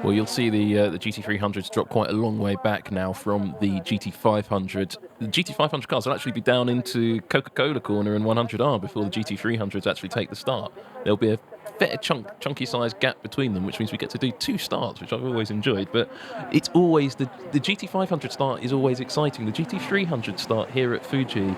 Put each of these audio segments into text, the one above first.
Well, you'll see the GT300s drop quite a long way back now from the GT500. The GT500 cars will actually be down into Coca-Cola corner and 100R before the GT300s actually take the start. There'll be a fair chunky sized gap between them, which means we get to do 2 starts, which I've always enjoyed. But it's always the GT500 start is always exciting. The GT300 start here at Fuji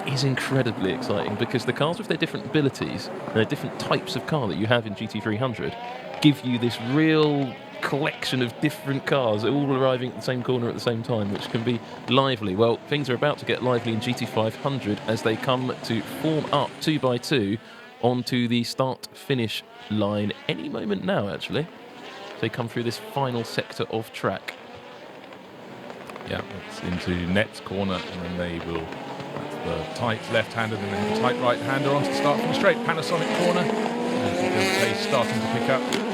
is incredibly exciting because the cars with their different abilities and their different types of car that you have in GT300 give you this real collection of different cars all arriving at the same corner at the same time, which can be lively. Well, things are about to get lively in GT500 as they come to form up 2 by 2 onto the start-finish line any moment now, actually. They come through this final sector of track. Yeah, it's into Net's corner, and then they will, that's the tight left-hander and then the tight right-hander onto the start-finish straight. Panasonic corner, as you can say, starting to pick up.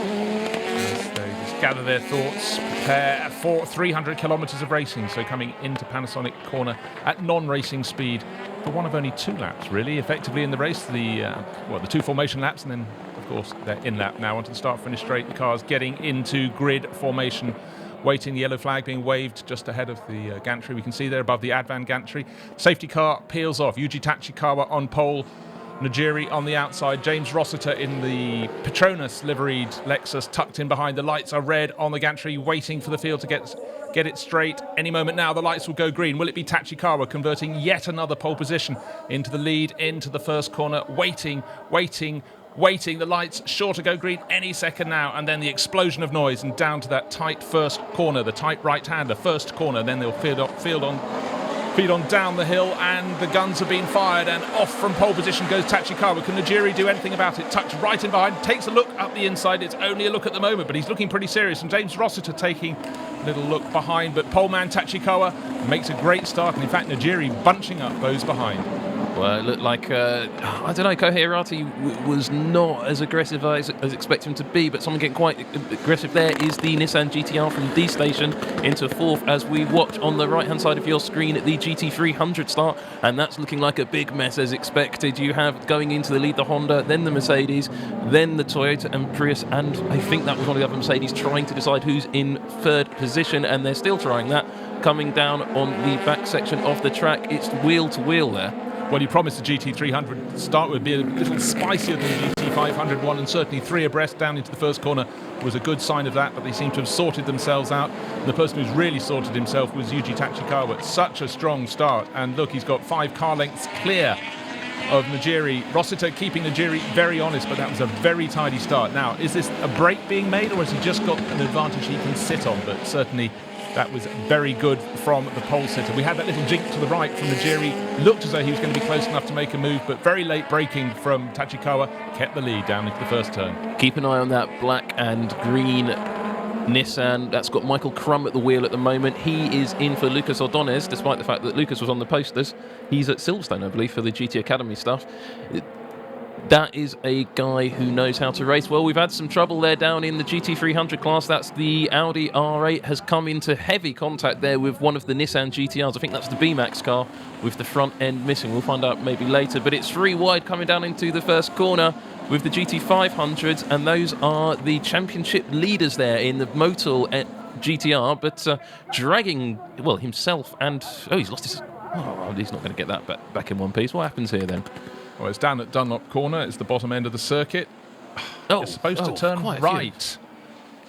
Gather their thoughts, prepare for 300 kilometres of racing, so coming into Panasonic corner at non-racing speed for one of only 2 laps, really, effectively in the race, the 2 formation laps, and then, of course, they're in lap now onto the start-finish straight. The car's getting into grid formation, waiting, the yellow flag being waved just ahead of the gantry. We can see there above the Advan gantry. Safety car peels off, Yuji Tachikawa on pole, Najiri on the outside, James Rossiter in the Petronas liveried Lexus tucked in behind. The lights are red on the gantry, waiting for the field to get it straight. Any moment now, the lights will go green. Will it be Tachikawa converting yet another pole position into the lead, into the first corner, waiting. The lights sure to go green any second now, and then the explosion of noise and down to that tight first corner, the tight right-hander, first corner. Then they'll feed on down the hill, and the guns have been fired, and off from pole position goes Tachikawa. Can Najiri do anything about it? Tucked right in behind, takes a look up the inside. It's only a look at the moment, but he's looking pretty serious. And James Rossiter taking a little look behind, but poleman Tachikawa makes a great start, and in fact Najiri bunching up those behind. Well, it looked like, I don't know, Kohei was not as aggressive as expected him to be, but someone getting quite aggressive there is the Nissan GT R from D Station into 4th as we watch on the right-hand side of your screen at the GT300 start, and that's looking like a big mess as expected. You have going into the lead the Honda, then the Mercedes, then the Toyota and Prius, and I think that was one of the other Mercedes trying to decide who's in 3rd position, and they're still trying that. Coming down on the back section of the track, it's wheel to wheel there. Well, you promised the GT300 start would be a little spicier than the GT500 one, and certainly 3 abreast down into the first corner was a good sign of that, but they seem to have sorted themselves out. And the person who's really sorted himself was Yuji Tachikawa. Such a strong start, and look, he's got 5 car lengths clear of Najiri. Rossiter keeping Najiri very honest, but that was a very tidy start. Now, is this a break being made, or has he just got an advantage he can sit on? But certainly that was very good from the pole sitter. We had that little jink to the right from Najiri. Looked as though he was going to be close enough to make a move, but very late braking from Tachikawa kept the lead down into the first turn. Keep an eye on that black and green Nissan. That's got Michael Crum at the wheel at the moment. He is in for Lucas Ordonez, despite the fact that Lucas was on the posters. He's at Silverstone, I believe, for the GT Academy stuff. That is a guy who knows how to race. Well, we've had some trouble there down in the GT300 class. That's the Audi R8 has come into heavy contact there with one of the Nissan GTRs. I think that's the B-Max car with the front end missing. We'll find out maybe later. But it's 3 wide coming down into the first corner with the GT500s. And those are the championship leaders there in the Motul GTR. But dragging, well, himself and... Oh, he's lost his... Oh, he's not going to get that back in one piece. What happens here then? Well, it's down at Dunlop Corner. It's the bottom end of the circuit. You're supposed to turn right.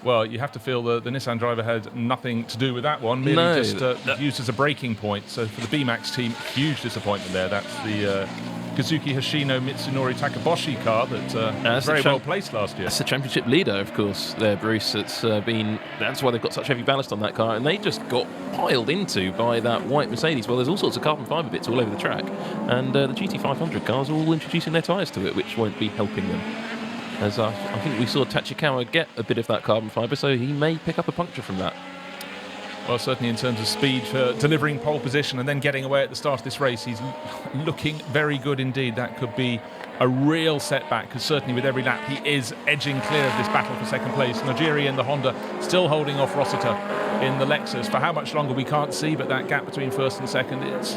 Well, you have to feel the Nissan driver had nothing to do with that one, merely just used as a braking point. So for the B-Max team, huge disappointment there. That's the Kazuki Hoshino Mitsunori Takaboshi car that was very well placed last year. That's the championship leader, of course, there, Bruce. That's why they've got such heavy ballast on that car, and they just got piled into by that white Mercedes. Well, there's all sorts of carbon fibre bits all over the track, and the GT500 cars are all introducing their tyres to it, which won't be helping them. As I think we saw Tachikawa get a bit of that carbon fibre, so he may pick up a puncture from that. Well, certainly in terms of speed for delivering pole position and then getting away at the start of this race, he's looking very good indeed. That could be a real setback, because certainly with every lap he is edging clear of this battle for second place. Najiri in the Honda still holding off Rossiter in the Lexus. For how much longer we can't see, but that gap between first and second, it's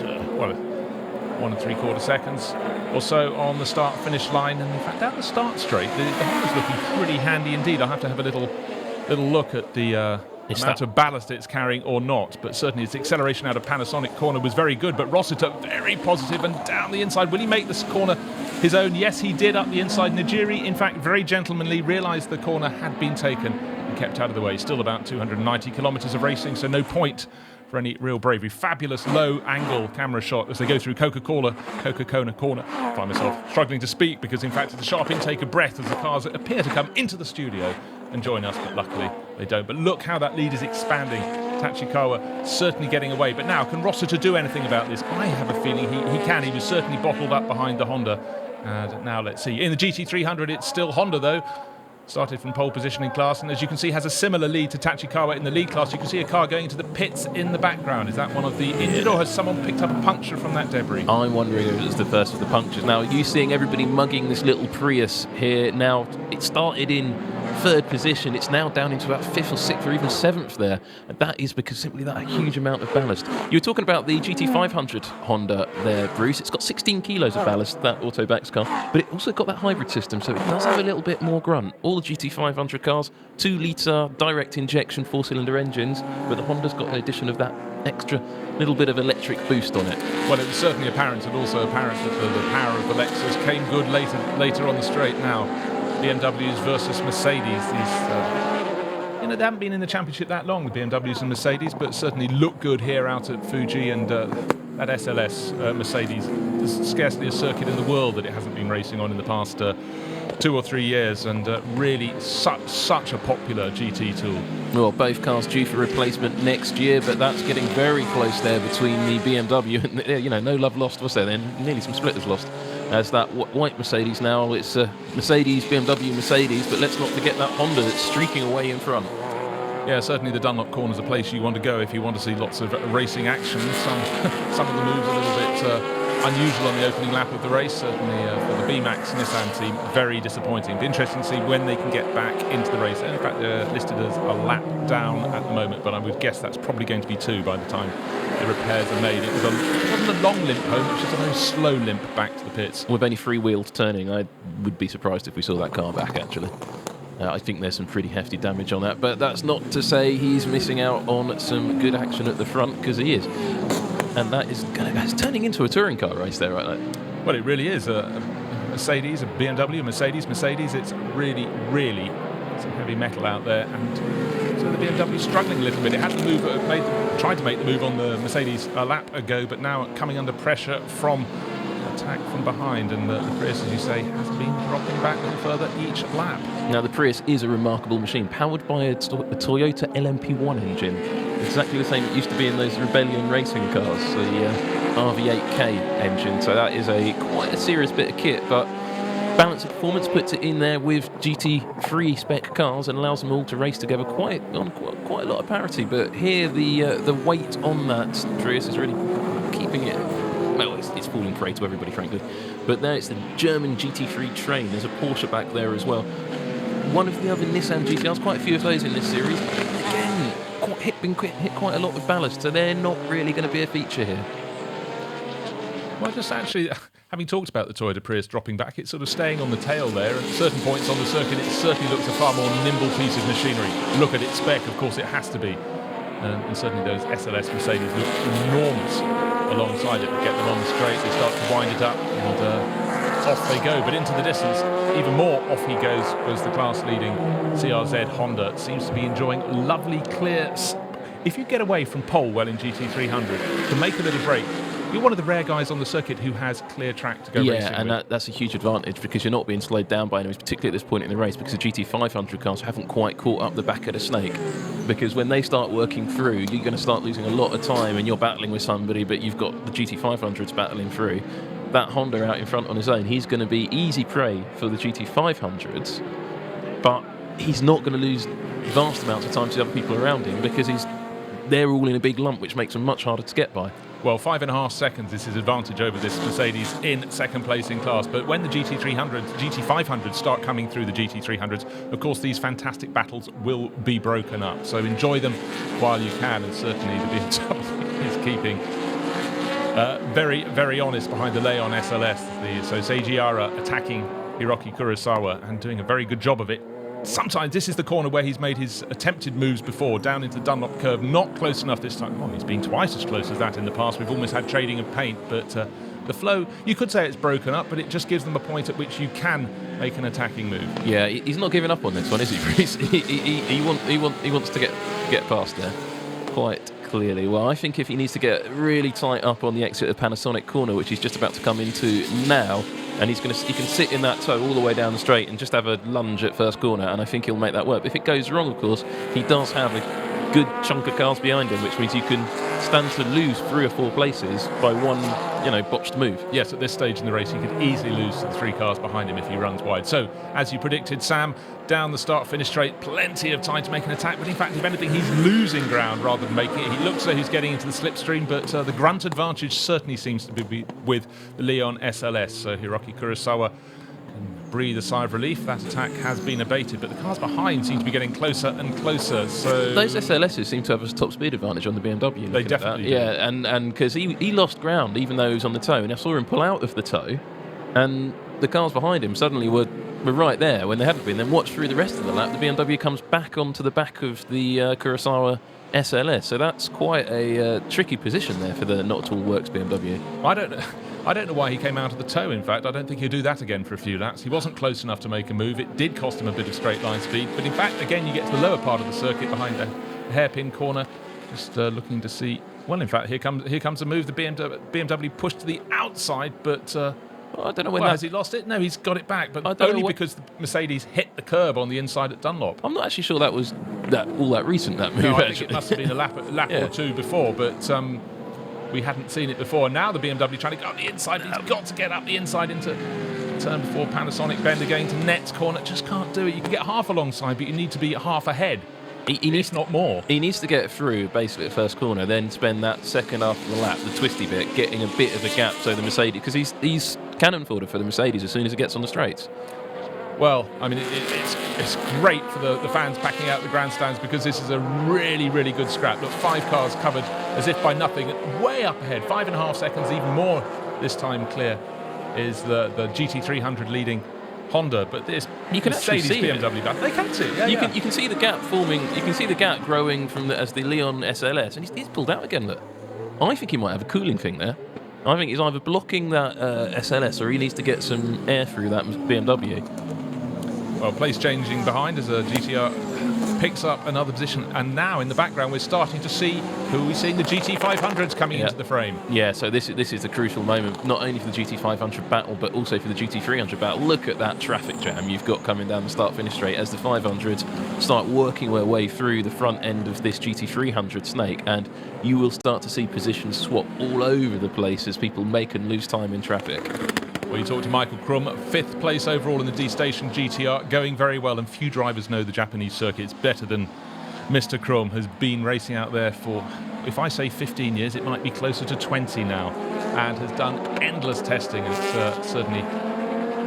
1 3/4 seconds or so on the start-finish line. And in fact, down the start straight, the Honda's looking pretty handy indeed. I'll have to have a little little look at the amount of ballast it's carrying or not, but certainly its acceleration out of Panasonic corner was very good. But Rossiter very positive and down the inside. Will he make this corner his own? Yes, he did up the inside. Najiri, in fact, very gentlemanly, realised the corner had been taken and kept out of the way. Still about 290 kilometres of racing, so no point for any real bravery. Fabulous low angle camera shot as they go through Coca-Cola corner. I find myself struggling to speak because in fact it's a sharp intake of breath as the cars appear to come into the studio and join us, but luckily they don't. But look how that lead is expanding. Tachikawa certainly getting away, but now can Rossiter do anything about this? I have a feeling he can. He was certainly bottled up behind the Honda. And now let's see. In the GT300 it's still Honda though. Started from pole position in class, and as you can see has a similar lead to Tachikawa in the lead class. You can see a car going into the pits in the background. Is that one of the injured, or has someone picked up a puncture from that debris? I'm wondering if it was the first of the punctures. Now, are you seeing everybody mugging this little Prius here? Now, it started in third position. It's now down into about fifth or sixth or even seventh there. And that is because simply that huge amount of ballast. You were talking about the GT500 Honda there, Bruce. It's got 16 kilos of ballast, that Autobacks car, but it also got that hybrid system, so it does have a little bit more grunt. All the GT500 cars, 2-litre direct injection 4-cylinder engines, but the Honda's got the addition of that extra little bit of electric boost on it. Well, it was certainly apparent, and also apparent that the power of the Lexus came good later on the straight now. BMWs versus Mercedes. These, they haven't been in the championship that long, the BMWs and Mercedes, but certainly look good here out at Fuji, and that SLS Mercedes. There's scarcely a circuit in the world that it hasn't been racing on in the past 2 or 3 years, and really such a popular GT tool. Well, both cars due for replacement next year, but that's getting very close there between the BMW and, no love lost, was there then? Nearly some splitters lost. As that white Mercedes now, it's Mercedes, BMW, Mercedes, but let's not forget that Honda that's streaking away in front. Yeah, certainly the Dunlop corner is a place you want to go if you want to see lots of racing action. Some of the moves a little bit unusual on the opening lap of the race, certainly for the B-Max Nissan team, very disappointing. It'll be interesting to see when they can get back into the race. And in fact, they're listed as a lap down at the moment, but I would guess that's probably going to be 2 by the time the repairs are made. It wasn't a long limp home, it was just a very slow limp back to the pits. With only 3 wheels turning, I would be surprised if we saw that car back, actually. I think there's some pretty hefty damage on that, but that's not to say he's missing out on some good action at the front, because he is. And that is it's turning into a touring car race there, right? Well, it really is. A Mercedes, a BMW, Mercedes. It's really, really some heavy metal out there. And so the BMW struggling a little bit. It had to move, tried to make the move on the Mercedes a lap ago, but now coming under pressure from attack from behind, and the Prius, as you say, has been dropping back a little further each lap. Now the Prius is a remarkable machine, powered by a Toyota LMP1 engine, exactly the same it used to be in those Rebellion racing cars, the RV8K engine. So that is quite a serious bit of kit, but Balance of Performance puts it in there with GT3 spec cars and allows them all to race together quite a lot of parity. But here the weight on that Prius is really keeping it. Well, it's falling prey to everybody, frankly. But there it's the German GT3 train. There's a Porsche back there as well. One of the other Nissan GTRs, quite a few of those in this series. Again, been hit quite a lot with ballast, so they're not really going to be a feature here. Well, just actually, having talked about the Toyota Prius dropping back, it's sort of staying on the tail there. At certain points on the circuit, it certainly looks a far more nimble piece of machinery. Look at its spec, of course it has to be. And certainly those SLS Mercedes look enormous alongside it. To get them on the straight, they start to wind it up, and off they go. But into the distance, even more off he goes as the class-leading CRZ Honda seems to be enjoying lovely, clear. If you get away from pole well in GT300 to make a little break, you're one of the rare guys on the circuit who has clear track to go racing with. Yeah, and that's a huge advantage because you're not being slowed down by enemies, particularly at this point in the race, because the GT500 cars haven't quite caught up the back of the snake. Because when they start working through, you're going to start losing a lot of time and you're battling with somebody, but you've got the GT500s battling through. That Honda out in front on his own, he's going to be easy prey for the GT500s, but he's not going to lose vast amounts of time to the other people around him because they're all in a big lump, which makes them much harder to get by. Well, 5.5 seconds is his advantage over this Mercedes in second place in class. But when the GT500s start coming through the GT300s, of course, these fantastic battles will be broken up. So enjoy them while you can, and certainly the BMW is keeping very, very honest behind the Leon SLS. So Seiji Ara attacking Hiroki Kurosawa and doing a very good job of it. sometimes this is the corner where he's made his attempted moves before, down into the Dunlop curve, not close enough this time. Well, he's been twice as close as that in the past. We've almost had trading of paint, but the flow, you could say it's broken up, but it just gives them a point at which you can make an attacking move. Yeah, he's not giving up on this one, is he, Bruce? he wants to get past there quite clearly. Well, I think if he needs to get really tight up on the exit of Panasonic corner, which he's just about to come into now, and he can sit in that toe all the way down the straight and just have a lunge at first corner, and I think he'll make that work. If it goes wrong, of course, he does have a good chunk of cars behind him, which means you can stand to lose 3 or 4 places by one, botched move. Yes, at this stage in the race, he could easily lose to the 3 cars behind him if he runs wide. So, as you predicted, Sam, down the start-finish straight, plenty of time to make an attack, but in fact, if anything, he's losing ground rather than making it. He looks like he's getting into the slipstream, but the grunt advantage certainly seems to be with the Leon SLS. So Hiroki Kurosawa can breathe a sigh of relief. That attack has been abated, but the cars behind seem to be getting closer and closer. So those SLSs seem to have a top speed advantage on the BMW. They definitely do. Yeah, and because he lost ground even though he was on the toe, and I saw him pull out of the toe, and the cars behind him suddenly were right there when they hadn't been. Then watch through the rest of the lap, the BMW comes back onto the back of the Kurosawa SLS. So that's quite a tricky position there for the not-at-all-works BMW. I don't know why he came out of the toe, in fact. I don't think he'll do that again for a few laps. He wasn't close enough to make a move. It did cost him a bit of straight line speed. But in fact, again, you get to the lower part of the circuit behind a hairpin corner. Just looking to see... Well, in fact, here comes a move. The BMW pushed to the outside, but... I don't know when has he lost it? No, he's got it back, but only because the Mercedes hit the curb on the inside at Dunlop. I'm not actually sure that was all that recent, that move. No, I think it must have been a lap or two before, but we hadn't seen it before. Now the BMW trying to go up the inside. He's got to get up the inside into turn before Panasonic bend again to Net's corner. Just can't do it. You can get half alongside, but you need to be half ahead. He needs not more. He needs to get through basically at first corner, then spend that second half of the lap, the twisty bit, getting a bit of a gap so the Mercedes, because he's cannon fodder for the Mercedes as soon as he gets on the straights. Well, I mean, it's great for the fans packing out the grandstands because this is a really, really good scrap. Look, 5 cars covered as if by nothing, way up ahead, 5.5 seconds, even more this time clear, is the GT300 leading Honda, but this you can actually see BMW back. They can see it. Yeah, you can see the gap forming. You can see the gap growing from as the Leon SLS, and he's pulled out again. Look, I think he might have a cooling thing there. I think he's either blocking that SLS or he needs to get some air through that BMW. Well, place changing behind as a GTR picks up another position, and now in the background we're starting to see who we're seeing the GT500s coming into the frame. Yeah, so this is a crucial moment, not only for the GT500 battle, but also for the GT300 battle. Look at that traffic jam you've got coming down the start-finish straight as the 500s start working their way through the front end of this GT300 snake, and you will start to see positions swap all over the place as people make and lose time in traffic. Well, you talked to Michael Krum, 5th place overall in the D-Station GTR, going very well, and few drivers know the Japanese circuits better than Mr. Krum. Has been racing out there for, if I say 15 years, it might be closer to 20 now, and has done endless testing, and it's certainly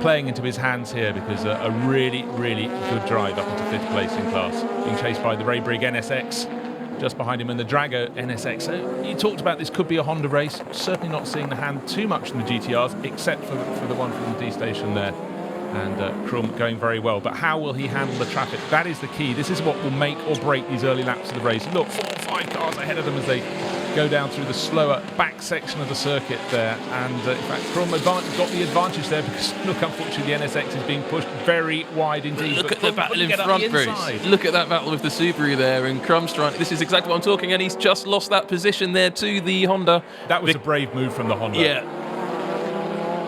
playing into his hands here because a really, really good drive up into 5th place in class, being chased by the Raybrigg NSX. Just behind him in the Drago NSX. So you talked about this could be a Honda race. Certainly not seeing the hand too much in the GTRs, except for the one from the D station there. And Krum going very well. But how will he handle the traffic? That is the key. This is what will make or break these early laps of the race. Look, 4 or 5 cars ahead of them as they go down through the slower back section of the circuit there. And in fact, Krum got the advantage there because, look, unfortunately, the NSX is being pushed very wide indeed. Look at the battle in front, Bruce. Look at that battle with the Subaru there, and Krum's trying. This is exactly what I'm talking, and he's just lost that position there to the Honda. That was a brave move from the Honda. Yeah.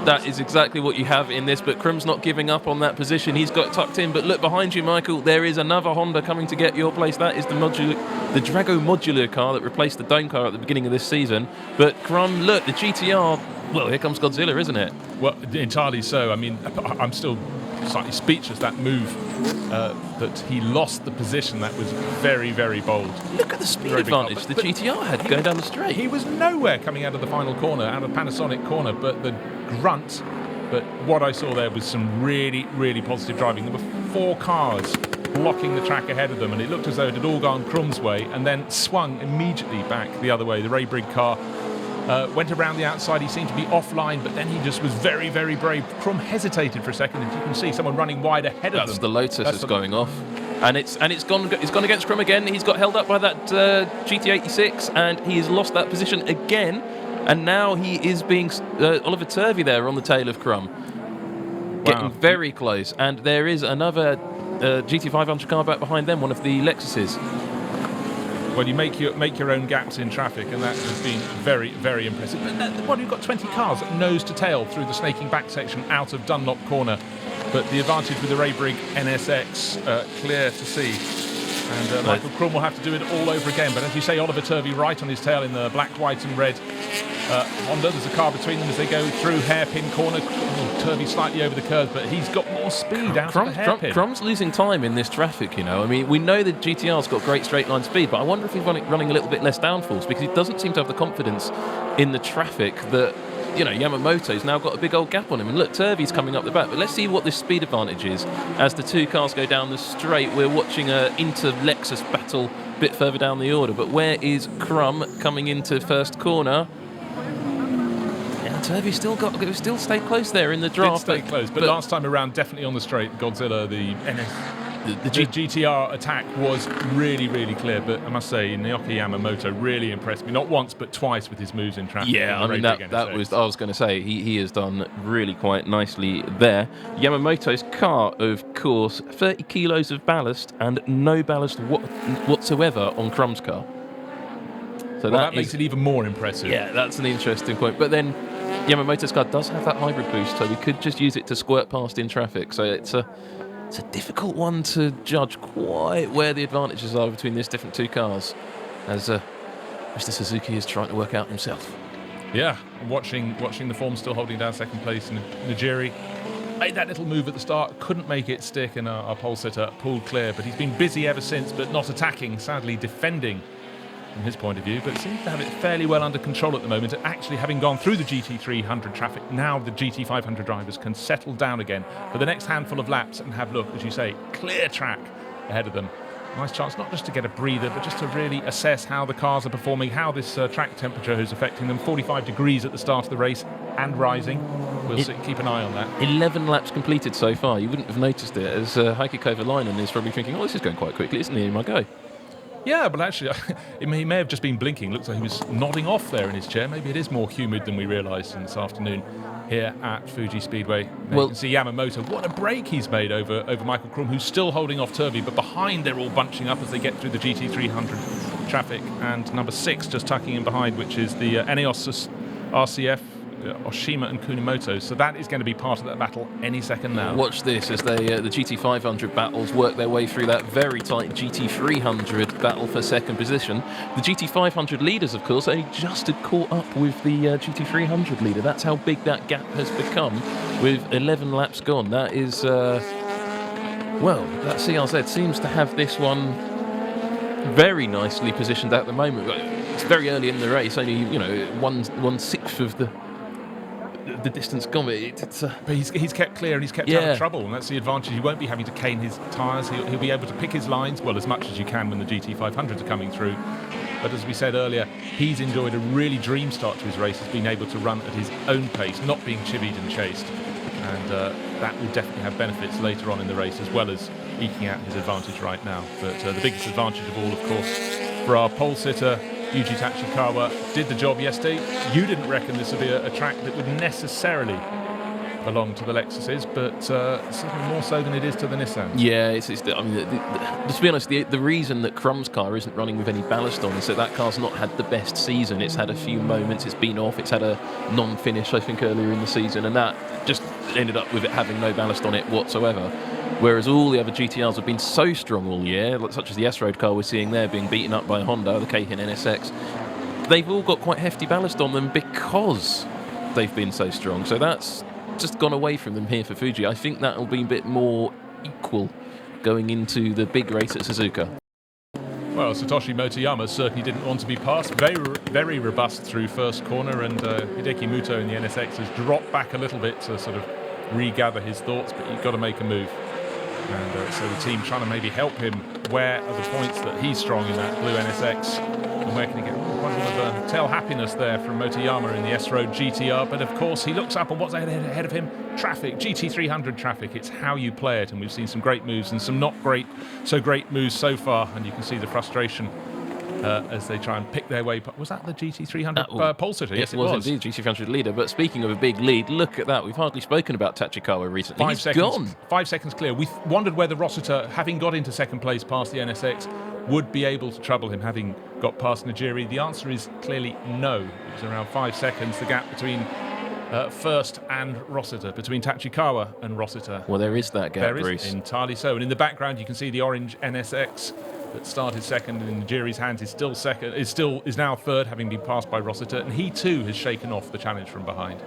That is exactly what you have in this, but Krum's not giving up on that position. He's got tucked in, but look behind you, Michael. There is another Honda coming to get your place. That is the Drago modular car that replaced the Dome car at the beginning of this season. But Krum, look, the GTR, well, here comes Godzilla, isn't it? Well, entirely so. I mean, I'm still slightly speechless, that move, that he lost the position. That was very, very bold. Look at the speed advantage the GTR had going down the straight. He was nowhere coming out of the final corner, out of Panasonic corner, but the grunt. But what I saw there was some really, really positive driving. There were 4 cars blocking the track ahead of them, and it looked as though it had all gone Krum's way and then swung immediately back the other way. The Raybrigg car went around the outside. He seemed to be offline, but then he just was very, very brave. Krum hesitated for a second, and you can see someone running wide ahead of them. That's the Lotus that's going off. And it's gone against Krum again. He's got held up by that GT86, and he has lost that position again. And now he is being Oliver Turvey there on the tail of Krum. Getting very close. And there is another GT500 car back behind them, one of the Lexuses. Well, you make your own gaps in traffic, and that has been very, very impressive. But you've got 20 cars nose to tail through the snaking back section out of Dunlop Corner. But the advantage with the Raybrig NSX clear to see. And Michael Krum will have to do it all over again. But as you say, Oliver Turvey right on his tail in the black, white and red Honda. There's a car between them as they go through hairpin corner. Turvey slightly over the curve, but he's got more speed out of the hairpin. Krum's losing time in this traffic, you know. I mean, we know the GTR's got great straight line speed, but I wonder if he's running a little bit less downforce, because he doesn't seem to have the confidence in the traffic that, you know, Yamamoto's now got a big old gap on him. And look, Turvey's coming up the back, but let's see what this speed advantage is as the two cars go down the straight. We're watching a inter-Lexus battle a bit further down the order, but where is Krum coming into first corner? Turvey still stayed close there in the draft. Did stay close, but last time around, definitely on the straight, Godzilla, the GTR attack was really, really clear. But I must say, Naoki Yamamoto really impressed me, not once but twice with his moves in traffic. Yeah, I mean that was, I was going to say, he has done really quite nicely there. Yamamoto's car, of course, 30 kilos of ballast and no ballast whatsoever on Krum's car. So that makes it even more impressive. Yeah, that's an interesting point. But then Yamamoto's car does have that hybrid boost, so we could just use it to squirt past in traffic. So it's a difficult one to judge quite where the advantages are between these different two cars, as Mr. Suzuki is trying to work out himself. Yeah, watching the form, still holding down second place in Nigiri. Made that little move at the start, couldn't make it stick, and our pole sitter pulled clear. But he's been busy ever since, but not attacking, sadly defending from his point of view, but seems to have it fairly well under control at the moment. Actually, having gone through the GT300 traffic, now the GT500 drivers can settle down again for the next handful of laps and have, look, as you say, clear track ahead of them. Nice chance not just to get a breather, but just to really assess how the cars are performing, how this track temperature is affecting them. 45 degrees at the start of the race and rising. We'll keep an eye on that. 11 laps completed so far. You wouldn't have noticed it, as Heikki Kovalainen is probably thinking, oh, this is going quite quickly, isn't it? My go. Yeah, but actually, he may have just been blinking. Looks like he was nodding off there in his chair. Maybe it is more humid than we realised this afternoon here at Fuji Speedway. Well, you can see Yamamoto. What a break he's made over Michael Krum, who's still holding off Turvey, but behind they're all bunching up as they get through the GT300 traffic. And number 6 just tucking in behind, which is the Eneos RCF. Oshima and Kunimoto, so that is going to be part of that battle any second now. Watch this as they the GT500 battles work their way through that very tight GT300 battle for second position. The GT500 leaders, of course, only just had caught up with the GT300 leader. That's how big that gap has become with 11 laps gone. That is, well, that CRZ seems to have this one very nicely positioned at the moment. It's very early in the race, only, you know, 1/6 of the distance gone. But he's kept clear and he's kept out of trouble, and that's the advantage. He won't be having to cane his tyres. He'll be able to pick his lines, well, as much as you can when the GT500s are coming through. But as we said earlier, he's enjoyed a really dream start to his race. He's been able to run at his own pace, not being chivied and chased. And that will definitely have benefits later on in the race, as well as eking out his advantage right now. But the biggest advantage of all, of course, for our pole sitter, Yuji Tachikawa, did the job yesterday. You didn't reckon this would be a track that would necessarily belong to the Lexuses, but certainly more so than it is to the Nissan. Yeah, I mean, to be honest, the reason that Krum's car isn't running with any ballast on is that car's not had the best season. It's had a few moments, it's been off, it's had a non-finish, I think, earlier in the season, and that just ended up with it having no ballast on it whatsoever. Whereas all the other GTRs have been so strong all year, such as the S-Road car we're seeing there being beaten up by a Honda, the Keihin NSX, they've all got quite hefty ballast on them because they've been so strong. So that's just gone away from them here for Fuji. I think that'll be a bit more equal going into the big race at Suzuka. Well, Satoshi Motoyama certainly didn't want to be passed. Very robust through first corner, and Hideki Muto in the NSX has dropped back a little bit to sort of regather his thoughts, but you've got to make a move. And so the team trying to maybe help him. Where are the points that he's strong in that blue NSX? And where can he get? quite a lot of tail happiness there from Motoyama in the S-Road GTR, but of course he looks up and what's ahead of him? Traffic, GT300 traffic. It's how you play it, and we've seen some great moves and some not so great moves so far, and you can see the frustration as they try and pick their way. Was that the GT300 pole sitter? Yes, it was indeed GT300 leader. But speaking of a big lead, look at that. We've hardly spoken about Tachikawa recently. 5 seconds. 5 seconds clear. We wondered whether Rossiter, having got into second place past the NSX, would be able to trouble him, having got past Najiri. The answer is clearly no. It was around 5 seconds, the gap between first and Rossiter, between Tachikawa and Rossiter. Well, there is that gap, Bruce. There is, entirely so. And in the background, you can see the orange NSX that started second in Najiri's hands is still second. Is now third, having been passed by Rossiter, and he too has shaken off the challenge from behind.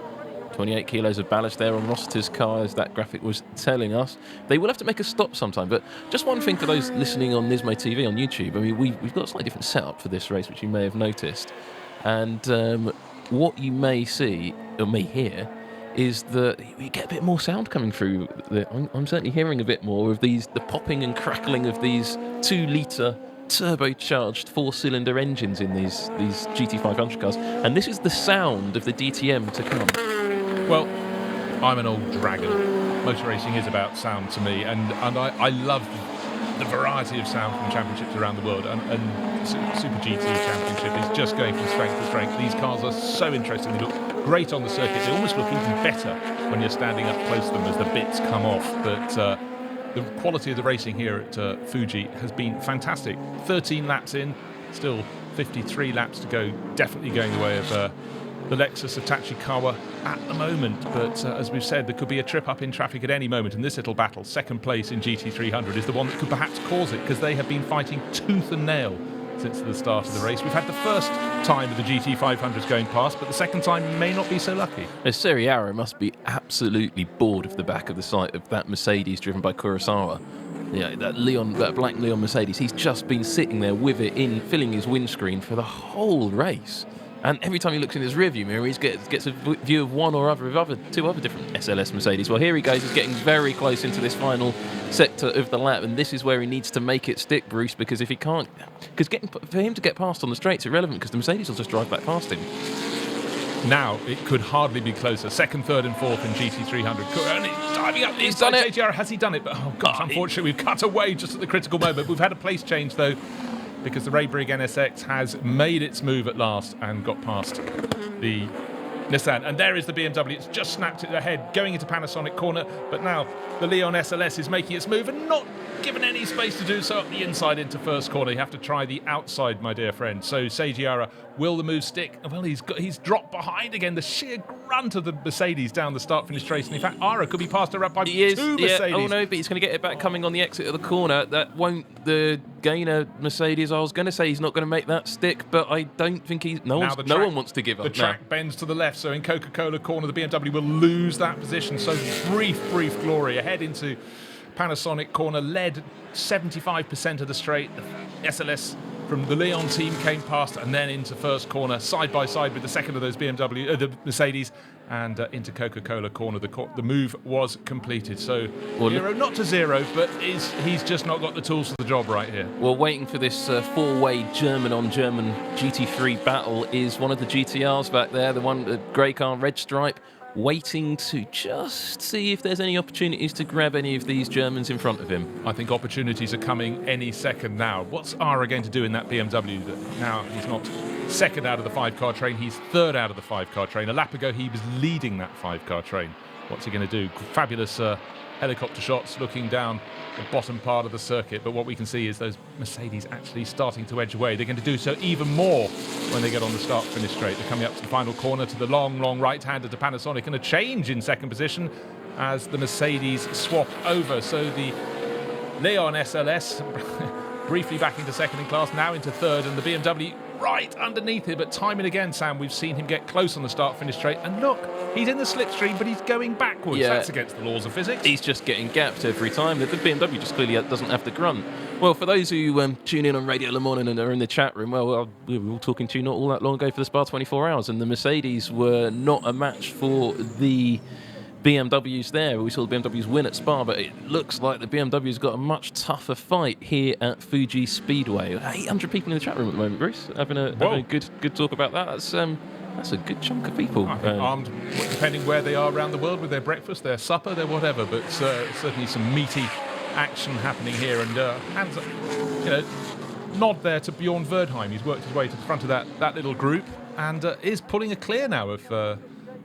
28 kilos of ballast there on Rossiter's car, as that graphic was telling us. They will have to make a stop sometime, but just one thing for those listening on Nismo TV on YouTube. I mean, we've got a slightly different setup for this race, which you may have noticed. And what you may see, or may hear, is that you get a bit more sound coming through. I'm certainly hearing a bit more of the popping and crackling of these 2-litre turbocharged 4-cylinder engines in these GT500 cars. And this is the sound of the DTM to come. Well, I'm an old dragon. Motor racing is about sound to me, and I love the variety of sound from championships around the world, and Super GT Championship is just going from strength to strength. These cars are so interesting. They look great on the circuit. They almost look even better when you're standing up close to them as the bits come off. But the quality of the racing here at Fuji has been fantastic. 13 laps in, still 53 laps to go. Definitely going the way of the Lexus of Tachikawa at the moment. But as we've said, there could be a trip up in traffic at any moment. And this little battle, second place in GT300, is the one that could perhaps cause it, because they have been fighting tooth and nail since the start of the race. We've had the first time of the GT500s going past, but the second time may not be so lucky. Seriara must be absolutely bored of the back of the sight of that Mercedes driven by Kurosawa. Yeah, that black Leon Mercedes. He's just been sitting there with it in, filling his windscreen for the whole race. And every time he looks in his rearview mirror, he gets a view of one or two other different SLS Mercedes. Well, here he goes. He's getting very close into this final sector of the lap, and this is where he needs to make it stick, Bruce, because if he can't... Because for him to get past on the straight is irrelevant, because the Mercedes will just drive back past him. Now, it could hardly be closer. Second, third and fourth in GT300. Diving up. He's done it. JGR, has he done it? But, oh, God, unfortunately, we've cut away just at the critical moment. We've had a place change, though, because the Ray Brigg NSX has made its move at last and got past the Nissan. And there is the BMW. It's just snapped it ahead, going into Panasonic corner. But now the Leon SLS is making its move and not given any space to do so up the inside into first corner. You have to try the outside, my dear friend. So Seiji, will the move stick? Well, he's dropped behind again. The sheer grunt of the Mercedes down the start-finish race. And in fact, Ara could be passed up by two Mercedes. Oh no, but he's going to get it back coming on the exit of the corner. That won't the gainer Mercedes. I was going to say he's not going to make that stick, but I don't think he's. No one wants to give up. The track bends to the left, so in Coca-Cola corner, the BMW will lose that position. So brief glory ahead into Panasonic corner, led 75% of the straight. The SLS from the Leon team came past and then into first corner, side by side with the second of those the Mercedes, and into Coca-Cola corner. The move was completed. So Hero not to zero, but he's just not got the tools for the job right here. Well, waiting for this four-way German-on-German GT3 battle is one of the GTRs back there, the one, the grey car, red stripe, waiting to just see if there's any opportunities to grab any of these Germans in front of him. I think opportunities are coming any second now. What's Ara going to do in that BMW? Now he's not second out of the 5-car train, he's third out of the 5-car train. A lap ago he was leading that 5-car train. What's he going to do? Fabulous helicopter shots looking down the bottom part of the circuit, but what we can see is those Mercedes actually starting to edge away. They're going to do so even more when they get on the start-finish straight. They're coming up to the final corner, to the long right-hander to Panasonic, and a change in second position as the Mercedes swap over. So the Leon SLS briefly back into second in class, now into third, and the BMW right underneath it. But time and again, Sam, we've seen him get close on the start-finish straight, and look, he's in the slipstream, but he's going backwards. Yeah. That's against the laws of physics. He's just getting gapped every time. The BMW just clearly doesn't have the grunt. Well, for those who tune in on Radio Le Mans and are in the chat room, well, we were all talking to you not all that long ago for the Spa 24 Hours, and the Mercedes were not a match for the BMW's there. We saw the BMW's win at Spa, but it looks like the BMW's got a much tougher fight here at Fuji Speedway. 800 people in the chat room at the moment, Bruce, having a good talk about that. That's a good chunk of people. I think armed, depending where they are around the world with their breakfast, their supper, their whatever, but certainly some meaty action happening here. And hands up, nod there to Bjorn Verdheim. He's worked his way to the front of that little group and is pulling a clear now of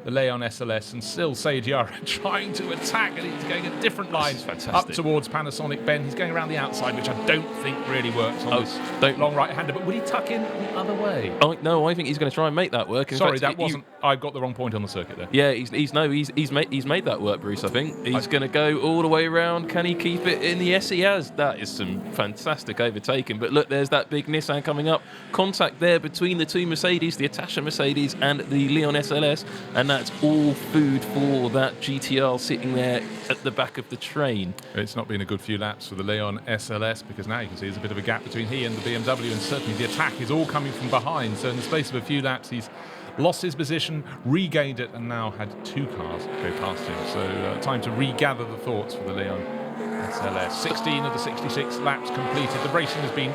the Leon SLS, and still Seijiara trying to attack, and he's going a different line up towards Panasonic Ben. He's going around the outside, which I don't think really works on this long right-hander. But will he tuck in the other way? No, I think he's going to try and make that work. Sorry, that wasn't. I got the wrong point on the circuit there. Yeah, he's made that work, Bruce. I think he's going to go all the way around. Can he keep it in? Yes, he has. That is some fantastic overtaking. But look, there's that big Nissan coming up. Contact there between the two Mercedes, the Atasha Mercedes and the Leon SLS, and that's all food for that GTR sitting there at the back of the train. It's not been a good few laps for the Leon SLS, because now you can see there's a bit of a gap between he and the BMW, and certainly the attack is all coming from behind. So in the space of a few laps, he's lost his position, regained it, and now had two cars go past him. So time to regather the thoughts for the Leon SLS. 16 of the 66 laps completed. The racing has been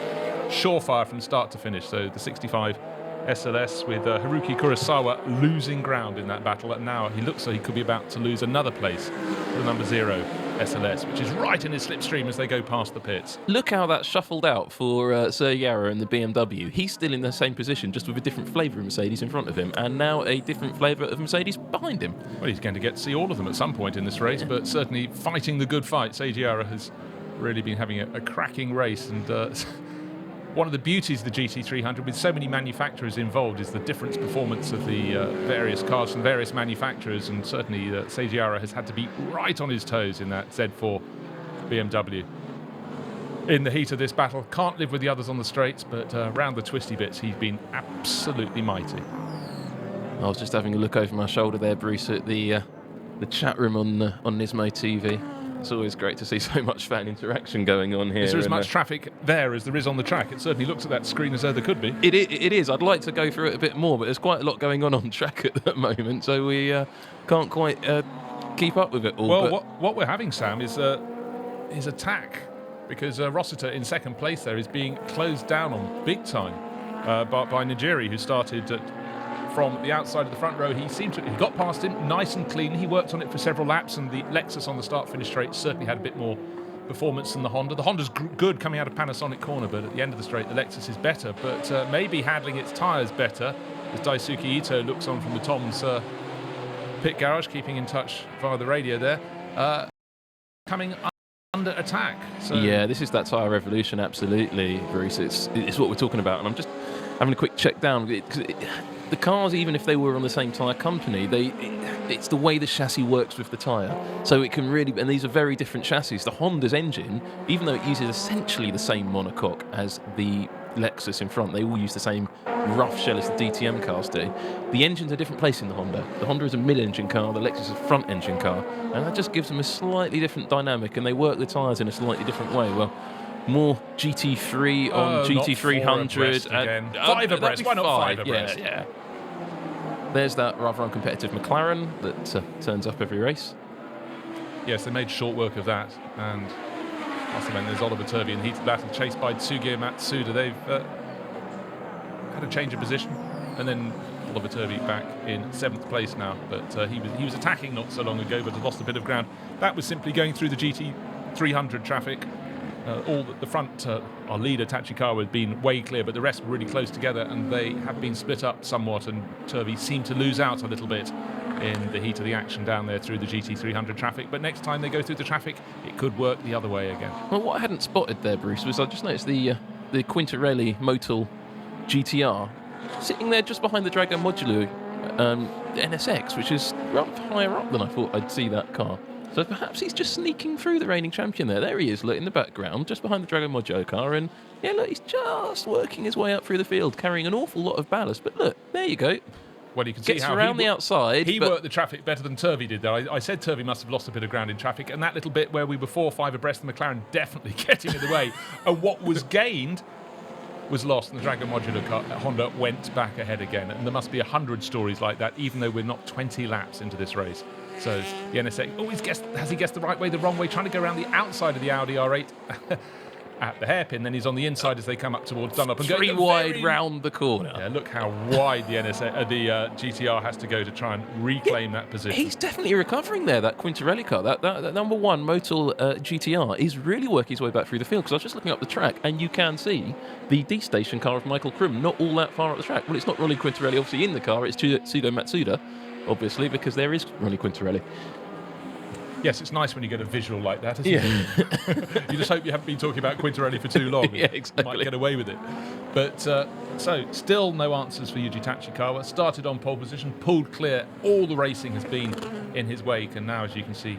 surefire from start to finish. So the 65 SLS with Haruki Kurosawa losing ground in that battle, and now he looks like he could be about to lose another place for the number 0 SLS, which is right in his slipstream as they go past the pits. Look how that shuffled out for Sir Yarra and the BMW. He's still in the same position, just with a different flavour of Mercedes in front of him, and now a different flavour of Mercedes behind him. Well, he's going to get to see all of them at some point in this race, but certainly fighting the good fight. Seijiara has really been having a cracking race, and one of the beauties of the GT300, with so many manufacturers involved, is the different performance of the various cars from various manufacturers, and certainly Seijiara has had to be right on his toes in that Z4 BMW. In the heat of this battle, can't live with the others on the straights, but around the twisty bits, he's been absolutely mighty. I was just having a look over my shoulder there, Bruce, at the chat room on Nismo TV. It's always great to see so much fan interaction going on here. Is there as much traffic there as there is on the track? It certainly looks at that screen as though there could be. It is. I'd like to go through it a bit more, but there's quite a lot going on track at the moment, so we can't quite keep up with it all. Well, what we're having, Sam, is attack, because Rossiter in second place there is being closed down on big time by Nigiri, who started from the outside of the front row. He got past him nice and clean. He worked on it for several laps, and the Lexus on the start-finish straight certainly had a bit more performance than the Honda. The Honda's good coming out of Panasonic corner, but at the end of the straight, the Lexus is better, but maybe handling its tyres better, as Daisuke Ito looks on from the Tom's pit garage, keeping in touch via the radio there, coming under attack. So yeah, this is that tyre revolution, absolutely, Bruce. It's what we're talking about, and I'm just having a quick check down. The cars, even if they were on the same tyre company, it's the way the chassis works with the tyre. So it can really, and these are very different chassis. The Honda's engine, even though it uses essentially the same monocoque as the Lexus in front, they all use the same rough shell as the DTM cars do. The engine's a different place in the Honda. The Honda is a mid-engine car, the Lexus is a front-engine car, and that just gives them a slightly different dynamic, and they work the tyres in a slightly different way. Well, more GT3 on GT300. Again. 5 abreast. Why not 5 abreast? Yeah. There's that rather uncompetitive McLaren that turns up every race. Yes, they made short work of that. And also then there's Oliver Turvey in heated battle, chased by Tsuge Matsuda. They've had a change of position. And then Oliver Turvey back in 7th place now. But he was attacking not so long ago, but has lost a bit of ground. That was simply going through the GT300 traffic. All the front, our leader Tachikawa had been way clear, but the rest were really close together, and they have been split up somewhat, and Turvey seemed to lose out a little bit in the heat of the action down there through the GT300 traffic. But next time they go through the traffic, it could work the other way again. Well, what I hadn't spotted there, Bruce, was I just noticed the Quintarelli Motul GTR sitting there just behind the Drago Modulo NSX, which is rather higher up than I thought I'd see that car. So perhaps he's just sneaking through the reigning champion there. There he is, look, in the background, just behind the Drago Mojo car. And yeah, look, he's just working his way up through the field, carrying an awful lot of ballast. But look, there you go. Well, you can see Gets how around the outside. He worked the traffic better than Turvey did, though. I said Turvey must have lost a bit of ground in traffic, and that little bit where we were 4 or 5 abreast, the McLaren definitely getting in the way. And what was gained was lost, and the Drago Modular car, Honda went back ahead again. And there must be 100 stories like that, even though we're not 20 laps into this race. So the NSX, has he guessed the right way, the wrong way, trying to go around the outside of the Audi R8 at the hairpin. Then he's on the inside as they come up towards Dunlop and Very wide round the corner. Yeah, look how wide the GTR has to go to try and reclaim that position. He's definitely recovering there, that Quintarelli car. That number 1 Motul GTR is really working his way back through the field, because I was just looking up the track and you can see the D-station car of Michael Krum not all that far up the track. Well, it's not Ronnie Quintarelli obviously in the car, it's Tsudo Matsuda, obviously, because there is Ronnie Quintarelli. Yes, it's nice when you get a visual like that, isn't it? You just hope you haven't been talking about Quintarelli for too long. Yeah, exactly. You might get away with it. But so still no answers for Yuji Tachikawa. Started on pole position, pulled clear. All the racing has been in his wake, and now, as you can see,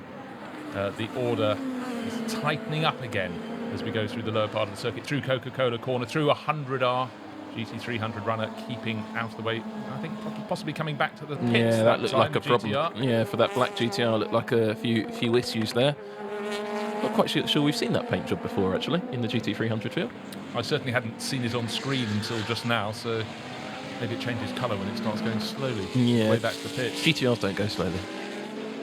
the order is tightening up again as we go through the lower part of the circuit, through Coca-Cola corner, through 100R. GT300 runner keeping out of the way. I think possibly coming back to the pits. Yeah, that looked like a problem. GTR. Yeah, for that black GTR, looked like a few issues there. Not quite sure we've seen that paint job before, actually, in the GT300 field. I certainly hadn't seen it on screen until just now, so maybe it changes colour when it starts going slowly. Yeah, way back to the pits. GTRs don't go slowly.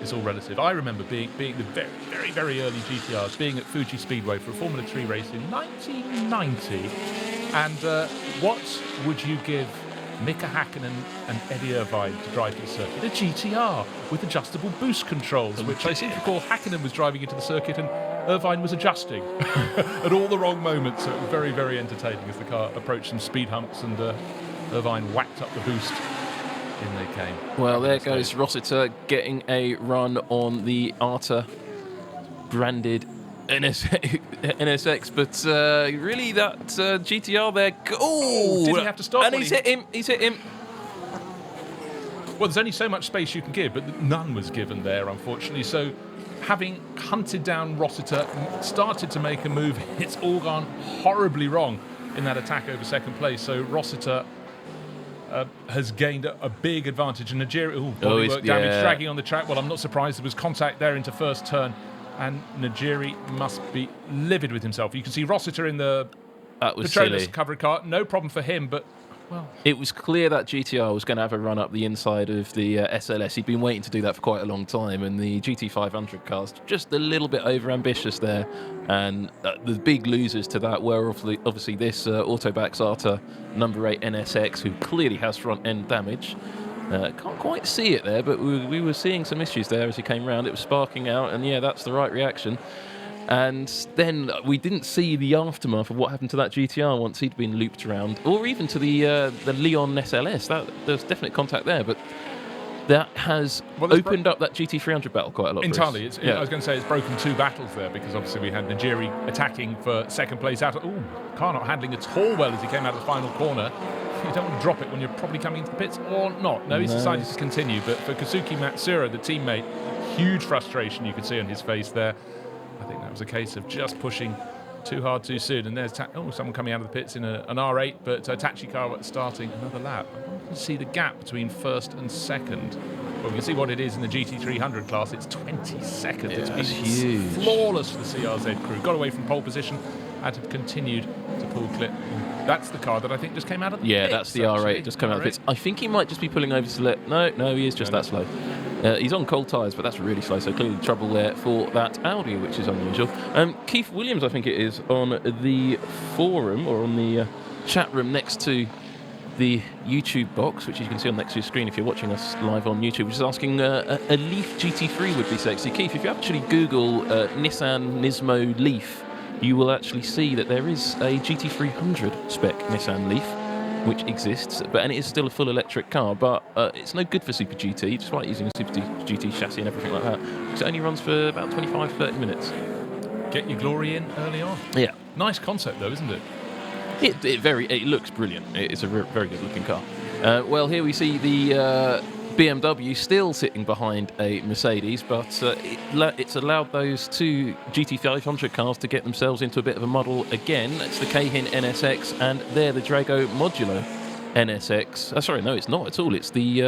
It's all relative. I remember being the very, very, very early GTRs, being at Fuji Speedway for a Formula 3 race in 1990. And what would you give Mika Hakkinen and Eddie Irvine to drive to the circuit? A GTR with adjustable boost controls, which I seem to recall Hakkinen was driving into the circuit and Irvine was adjusting at all the wrong moments. So it was very, very entertaining as the car approached some speed humps and Irvine whacked up the boost. In they came. Well, there goes Rossiter getting a run on the Arta branded NSX, but really that GTR there. Oh, did he have to stop? And he's hit him. He's hit him. Well, there's only so much space you can give, but none was given there, unfortunately. So, having hunted down Rossiter, started to make a move, it's all gone horribly wrong in that attack over second place. So Rossiter has gained a big advantage. And Nigeria, bodywork damage, dragging on the track. Well, I'm not surprised there was contact there into first turn. And Najiri must be livid with himself. You can see Rossiter in the trailer's covered car. No problem for him, but, well... It was clear that GTR was going to have a run up the inside of the SLS. He'd been waiting to do that for quite a long time, and the GT500 car's just a little bit over-ambitious there. And the big losers to that were obviously this Autobax Arta number 8 NSX, who clearly has front-end damage. Can't quite see it there, but we were seeing some issues there as he came round. It was sparking out, and yeah, that's the right reaction. And then we didn't see the aftermath of what happened to that GTR once he'd been looped around, or even to the Leon SLS. There's definite contact there, but that has opened up that GT300 battle quite a lot. Entirely. I was going to say it's broken 2 battles there, because obviously we had Najiri attacking for second place out. Car not handling at all well as he came out of the final corner. You don't want to drop it when you're probably coming into the pits or not. No, he's decided to continue. But for Kazuki Matsura, the teammate, huge frustration you could see on his face there. I think that was a case of just pushing too hard too soon. And there's someone coming out of the pits in an R8, but Tachikawa starting another lap. I want to see the gap between first and second. Well, we can see what it is in the GT300 class. It's 20 seconds. Yeah, it's been huge. Flawless for the CRZ crew. Got away from pole position and have continued to pull clip. That's the car that I think just came out of the pits. That's the R8 just came out of the pits. I think he might just be pulling over to let... No, he is just that slow. He's on cold tyres, but that's really slow, so clearly trouble there for that Audi, which is unusual. Keith Williams, I think it is, on the forum, or on the chat room next to the YouTube box, which you can see on next to your screen if you're watching us live on YouTube, which is asking a Leaf GT3 would be sexy. Keith, if you actually Google Nissan NISMO Leaf, you will actually see that there is a GT300 spec Nissan Leaf, which exists, and it is still a full electric car, but it's no good for Super GT, despite using a Super GT chassis and everything like that, because it only runs for about 25-30 minutes. Get your glory in early on. Yeah. Nice concept, though, isn't it? It looks brilliant. It's a very good-looking car. Well, here we see the BMW still sitting behind a Mercedes, but it's allowed those 2 GT500 cars to get themselves into a bit of a muddle again. It's the Keihin NSX and there the Drago Modulo NSX. Sorry, no, it's not at all. It's the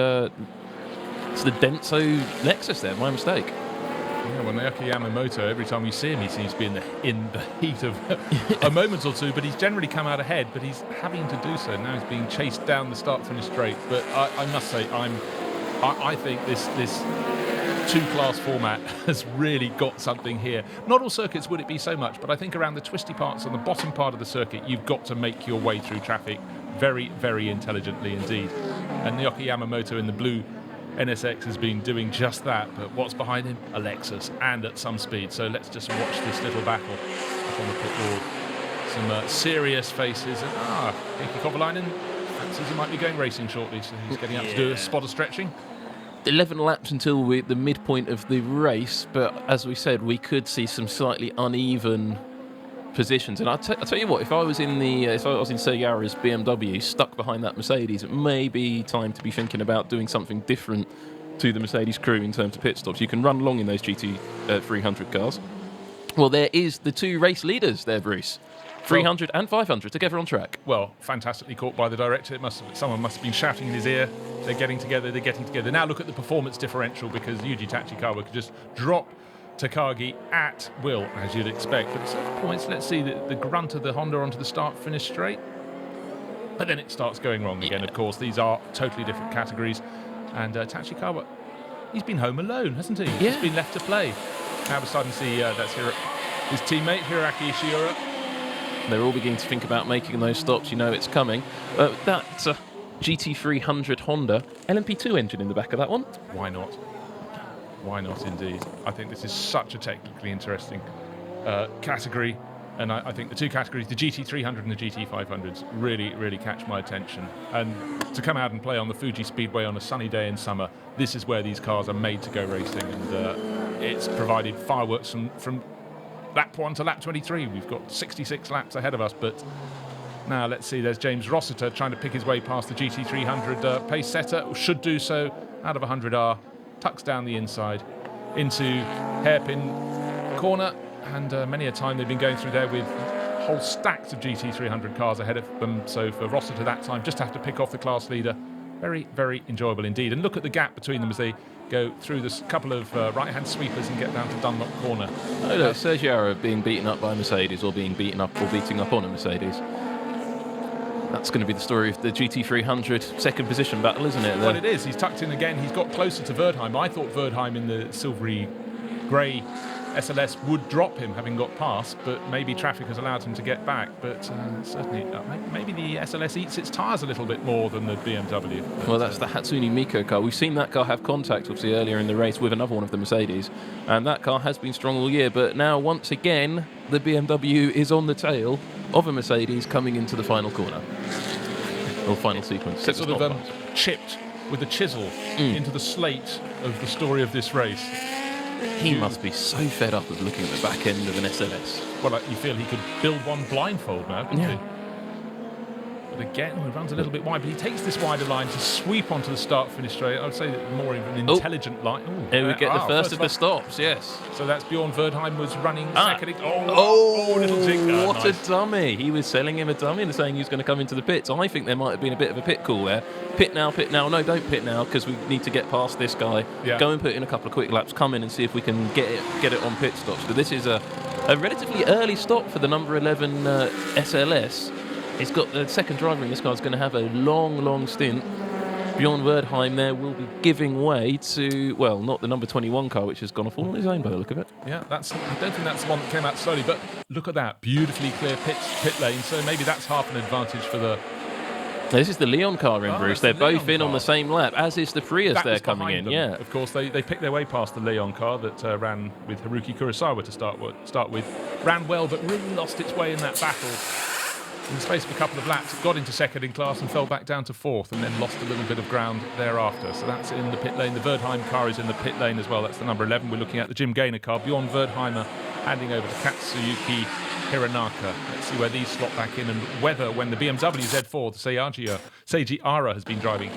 Denso Lexus there. My mistake. Yeah, well, Naoki Yamamoto, every time we see him, he seems to be in the heat of a moment or two, but he's generally come out ahead, but he's having to do so. Now he's being chased down the start-finish straight. But I must say, I think this two-class format has really got something here. Not all circuits would it be so much, but I think around the twisty parts on the bottom part of the circuit, you've got to make your way through traffic very, very intelligently indeed. And Naoki Yamamoto in the blue NSX has been doing just that, but what's behind him? A Lexus, and at some speed. So let's just watch this little battle up on the pit wall. Some serious faces, and Heikki Kovalainen fancies he might be going racing shortly, so he's getting up to do a spot of stretching. 11 laps until the midpoint of the race, but as we said, we could see some slightly uneven positions. And I'll tell you what, if I was in Sergio's BMW, stuck behind that Mercedes, it may be time to be thinking about doing something different to the Mercedes crew in terms of pit stops. You can run long in those GT 300 cars. Well, there is the two race leaders there, Bruce. 300 and 500 together on track. Well, fantastically caught by the director. Someone must have been shouting in his ear. They're getting together, they're getting together. Now look at the performance differential, because Yuji Tachikawa could just drop Takagi at will, as you'd expect. But at points, let's see the grunt of the Honda onto the start finish straight. But then it starts going wrong again, of course. These are totally different categories. And Tachikawa, he's been home alone, hasn't he? Yeah. He's been left to play. Now we're starting to see that's his teammate, Hiroaki Ishiura. They're all beginning to think about making those stops. You know it's coming. That GT300 Honda LMP2 engine in the back of that one. Why not? Why not, indeed? I think this is such a technically interesting category. And I think the two categories, the GT300 and the GT500s, really, really catch my attention. And to come out and play on the Fuji Speedway on a sunny day in summer, this is where these cars are made to go racing. And it's provided fireworks from lap 1 to lap 23. We've got 66 laps ahead of us, but now let's see, there's James Rossiter trying to pick his way past the GT300 pace setter, should do so out of 100R, tucks down the inside into hairpin corner, and many a time they've been going through there with whole stacks of GT300 cars ahead of them, so for Rossiter that time, just have to pick off the class leader. Very, very enjoyable indeed. And look at the gap between them as they go through this couple of right-hand sweepers and get down to Dunlop Corner. Oh, look, Sergio being beaten up by a Mercedes, or being beaten up or beating up on a Mercedes. That's going to be the story of the GT300 second position battle, isn't it? Well, it is. He's tucked in again. He's got closer to Verdheim. I thought Verdheim in the silvery grey SLS would drop him, having got past, but maybe traffic has allowed him to get back. But certainly, maybe the SLS eats its tyres a little bit more than the BMW. But, well, that's the Hatsune Miku car. We've seen that car have contact, obviously, earlier in the race with another one of the Mercedes, and that car has been strong all year. But now, once again, the BMW is on the tail of a Mercedes coming into the final corner, or final sequence. It's sort of chipped with a chisel into the slate of the story of this race. He must be so fed up of looking at the back end of an SLS. Well, you feel he could build one blindfold now, couldn't he? But again, he runs a little bit wide, but he takes this wider line to sweep onto the start-finish straight. I would say that more of an intelligent line. Here we get the first of the stops, yes. So that's Bjorn Verdheim was running second. Little zing. What nice. A dummy. He was selling him a dummy and saying he was going to come into the pits. I think there might have been a bit of a pit call there. Pit now. No, don't pit now, because we need to get past this guy. Yeah. Go and put in a couple of quick laps, come in and see if we can get it on pit stops. But this is a relatively early stop for the number 11 SLS. He's got the second driver in this car is going to have a long stint. Bjorn Verdheim there will be giving way to, well, not the number 21 car, which has gone off all on his own by the look of it. Yeah, I don't think that's the one that came out slowly, but look at that, beautifully clear pit lane, so maybe that's half an advantage for the... This is the Leon car in, Bruce. They're both in on the same lap, as is the Prius they're coming in. Yeah, of course, they picked their way past the Leon car that ran with Haruki Kurosawa to start with. Ran well, but really lost its way in that battle. In the space of a couple of laps, it got into second in class and fell back down to fourth, and then lost a little bit of ground thereafter. So that's in the pit lane. The Verdheim car is in the pit lane as well. That's the number 11. We're looking at the Jim Gaynor car. Bjorn Verdheimer handing over to Katsuyuki Hiranaka. Let's see where these slot back in, and whether when the BMW Z4, the Seiji Ara has been driving,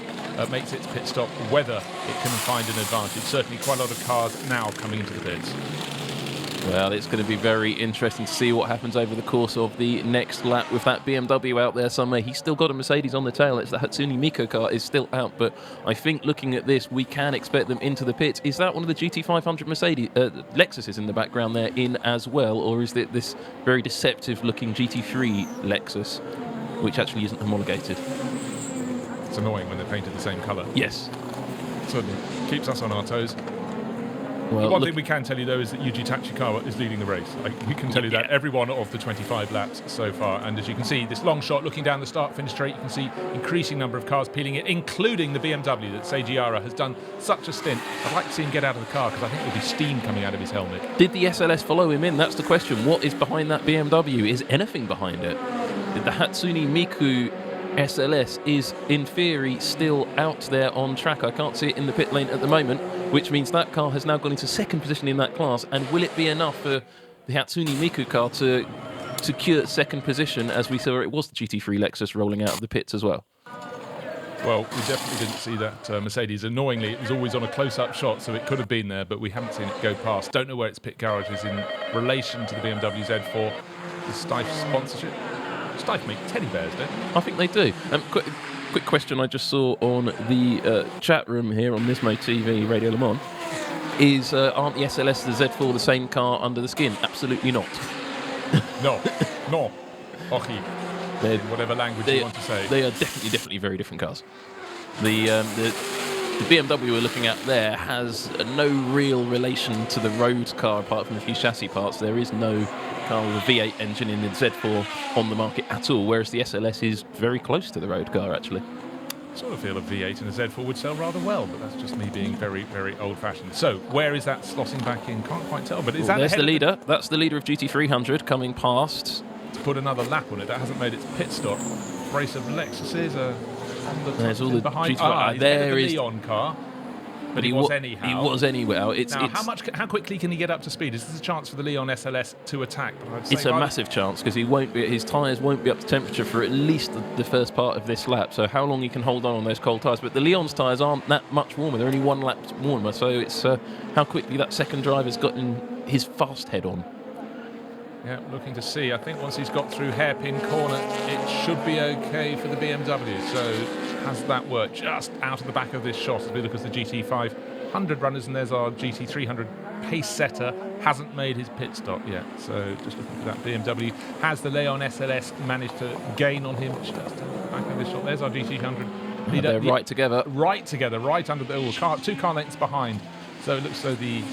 makes its pit stop, whether it can find an advantage. Certainly quite a lot of cars now coming into the pits. Well, it's going to be very interesting to see what happens over the course of the next lap with that BMW out there somewhere. He's still got a Mercedes on the tail. It's the Hatsune Miku car is still out, but I think looking at this, we can expect them into the pits. Is that one of the GT500 Mercedes Lexuses in the background there in as well, or is it this very deceptive-looking GT3 Lexus, which actually isn't homologated? It's annoying when they're painted the same colour. Yes. Certainly keeps us on our toes. Well, the one thing we can tell you, though, is that Yuji Tachikawa is leading the race. We can tell you that every one of the 25 laps so far. And as you can see, this long shot looking down the start-finish straight, you can see increasing number of cars peeling it, including the BMW that Seiji Ara has done such a stint. I'd like to see him get out of the car because I think there'll be steam coming out of his helmet. Did the SLS follow him in? That's the question. What is behind that BMW? Is anything behind it? The Hatsune Miku SLS is, in theory, still out there on track. I can't see it in the pit lane at the moment, which means that car has now gone into second position in that class. And will it be enough for the Hatsune Miku car to secure second position, as we saw it was the GT3 Lexus rolling out of the pits as well? Well, we definitely didn't see that Mercedes. Annoyingly, it was always on a close-up shot, so it could have been there, but we haven't seen it go past. Don't know where its pit garage is in relation to the BMW Z4, the Steiff sponsorship. Steiff make teddy bears, don't they? I think they do. Quick question I just saw on the chat room here on NISMO.TV Radio Le Mans is, aren't the SLS and the Z4 the same car under the skin? Absolutely not. No. Ochi. Whatever language you want to say. They are definitely very different cars. The BMW we're looking at there has no real relation to the road car apart from a few chassis parts. There is no car with a V8 engine in the Z4 on the market at all, whereas the SLS is very close to the road car, actually. I sort of feel a V8 and a Z4 would sell rather well, but that's just me being very, very old-fashioned. So, where is that slotting back in? Can't quite tell, but is that there's the leader. That's the leader of GT300 coming past. To put another lap on it, that hasn't made its pit stop. Brace of Lexuses on the there's all the behind. GT3. There is the Leon car. But he was anyhow. He was anyhow. How quickly can he get up to speed? Is this a chance for the Leon SLS to attack? It's a massive chance because his tyres won't be up to temperature for at least the first part of this lap. So how long he can hold on those cold tyres? But the Leon's tyres aren't that much warmer. They're only 1 lap warmer. So it's how quickly that second driver's gotten his fast head on. Yeah, looking to see. I think once he's got through hairpin corner, it should be okay for the BMW. So has that worked? Just out of the back of this shot as we look at the GT500 runners, and there's our GT300 pace setter. Hasn't made his pit stop yet. So just looking for that BMW. Has the Leon SLS managed to gain on him? Just out the back of this shot. There's our GT300 leader. They're right together. Right under the car, 2 car lengths behind. So it looks so the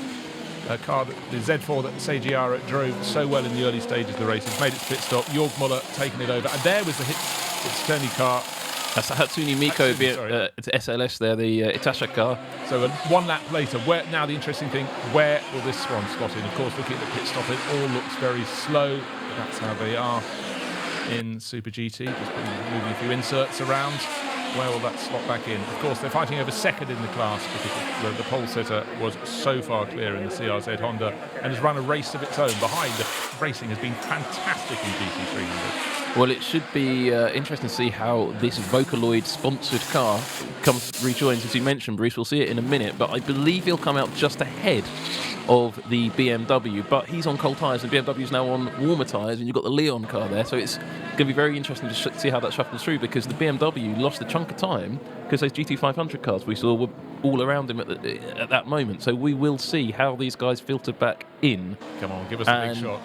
car, the Z4 that Seiji Ara drove so well in the early stages of the race, has made its pit stop. Jörg Muller taking it over. And there was the Hitstoni car. That's the Hatsune Miku SLS there, the Itasha car. So 1 lap later, now the interesting thing, where will this one slot in? Of course, looking at the pit stop, it all looks very slow. But that's how they are in SuperGT. Just moving a few inserts around. Where will that slot back in? Of course, they're fighting over second in the class because the pole sitter was so far clear in the CRZ Honda and has run a race of its own. Behind, the racing has been fantastic in GT300. Well, it should be interesting to see how this Vocaloid-sponsored car rejoins. As you mentioned, Bruce, we'll see it in a minute, but I believe he'll come out just ahead of the BMW, but he's on cold tyres and BMW's now on warmer tyres, and you've got the Leon car there, so it's going to be very interesting to see how that shuffles through, because the BMW lost a chunk of time because those GT500 cars we saw were all around him at that moment. So we will see how these guys filter back in. Come on, give us a big shot.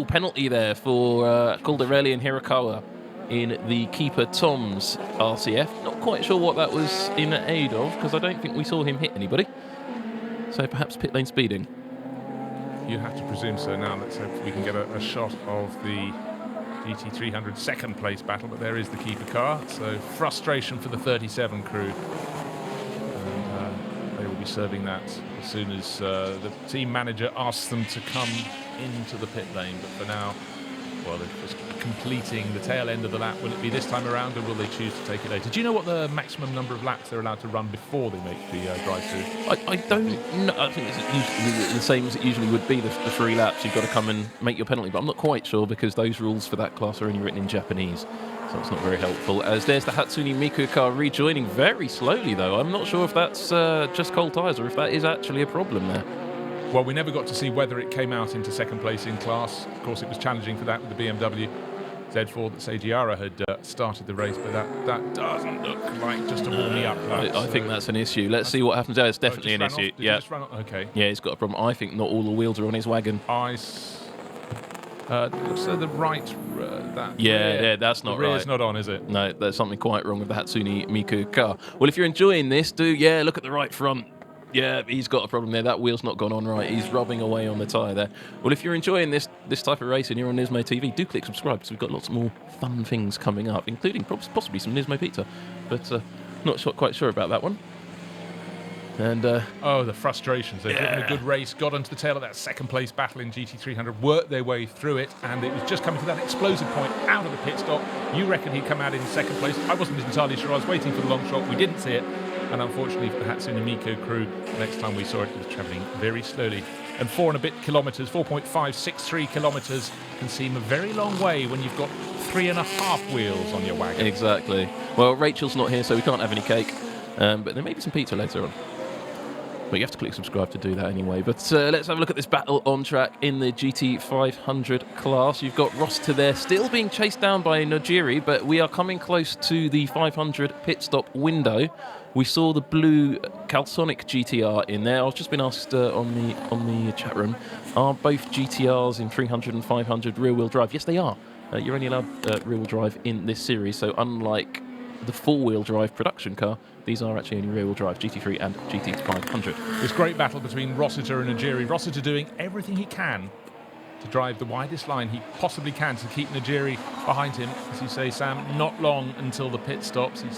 Penalty there for Caldarelli and Hirakawa in the Keeper Tom's RCF. Not quite sure what that was in aid of, because I don't think we saw him hit anybody. So perhaps pit lane speeding. You have to presume so. Now let's hope we can get a shot of the GT300 second place battle, but there is the Keeper car. So frustration for the 37 crew. And they will be serving that as soon as the team manager asks them to come into the pit lane. But for now, well, they're just completing the tail end of the lap. Will it be this time around, or will they choose to take it later? Do you know what the maximum number of laps they're allowed to run before they make the drive-through? I don't know. I think it's usually the same as it usually would be, the 3 laps. You've got to come and make your penalty, but I'm not quite sure because those rules for that class are only written in Japanese, so it's not very helpful. As there's the Hatsune Miku car rejoining very slowly, though. I'm not sure if that's just cold tyres or if that is actually a problem there. Well, we never got to see whether it came out into second place in class. Of course, it was challenging for that with the BMW Z4 that Seiji Ara had started the race, but that doesn't look like just a warming up lap. I think that's an issue. Let's see what happens there. It's definitely an issue. Yeah. Okay. Yeah, he's got a problem. I think not all the wheels are on his wagon. So the right, that's not right. The rear's not on, is it? No, there's something quite wrong with the Hatsune Miku car. Well, if you're enjoying this, look at the right front. Yeah, he's got a problem there. That wheel's not gone on right. He's rubbing away on the tyre there. Well, if you're enjoying this type of race and you're on Nismo TV, do click subscribe because we've got lots more fun things coming up, including possibly some Nismo pizza. But not quite sure about that one. And oh, the frustrations. They've driven a good race, got onto the tail of that second place battle in GT300, worked their way through it, and it was just coming to that explosive point out of the pit stop. You reckon he'd come out in second place. I wasn't entirely sure. I was waiting for the long shot. We didn't see it. And unfortunately for the Hatsune Miku crew, next time we saw it, it was travelling very slowly. And 4 and a bit kilometres, 4.563 kilometres, can seem a very long way when you've got 3.5 wheels on your wagon. Exactly. Well, Rachel's not here, so we can't have any cake. But there may be some pizza later on. But you have to click subscribe to do that anyway. But let's have a look at this battle on track in the GT500 class. You've got Rossiter there still being chased down by Nojiri, but we are coming close to the 500 pit stop window. We saw the blue Calsonic GTR in there. I've just been asked on the chat room, are both GTRs in 300 and 500 rear-wheel drive? Yes, they are. You're only allowed rear-wheel drive in this series, so unlike the four-wheel drive production car, these are actually only rear-wheel drive, GT3 and GT500. This great battle between Rossiter and Nojiri. Rossiter doing everything he can to drive the widest line he possibly can to keep Nojiri behind him. As you say, Sam, not long until the pit stops. He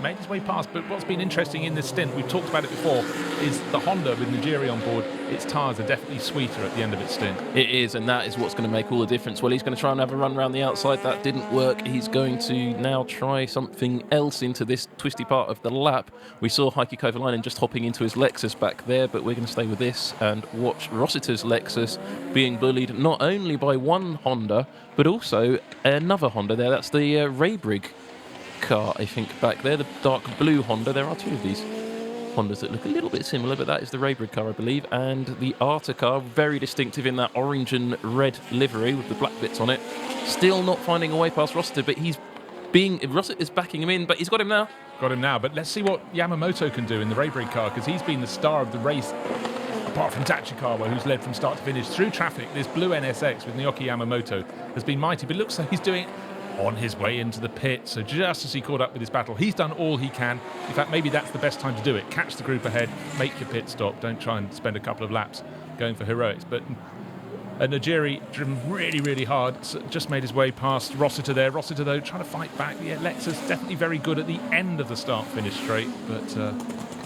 made his way past, but what's been interesting in this stint, we've talked about it before, is the Honda with Nojiri on board. Its tyres are definitely sweeter at the end of its stint. It is, and that is what's going to make all the difference. Well, he's going to try and have a run around the outside. That didn't work. He's going to now try something else into this twisty part of the lap. We saw Heikki Kovalainen just hopping into his Lexus back there, but we're going to stay with this and watch Rossiter's Lexus being bullied not only by one Honda, but also another Honda there. That's the Raybrig car, I think, back there, the dark blue Honda. There are two of these Hondas that look a little bit similar, but that is the Raybrig car, I believe, and the Arta car, very distinctive in that orange and red livery with the black bits on it. Still not finding a way past Rossiter, but Rossiter is backing him in, but he's got him now. Got him now, but let's see what Yamamoto can do in the Raybrig car, because he's been the star of the race, apart from Tachikawa, who's led from start to finish through traffic. This blue NSX with Naoki Yamamoto has been mighty, but it looks like he's doing it on his way into the pit. So just as he caught up with his battle, he's done all he can. In fact, maybe that's the best time to do it. Catch the group ahead, make your pit stop. Don't try and spend a couple of laps going for heroics. But Nojiri, driven really, really hard, just made his way past Rossiter there. Rossiter, though, trying to fight back. Yeah, Lexus definitely very good at the end of the start-finish straight, but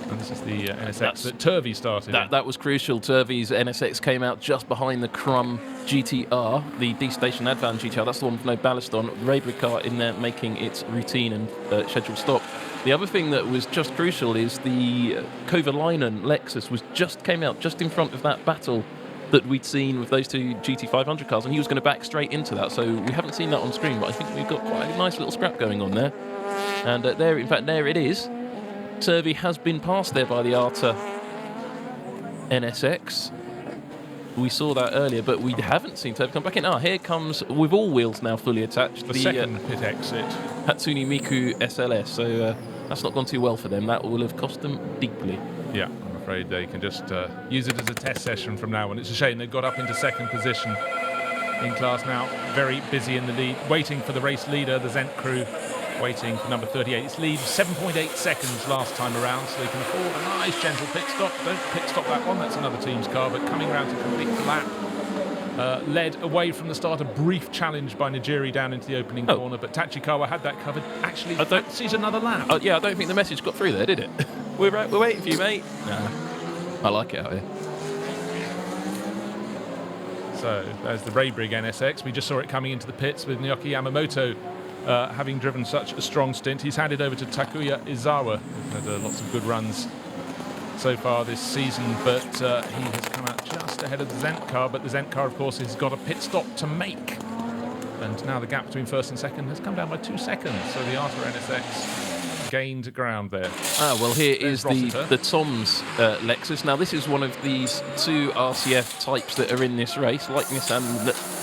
and this is the NSX that Turvey started. That was crucial. Turvey's NSX came out just behind the Crum GTR, the D-Station Advan GTR. That's the one with no ballast on. The Raybrig car in there making its routine and scheduled stop. The other thing that was just crucial is the Kovalainen Lexus came out just in front of that battle that we'd seen with those two GT500 cars, and he was going to back straight into that. So we haven't seen that on screen, but I think we've got quite a nice little scrap going on there. And there it is. Turvey has been passed there by the Arta NSX. We saw that earlier, but we haven't seen Turvey come back in. Here comes, with all wheels now fully attached, the second pit exit. Hatsune Miku SLS. So that's not gone too well for them. That will have cost them deeply. Yeah, I'm afraid they can just use it as a test session from now on. It's a shame they got up into second position in class now. Very busy in the lead, waiting for the race leader, the Zent crew. Waiting for number 38. Its lead 7.8 seconds last time around, so they can afford a nice gentle pit stop. Don't pit stop that one, that's another team's car, but coming around to complete the lap. Led away from the start, a brief challenge by Nojiri down into the opening corner, but Tachikawa had that covered. Actually, fancies another lap. Yeah, I don't think the message got through there, did it? We're waiting for you, mate. Nah, I like it out here. So there's the Raybrig NSX. We just saw it coming into the pits with Naoki Yamamoto having driven such a strong stint. He's handed over to Takuya Izawa, who's had lots of good runs so far this season, but he has come out just ahead of the Zent car, but the Zent car, of course, has got a pit stop to make. And now the gap between first and second has come down by 2 seconds, so the Arta NSX gained ground there. Well, here is the Tom's Lexus. Now, this is one of these two RCF types that are in this race. Like Nissan,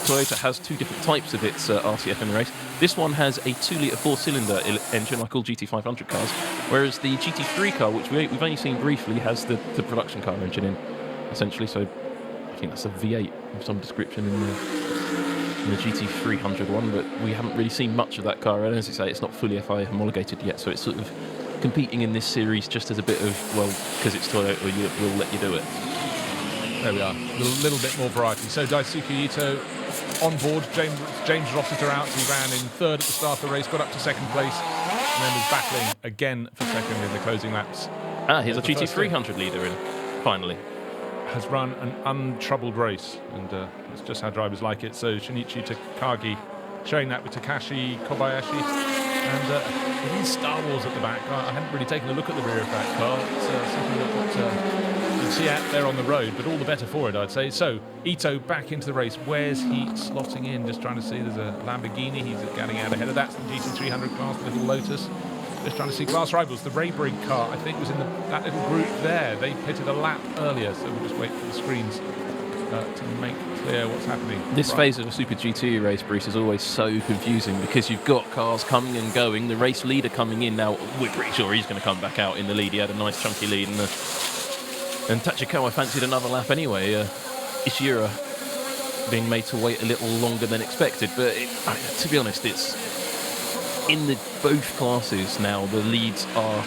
Toyota has two different types of its RCF in the race. This one has a 2-litre 4-cylinder engine, like all GT500 cars, whereas the GT3 car, which we've only seen briefly, has the production car engine in, essentially. So I think that's a V8 of some description in the GT300 one, but we haven't really seen much of that car, and as I say, it's not fully FIA homologated yet, so it's sort of competing in this series just as a bit of, well, because it's Toyota, we'll let you do it. There we are, a little bit more variety. So Daisuke Ito on board, James Rossiter out. He ran in third at the start of the race, got up to second place, and then was battling again for second in the closing laps. Here's a GT300 leader in, finally. Has run an untroubled race, and that's just how drivers like it. So Shinichi Takagi showing that with Takashi Kobayashi, and it is Star Wars at the back. I hadn't really taken a look at the rear of that car. It's something that you can see out there on the road, but all the better for it, I'd say. So Ito back into the race. Where's he slotting in? Just trying to see. There's a Lamborghini. He's getting out ahead of that. It's the GT300 class, the little Lotus. Just trying to see class rivals. The Raybrigg car, I think, was in that little group there. They pitted a lap earlier, so we'll just wait for the screens to make clear what's happening. This phase of a Super GT race, Bruce, is always so confusing because you've got cars coming and going, the race leader coming in. Now, we're pretty sure he's going to come back out in the lead. He had a nice chunky lead, and Tachikawa fancied another lap anyway. Ishihara being made to wait a little longer than expected, but to be honest, it's in both classes now, the leads are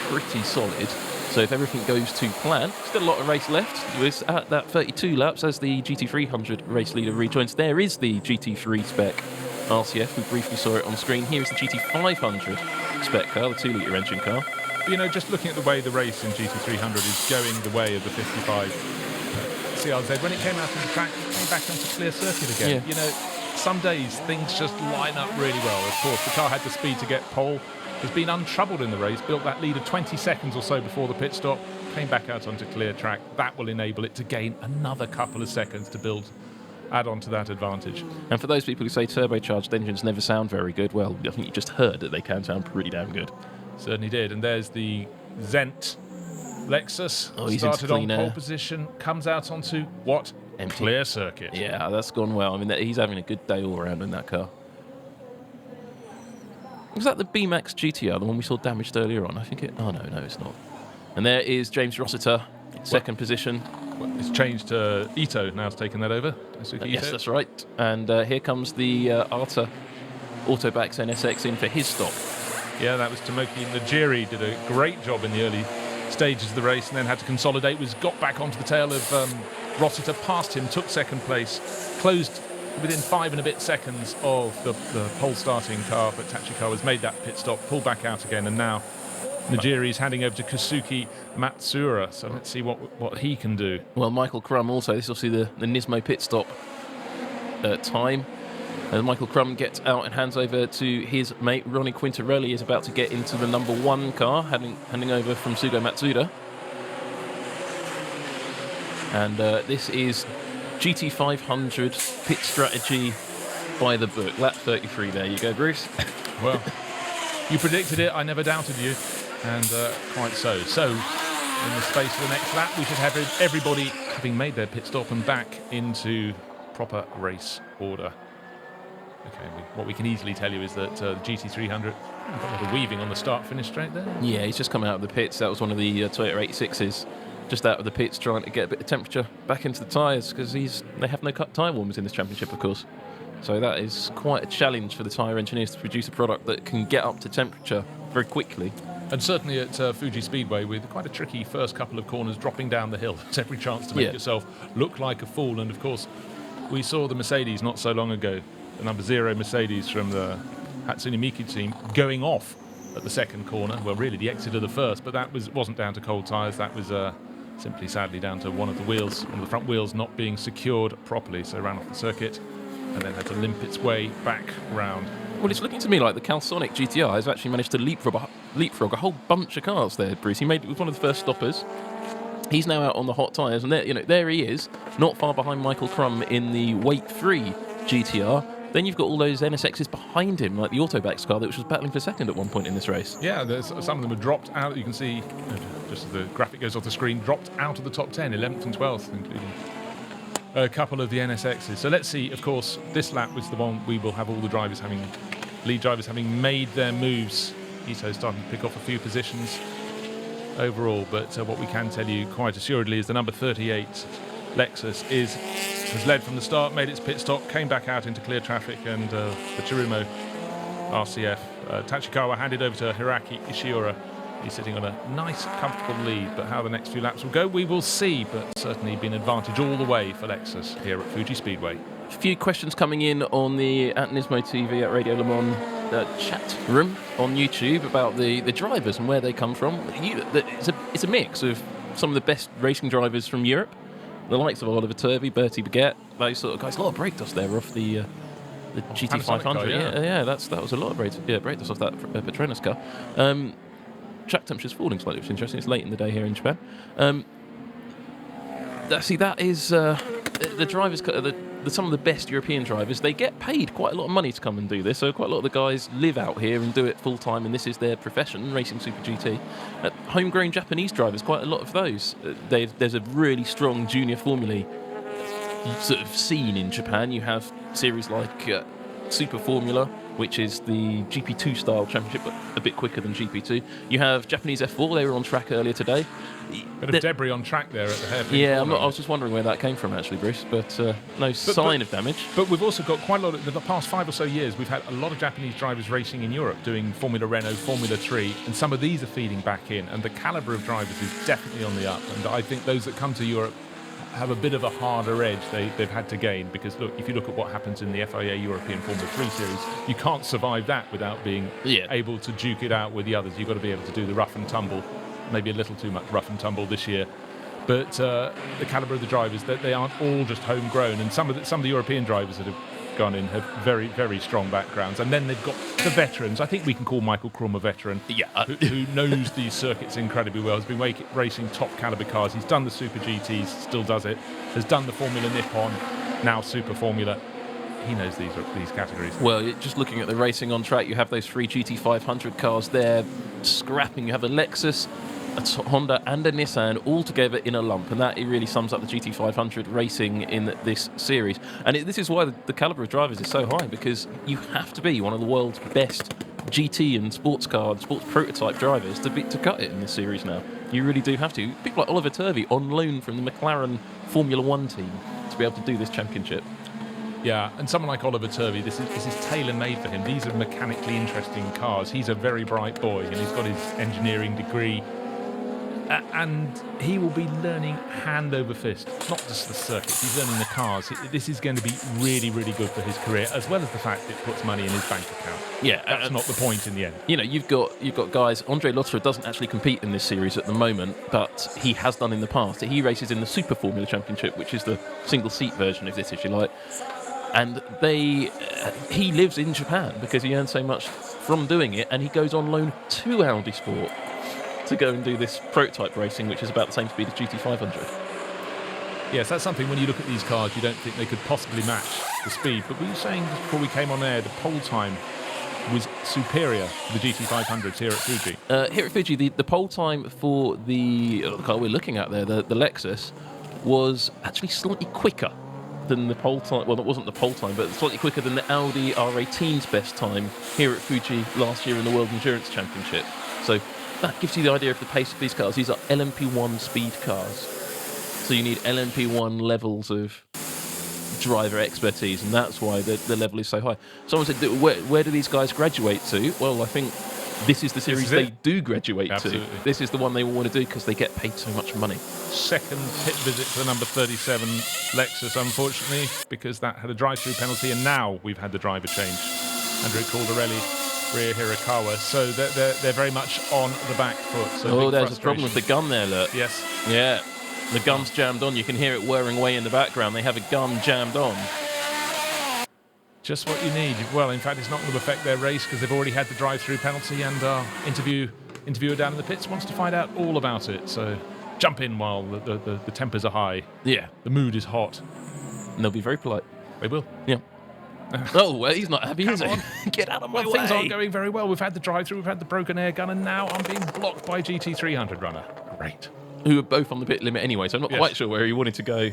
pretty solid. So if everything goes to plan, still a lot of race left. It's at that 32 laps as the GT300 race leader rejoins. There is the GT3 spec RCF. We briefly saw it on screen. Here is the GT500 spec car, the 2-litre engine car. You know, just looking at the way the race in GT300 is going the way of the 55 CRZ, when it came out of the track, it came back onto clear circuit again. Yeah. You know, some days things just line up really well. Of course, the car had the speed to get pole, has been untroubled in the race, built that lead of 20 seconds or so before the pit stop, came back out onto clear track. That will enable it to gain another couple of seconds to add on to that advantage. And for those people who say turbocharged engines never sound very good, well, I think you just heard that they can sound pretty damn good. Certainly did. And there's the Zent Lexus. He's started into clean on pole air. Position, comes out onto what? Empty. Clear circuit. Yeah, that's gone well. I mean, he's having a good day all around in that car. Was that the B-Max GTR, the one we saw damaged earlier on? I think it... Oh, no, it's not. And there is James Rossiter, second position. Well, it's changed to Ito, now it's taken that over. Yes, that's right. And here comes the Arta Autobacks NSX in for his stop. Yeah, that was Tomoki Najiri, did a great job in the early stages of the race and then had to consolidate, got back onto the tail of Rossiter, passed him, took second place, closed within 5 and a bit seconds of the pole starting car, but Tachikawa's made that pit stop, pulled back out again, and now Najiri's handing over to Kazuki Matsuura, so let's see what he can do. Well, Michael Crum also, this is obviously the NISMO pit stop time. And Michael Crum gets out and hands over to his mate. Ronnie Quintarelli is about to get into the number 1 car, handing over from Sugo Matsuda. And this is GT500 pit strategy by the book. Lap 33, there you go, Bruce. Well, you predicted it, I never doubted you, and quite so. So, in the space of the next lap, we should have everybody having made their pit stop and back into proper race order. Okay, what we can easily tell you is that the GT300 got a little weaving on the start-finish straight there. Yeah, he's just come out of the pits. That was one of the Toyota 86s. Just out of the pits, trying to get a bit of temperature back into the tyres because they have no tyre warmers in this championship, of course. So that is quite a challenge for the tyre engineers to produce a product that can get up to temperature very quickly. And certainly at Fuji Speedway, with quite a tricky first couple of corners dropping down the hill, there's every chance to make yourself look like a fool. And of course, we saw the Mercedes not so long ago, the number 0 Mercedes from the Hatsune Miku team going off at the second corner. Well, really the exit of the first, but that wasn't down to cold tyres. That was simply, sadly, down to one of the front wheels not being secured properly. So it ran off the circuit and then had to limp its way back round. Well, it's looking to me like the Calsonic GTR has actually managed to leapfrog a whole bunch of cars there, Bruce. He was one of the first stoppers. He's now out on the hot tyres, and there he is, not far behind Michael Crum in the Weight 3 GTR. Then you've got all those NSXs behind him, like the Autobacks car, which was battling for second at one point in this race. Yeah, some of them have dropped out. You can see, just as the graphic goes off the screen, dropped out of the top 10, 11th and 12th, including a couple of the NSXs. So let's see, of course, this lap was the one we will have all the lead drivers having made their moves. Ito's starting to pick off a few positions overall, but what we can tell you quite assuredly is the number 38 Lexus has led from the start, made its pit stop, came back out into clear traffic, and the Chirumo RCF. Tachikawa handed over to Hiraki Ishiura. He's sitting on a nice, comfortable lead, but how the next few laps will go, we will see. But certainly been advantage all the way for Lexus here at Fuji Speedway. A few questions coming in on the at Nismo TV at Radio Le Mans chat room on YouTube about the drivers and where they come from. It's a mix of some of the best racing drivers from Europe, the likes of Oliver Turvey, Bertie Baguette, those sort of guys. A lot of brake dust there off the GT500. Car, yeah, that was a lot of brake dust off that Petronas car. Track temperature's falling slightly, which is interesting. It's late in the day here in Japan. That is the drivers. Some of the best European drivers, they get paid quite a lot of money to come and do this. So quite a lot of the guys live out here and do it full time, and this is their profession, racing Super GT. Homegrown Japanese drivers, quite a lot of those. There's a really strong junior Formula sort of scene in Japan. You have series like Super Formula, which is the GP2 style championship, but a bit quicker than GP2. You have Japanese F4, they were on track earlier today. Bit of debris on track there at the hairpin. Yeah, I was just wondering where that came from actually, Bruce, but no sign of damage. But we've also got quite a lot of, the past 5 or so years, we've had a lot of Japanese drivers racing in Europe, doing Formula Renault, Formula 3, and some of these are feeding back in, and the calibre of drivers is definitely on the up, and I think those that come to Europe have a bit of a harder edge they've had to gain, because look, if you look at what happens in the FIA European Formula 3 series, you can't survive that without being able to duke it out with the others. You've got to be able to do the rough and tumble, maybe a little too much rough and tumble this year, but the calibre of the drivers, that they aren't all just homegrown, and some of the European drivers that have gone in have very, very strong backgrounds, and then they've got the veterans. I think we can call Michael Krum a veteran, who knows these circuits incredibly well, has been racing top calibre cars. He's done the Super GTs, still does it, has done the Formula Nippon, now Super Formula. He knows these categories. Well, just looking at the racing on track, you have those 3 GT500 cars there scrapping. You have a Lexus, a Honda and a Nissan all together in a lump, and that it really sums up the GT500 racing in this series. And this is why the calibre of drivers is so high, because you have to be one of the world's best GT and sports prototype drivers to cut it in this series now. You really do have to. People like Oliver Turvey on loan from the McLaren Formula 1 team to be able to do this championship. Yeah, and someone like Oliver Turvey, this is tailor-made for him. These are mechanically interesting cars. He's a very bright boy, and he's got his engineering degree. And he will be learning hand over fist, not just the circuits, he's learning the cars. This is going to be really, really good for his career, as well as the fact it puts money in his bank account. Yeah, that's not the point in the end. You know, you've got guys. Andre Lotterer doesn't actually compete in this series at the moment, but he has done in the past. He races in the Super Formula Championship, which is the single-seat version of this, if you like. And he lives in Japan because he earns so much from doing it, and he goes on loan to Audi Sport to go and do this prototype racing, which is about the same speed as GT500. Yes, that's something when you look at these cars, you don't think they could possibly match the speed. But we were saying just before we came on air, the pole time was superior to the GT500s here at Fuji. Here at Fuji, the pole time for the car we're looking at there, the Lexus, was actually slightly quicker than the pole time. Well, it wasn't the pole time, but slightly quicker than the Audi R18's best time here at Fuji last year in the World Endurance Championship. So that gives you the idea of the pace of these cars. These are LMP1 speed cars. So you need LMP1 levels of driver expertise, and that's why the level is so high. Someone said, where do these guys graduate to? Well, I think this is the series they do graduate to. This is the one they want to do because they get paid so much money. Second pit visit to the number 37 Lexus, unfortunately, because that had a drive-through penalty, and now we've had the driver change. Andrew Caldarelli, Ria Hirakawa, so they're very much on the back foot. So there's a problem with the gun there, look. Yes. Yeah, the gun's jammed on. You can hear it whirring away in the background. They have a gun jammed on. Just what you need. Well, in fact, it's not going to affect their race because they've already had the drive-through penalty, and our interviewer down in the pits wants to find out all about it. So jump in while the tempers are high. Yeah. The mood is hot. And they'll be very polite. They will. Yeah. Oh, well, he's not happy, is he? Get out of my way. Things aren't going very well. We've had the drive-through, we've had the broken air gun, and now I'm being blocked by GT300 runner. Great. Who are both on the pit limit anyway, so I'm not quite sure where he wanted to go.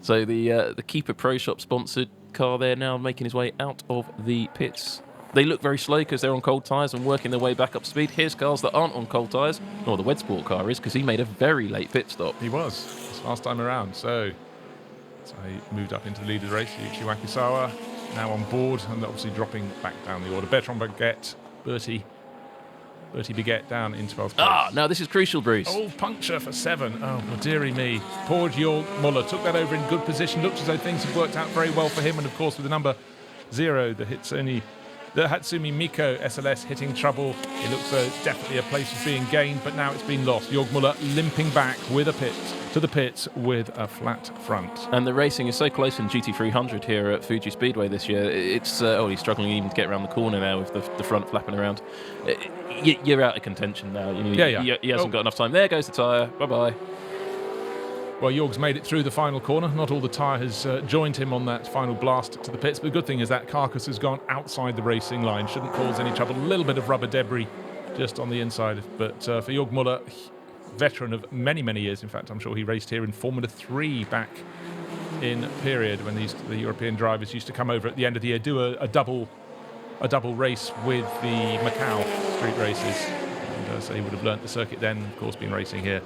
So the Keeper Pro Shop sponsored car there now making his way out of the pits. They look very slow because they're on cold tyres and working their way back up speed. Here's cars that aren't on cold tyres. Or the Wed Sport car is, because he made a very late pit stop. He was, this last time around. So he moved up into the lead of the race. Yuichi Wakisawa now on board, and obviously dropping back down the order. Bertie Baguette down in 12th place. Now this is crucial, Bruce. Oh, puncture for 7. Oh, well, dearie me. Poor Jörg Muller took that over in good position. Looks as though things have worked out very well for him. And, of course, with the number 0, the Hatsumi Miko SLS hitting trouble. It looks though definitely a place is being gained, but now it's been lost. Jörg Muller limping back to the pits with a flat front. And the racing is so close in GT300 here at Fuji Speedway this year. It's he's struggling even to get around the corner now with the front flapping around. You're out of contention now. He hasn't got enough time. There goes the tyre. Bye-bye. Well, Jörg's made it through the final corner. Not all the tyre has joined him on that final blast to the pits. But the good thing is that carcass has gone outside the racing line. Shouldn't cause any trouble. A little bit of rubber debris just on the inside. But for Jörg Muller, veteran of many, many years. In fact, I'm sure he raced here in Formula 3 back in period when the European drivers used to come over at the end of the year, do a double race with the Macau street races. And so he would have learnt the circuit then. Of course, been racing here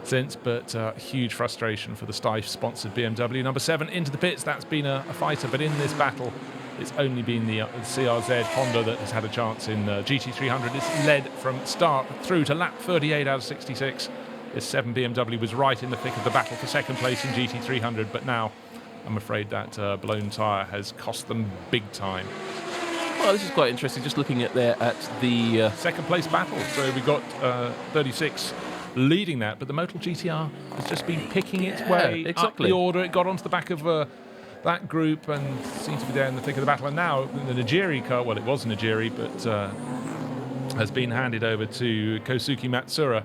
since, but huge frustration for the Steiff-sponsored BMW. Number 7 into the pits. That's been a fighter, but in this battle, it's only been the CRZ Honda that has had a chance in GT300. It's led from start through to lap 38 out of 66. This 7 BMW was right in the thick of the battle for second place in GT300, but now I'm afraid that blown tyre has cost them big time. Well, this is quite interesting, just looking at the second place battle. So we got 36 leading that, but the Motul GTR has just been picking its way up the order. It got onto the back of that group and seems to be there in the thick of the battle. And now the Nigiri car, well, it was Nigiri, but has been handed over to Kosuke Matsura.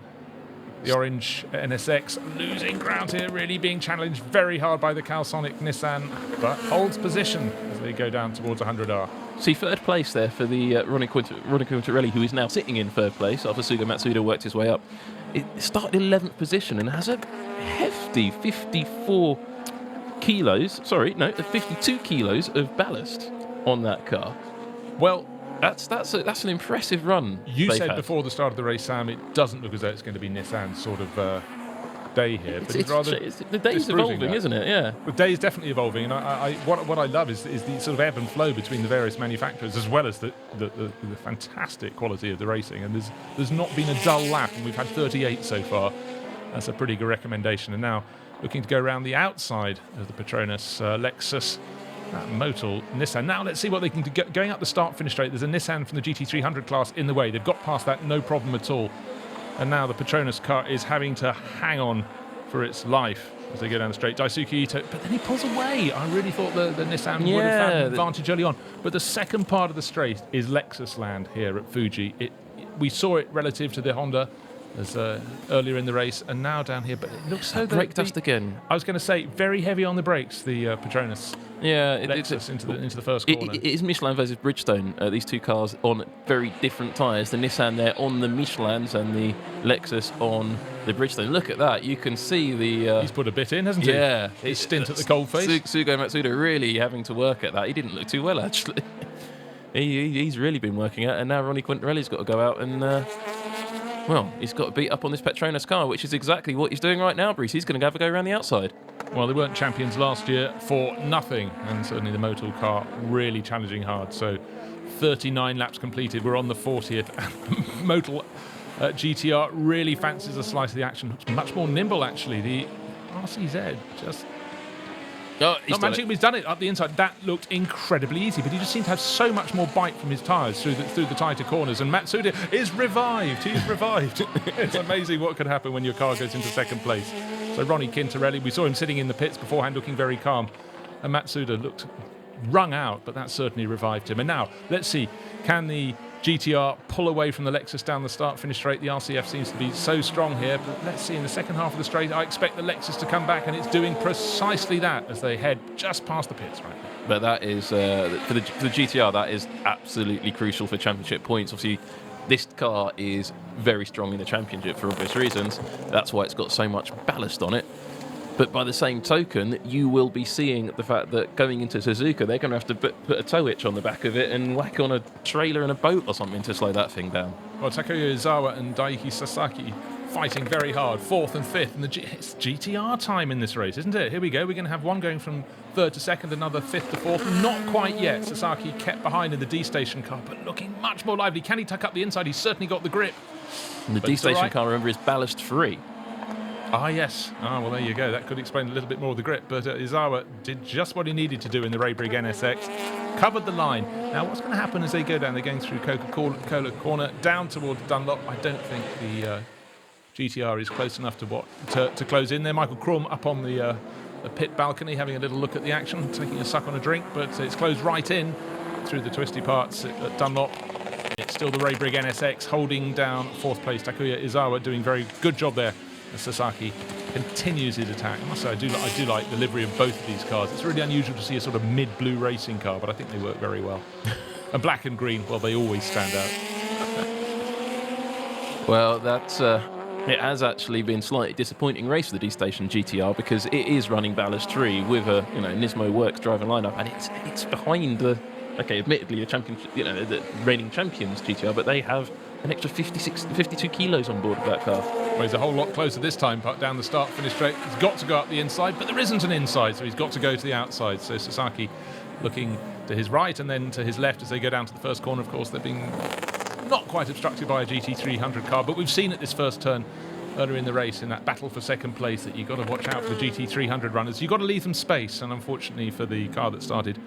The orange NSX losing ground here, really being challenged very hard by the Calsonic Nissan, but holds position as they go down towards 100R. See, third place there for the Ronnie Quintarelli, who is now sitting in third place after Suga Matsuda worked his way up. It started in 11th position and has a hefty 52 kilos of ballast on that car. Well, that's an impressive run. You said before the start of the race, Sam, it doesn't look as though it's going to be Nissan's sort of day here, but the day's evolving, isn't it? Yeah, the day is definitely evolving, and what I love is the sort of ebb and flow between the various manufacturers, as well as the fantastic quality of the racing. And there's not been a dull lap, and we've had 38 so far. That's a pretty good recommendation. And now looking to go around the outside of the Petronas Lexus. Motul Nissan. Now let's see what they can do. Going up the start-finish straight, there's a Nissan from the GT300 class in the way. They've got past that, no problem at all. And now the Petronas car is having to hang on for its life as they go down the straight. Daisuke Ito, but then he pulls away. I really thought the Nissan would have had an advantage early on. But the second part of the straight is Lexus land here at Fuji. We saw it relative to the Honda as earlier in the race, and now down here. But it looks so good. Brake dust again. I was going to say, very heavy on the brakes, the Petronas. Yeah, Lexus into the first corner. It is Michelin versus Bridgestone. These two cars on very different tyres. The Nissan there on the Michelins and the Lexus on the Bridgestone. Look at that. You can see the... He's put a bit in, hasn't he? Yeah. His stint at the coalface. Sugo Matsuda really having to work at that. He didn't look too well, actually. He's really been working at it, and now Ronnie Quintarelli's got to go out and... well, he's got to beat up on this Petronas car, which is exactly what he's doing right now, Bruce. He's going to have a go around the outside. Well, they weren't champions last year for nothing, and certainly the Motul car really challenging hard. So 39 laps completed. We're on the 40th. And Motul GTR really fancies a slice of the action. Looks much more nimble, actually. The RCZ just... Oh, he's done it up the inside. That looked incredibly easy, but he just seemed to have so much more bite from his tyres through the tighter corners. And Matsuda is revived. He's revived. It's amazing what could happen when your car goes into second place. So Ronnie Quintarelli, we saw him sitting in the pits beforehand looking very calm. And Matsuda looked wrung out, but that certainly revived him. And now, let's see, can the GTR pull away from the Lexus down the start-finish straight? The RCF seems to be so strong here, but let's see, in the second half of the straight, I expect the Lexus to come back, and it's doing precisely that as they head just past the pits right now. But that is, for the GTR, that is absolutely crucial for championship points. Obviously, this car is very strong in the championship for obvious reasons. That's why it's got so much ballast on it. But by the same token, you will be seeing the fact that going into Suzuka, they're going to have to put a tow hitch on the back of it and whack on a trailer and a boat or something to slow that thing down. Well, Takuya Izawa and Daiki Sasaki fighting very hard, 4th and 5th, and it's GTR time in this race, isn't it? Here we go. We're going to have one going from 3rd to 2nd, another 5th to 4th. Not quite yet. Sasaki kept behind in the D station car, but looking much more lively. Can he tuck up the inside? He's certainly got the grip. And the D station car, remember, is ballast free. Ah, yes. Ah, well, there you go. That could explain a little bit more of the grip. But Izawa did just what he needed to do in the Raybrig NSX. Covered the line. Now, what's going to happen as they go down? They're going through Coca-Cola corner, down towards Dunlop. I don't think the GTR is close enough to close in there. Michael Krum up on the pit balcony, having a little look at the action, taking a suck on a drink. But it's closed right in through the twisty parts at Dunlop. It's still the Raybrig NSX holding down 4th place. Takuya Izawa doing a very good job there. Sasaki continues his attack. I must say, I do like the livery of both of these cars. It's really unusual to see a sort of mid-blue racing car, but I think they work very well. And black and green, well, they always stand out. Well, that's it has actually been slightly disappointing race for the D-Station GTR because it is running ballast free with a Nismo Works driving lineup, and it's behind the admittedly the championship, the reigning champions GTR, but they have an extra 52 kilos on board of that car. Well, he's a whole lot closer this time, but down the start finish straight. He's got to go up the inside, but there isn't an inside, so he's got to go to the outside. So Sasaki looking to his right and then to his left as they go down to the first corner. Of course, they're being not quite obstructed by a GT300 car, but we've seen at this first turn earlier in the race in that battle for second place that you've got to watch out for GT300 runners. You've got to leave them space, and unfortunately for the car that started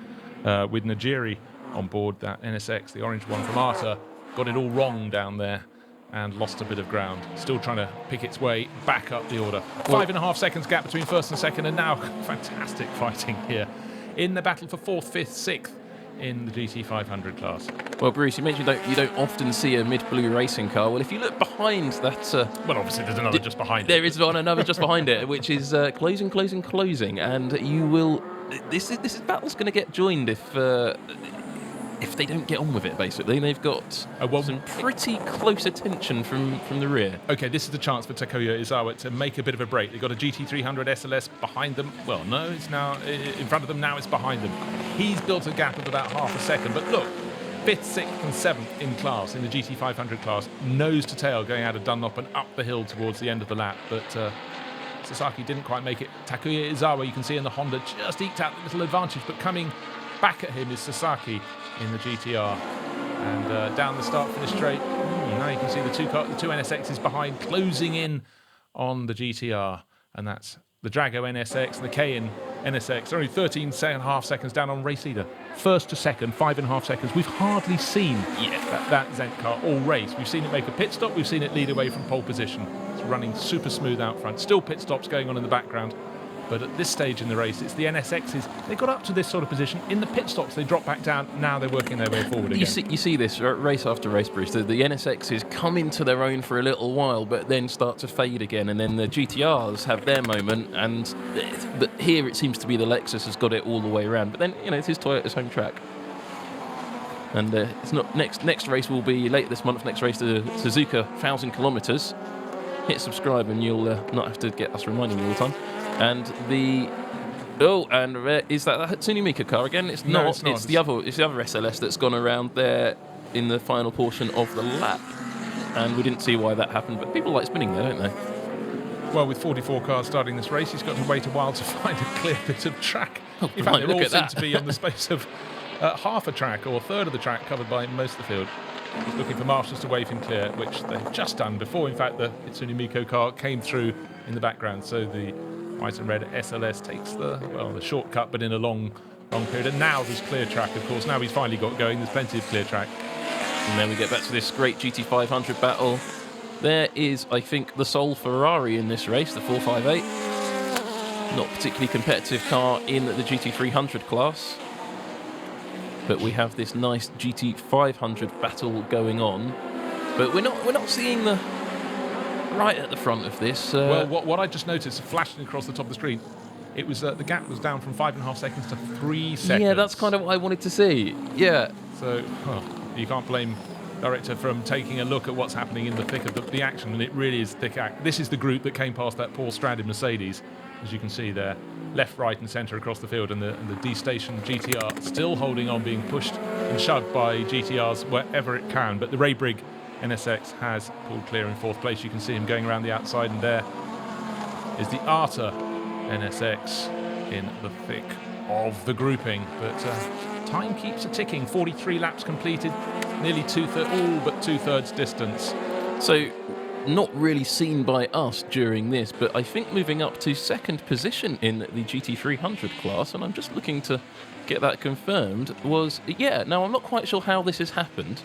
with Najiri on board, that NSX, the orange one from Arta, got it all wrong down there and lost a bit of ground. Still trying to pick its way back up the order. 5.5 seconds gap between 1st and 2nd, and now fantastic fighting here in the battle for 4th, 5th, 6th in the GT500 class. Well, Bruce, you mentioned you don't often see a mid-blue racing car. Well, if you look behind that... well, obviously there's another just behind it. There is another just behind it, which is closing, and you will... This battle's going to get joined if they don't get on with it, basically. They've got some pretty close attention from the rear. Okay, this is the chance for Takuya Izawa to make a bit of a break. They've got a GT300 SLS behind them. Well, no, it's now in front of them. Now it's behind them. He's built a gap of about half a second. But look, 5th, 6th and 7th in class, in the GT500 class, nose to tail going out of Dunlop and up the hill towards the end of the lap. But Sasaki didn't quite make it. Takuya Izawa, you can see in the Honda, just eked out the little advantage. But coming back at him is Sasaki in the GTR, and down the start finish straight. Now you can see the two NSXs behind, closing in on the GTR, and that's the Drago NSX and the Cayenne NSX. Only 13.5 seconds down on race leader. 1st to 2nd, 5.5 seconds. We've hardly seen that Zent car all race. We've seen it make a pit stop. We've seen it lead away from pole position. It's running super smooth out front. Still pit stops going on in the background. But at this stage in the race, it's the NSXs. They got up to this sort of position. In the pit stops, they drop back down. Now they're working their way forward again. You see this race after race, Bruce. The NSXs come into their own for a little while, but then start to fade again. And then the GTRs have their moment. But here it seems to be the Lexus has got it all the way around. But then, it is Toyota's home track. And it's not next race will be later this month. Next race to Suzuka, 1,000 kilometres. Hit subscribe and you'll not have to get us reminding you all the time. And is that a Hatsune Miku car again? It's not. It's not. It's the other SLS that's gone around there in the final portion of the lap. And we didn't see why that happened, but people like spinning there, don't they? Well, with 44 cars starting this race, he's got to wait a while to find a clear bit of track. In fact, they all seem to be on the space of half a track or a third of the track covered by most of the field. He's looking for marshals to wave him clear, which they've just done before, in fact, the Hatsune Miku car came through in the background. So the white and red SLS takes the shortcut, but in a long period. And now there's clear track, of course. Now he's finally got going. There's plenty of clear track. And then we get back to this great GT500 battle. There is, I think, the sole Ferrari in this race, the 458. Not particularly competitive car in the GT300 class. But we have this nice GT500 battle going on. But we're not seeing the right at the front of this. Well, what I just noticed flashing across the top of the screen, it was the gap was down from 5.5 seconds to 3 seconds. Yeah, that's kind of what I wanted to see. Yeah. So you can't blame director from taking a look at what's happening in the thick of the action, and it really is thick act. This is the group that came past that poor stranded Mercedes, as you can see there, left, right, and centre across the field, and the D-Station GTR still holding on, being pushed and shoved by GTRs wherever it can. But the Raybrig NSX has pulled clear in 4th place. You can see him going around the outside, and there is the ARTA NSX in the thick of the grouping. But time keeps a ticking. 43 laps completed, nearly all but two-thirds distance. So, not really seen by us during this, but I think moving up to 2nd position in the GT300 class, and I'm just looking to get that confirmed, was, now I'm not quite sure how this has happened.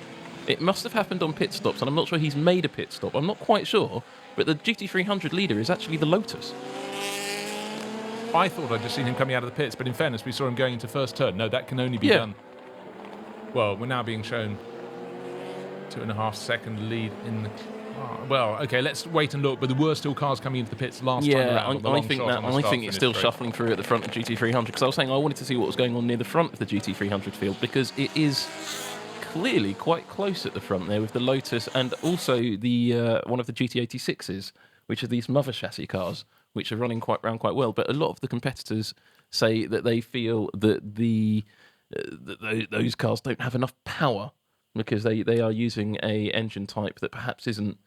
It must have happened on pit stops, and I'm not sure he's made a pit stop. I'm not quite sure, but the GT300 leader is actually the Lotus. I thought I'd just seen him coming out of the pits, but in fairness, we saw him going into first turn. No, that can only be done. Well, we're now being shown 2.5 second lead in the... well, okay, let's wait and look, but there were still cars coming into the pits last time around. I think it's still shuffling through at the front of GT300, because I was saying I wanted to see what was going on near the front of the GT300 field, because it is clearly quite close at the front there with the Lotus and also the one of the GT86s, which are these mother chassis cars, which are running quite well. But a lot of the competitors say that they feel that those cars don't have enough power because they are using a engine type that perhaps isn't.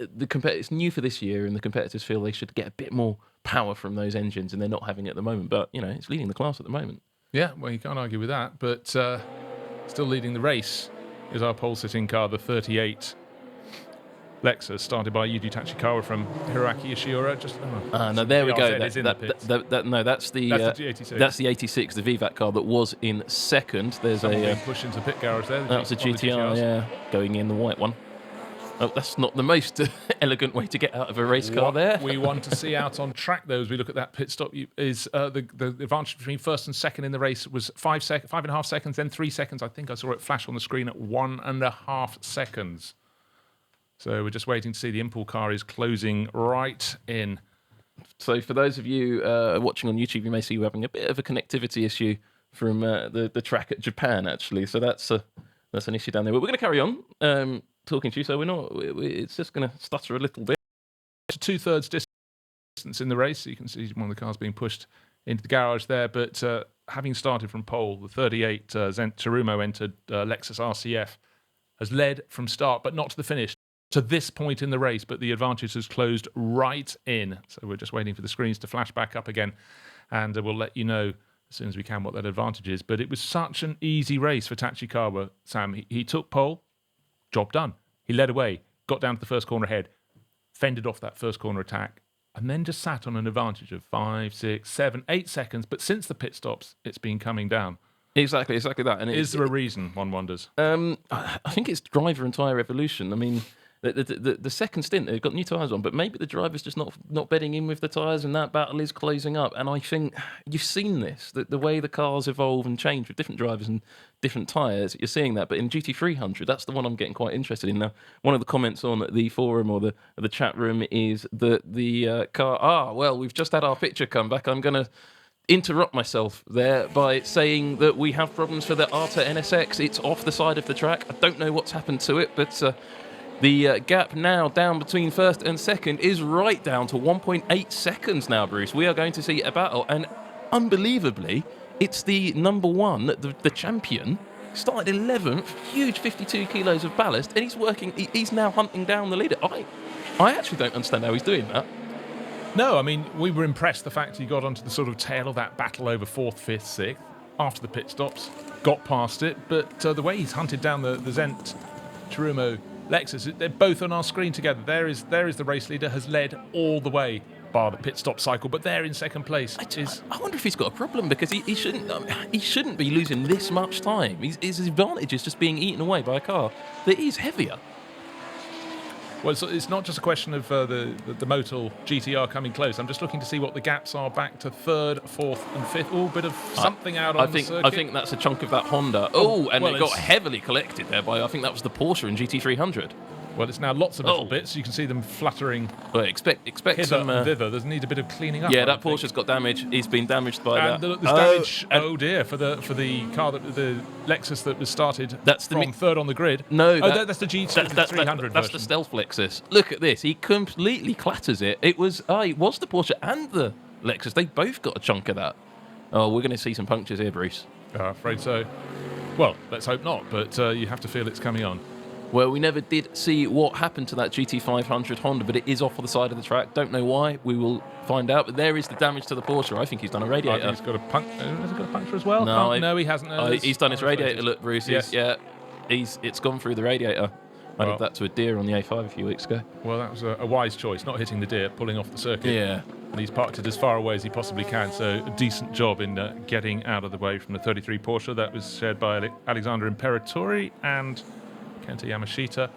It's new for this year, and the competitors feel they should get a bit more power from those engines, and they're not having it at the moment. But it's leading the class at the moment. Yeah, well, you can't argue with that. But still leading the race is our pole-sitting car, the 38 Lexus, started by Yuji Tachikawa from Hiroaki Ishiura. No, there we go. That's the G86. That's the 86, the VVAC car that was in 2nd. There's being pushed into the pit garage there. That's a GTR, going in, the white one. Oh, that's not the most elegant way to get out of a race car there. We want to see out on track, though, as we look at that pit stop, is the advantage between 1st and 2nd in the race was 5.5 seconds, then 3 seconds. I think I saw it flash on the screen at 1.5 seconds. So we're just waiting to see. The Impul car is closing right in. So for those of you watching on YouTube, you may see we're having a bit of a connectivity issue from the track at Japan, actually. So that's an issue down there. But we're going to carry on talking to you. So we're not. It's just going to stutter a little bit. To 2/3 distance in the race. So you can see one of the cars being pushed into the garage there. But having started from pole, the 38 Zent Chirumo entered Lexus RCF has led from start, but not to the finish. To this point in the race, but the advantage has closed right in. So we're just waiting for the screens to flash back up again, and we'll let you know as soon as we can what that advantage is. But it was such an easy race for Tachikawa, Sam. He took pole, job done. He led away, got down to the first corner ahead, fended off that first corner attack, and then just sat on an advantage of 5, 6, 7, 8 seconds. But since the pit stops, it's been coming down. Exactly that. And is there a reason, one wonders? I think it's driver and tyre evolution. I mean, the second stint, they've got new tyres on, but maybe the driver's just not bedding in with the tyres, and that battle is closing up. And I think you've seen this, the way the cars evolve and change with different drivers and different tyres, you're seeing that. But in GT300, that's the one I'm getting quite interested in. Now, one of the comments on the forum or the chat room is that the car, well, we've just had our picture come back. I'm going to interrupt myself there by saying that we have problems for the ARTA NSX. It's off the side of the track. I don't know what's happened to it, but the gap now down between 1st and 2nd is right down to 1.8 seconds now, Bruce. We are going to see a battle, and unbelievably, it's the number one, the champion, started 11th, huge 52 kilos of ballast, and he's now hunting down the leader. I actually don't understand how he's doing that. No, I mean, we were impressed the fact he got onto the sort of tail of that battle over 4th, 5th, 6th, after the pit stops, got past it, but the way he's hunted down the Zent Chirumo Lexus, they're both on our screen together. There is the race leader, has led all the way, bar the pit stop cycle, but they're in 2nd place. I wonder if he's got a problem, because he shouldn't be losing this much time. His advantage is just being eaten away by a car that is heavier. Well, it's not just a question of the Motul GTR coming close. I'm just looking to see what the gaps are back to 3rd, 4th and 5th. Oh, bit of something out on the circuit. I think that's a chunk of that Honda. It got heavily collected there by, I think that was the Porsche in GT300. Well, it's now lots of little bits. You can see them fluttering. But expect some thither. There's need a bit of cleaning up. Yeah, that Porsche's got damage. He's been damaged by that. And there's damage. Oh dear, for the car the Lexus that was started from 3rd on the grid. No, that's the GT300. That's the Stealth Lexus. Look at this. He completely clatters it. It was the Porsche and the Lexus. They both got a chunk of that. Oh, we're going to see some punctures here, Bruce. I'm afraid so. Well, let's hope not. But you have to feel it's coming on. Well, we never did see what happened to that GT500 Honda, but it is off on the side of the track. Don't know why. We will find out. But there is the damage to the Porsche. I think he's done a radiator. I think he's got has he got a puncture as well? No, no, he hasn't. He's done his radiator. Look, Bruce. Yes. It's gone through the radiator. I did that to a deer on the A5 a few weeks ago. Well, that was a wise choice, not hitting the deer, pulling off the circuit. Yeah. And he's parked it as far away as he possibly can, so a decent job in getting out of the way from the 33 Porsche. That was shared by Alexander Imperatori and Kenta Yamashita.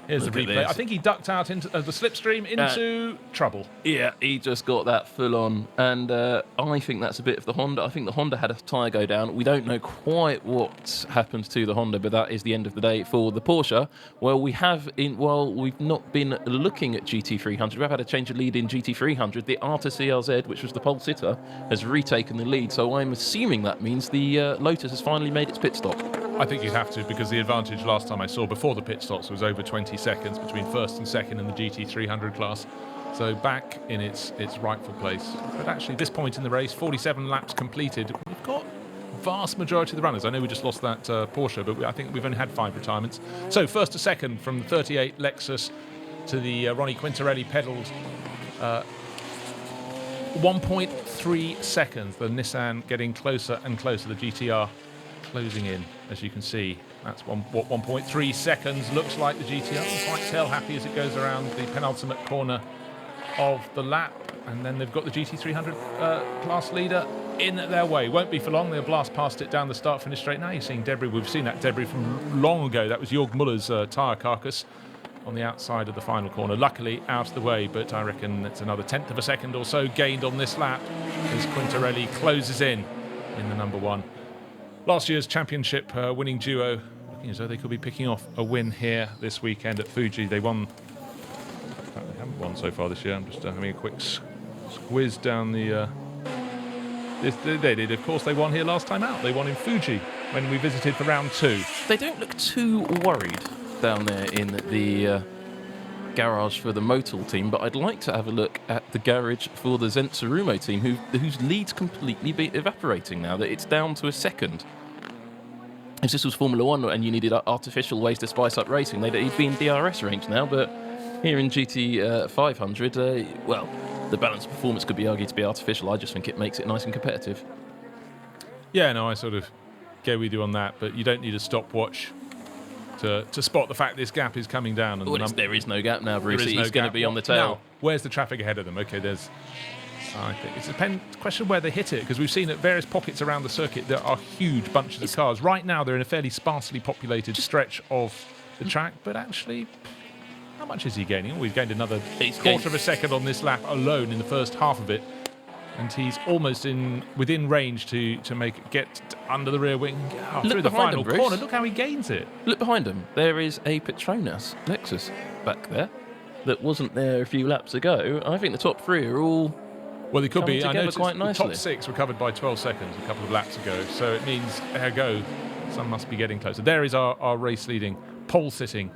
Here's Look the at replay. this. I think he ducked out into the slipstream into trouble. Yeah, he just got that full on. And I think that's a bit of the Honda. I think the Honda had a tyre go down. We don't know quite what's happened to the Honda, but that is the end of the day for the Porsche. Well, we've not been looking at GT300. We've had a change of lead in GT300. The R to CRZ, which was the pole sitter, has retaken the lead. So I'm assuming that means the Lotus has finally made its pit stop. I think you'd have to, because the advantage last time I saw before the pit stops was over 20 seconds between first and second in the GT300 class. So back in its rightful place. But actually, this point in the race, 47 laps completed. We've got vast majority of the runners. I know we just lost that Porsche, but I think we've only had 5 retirements. So first to second from the 38 Lexus to the Ronnie Quintarelli pedals. 1.3 seconds. The Nissan getting closer and closer. The GTR closing in, as you can see. That's what 1.3 seconds looks like. The GTR quite tail happy as it goes around the penultimate corner of the lap, and then they've got the GT300 class leader in their way. Won't be for long. They'll blast past it down the start-finish straight. Now you're seeing debris. We've seen that debris from long ago. That was Jörg Muller's tyre carcass on the outside of the final corner. Luckily out of the way, but I reckon it's another 1/10 of a second or so gained on this lap as Quintarelli closes in the number one. Last year's championship winning duo, looking as though they could be picking off a win here this weekend at Fuji. They won. In fact, they haven't won so far this year. I'm just having a quick squiz down the. They did, of course. They won here last time out. They won in Fuji when we visited for round 2. They don't look too worried down there in the garage for the Motul team, but I'd like to have a look at the garage for the Zensurumo team, whose lead's completely evaporating now that it's down to a second. If this was Formula 1 and you needed artificial ways to spice up racing, they'd be in DRS range now, but here in GT 500, well, the balance of performance could be argued to be artificial. I just think it makes it nice and competitive. Yeah, no, I sort of go with you on that, but you don't need a stopwatch to spot the fact this gap is coming down. And there is no gap now, Bruce. He's going to be on the tail. Now, where's the traffic ahead of them? Okay, I think it's a question where they hit it, because we've seen at various pockets around the circuit there are huge bunches of cars. Right now they're in a fairly sparsely populated stretch of the track, but actually, how much is he gaining? Oh, he's gained another quarter of a second on this lap alone in the first half of it. And he's almost within range to get under the rear wing, through the final corner. Look how he gains it. Look behind him. There is a Petronas Lexus back there that wasn't there a few laps ago. I think the top 3 are all they could be. I noticed quite nicely. The top 6 were covered by 12 seconds a couple of laps ago, so it means some must be getting closer. There is our race leading pole sitting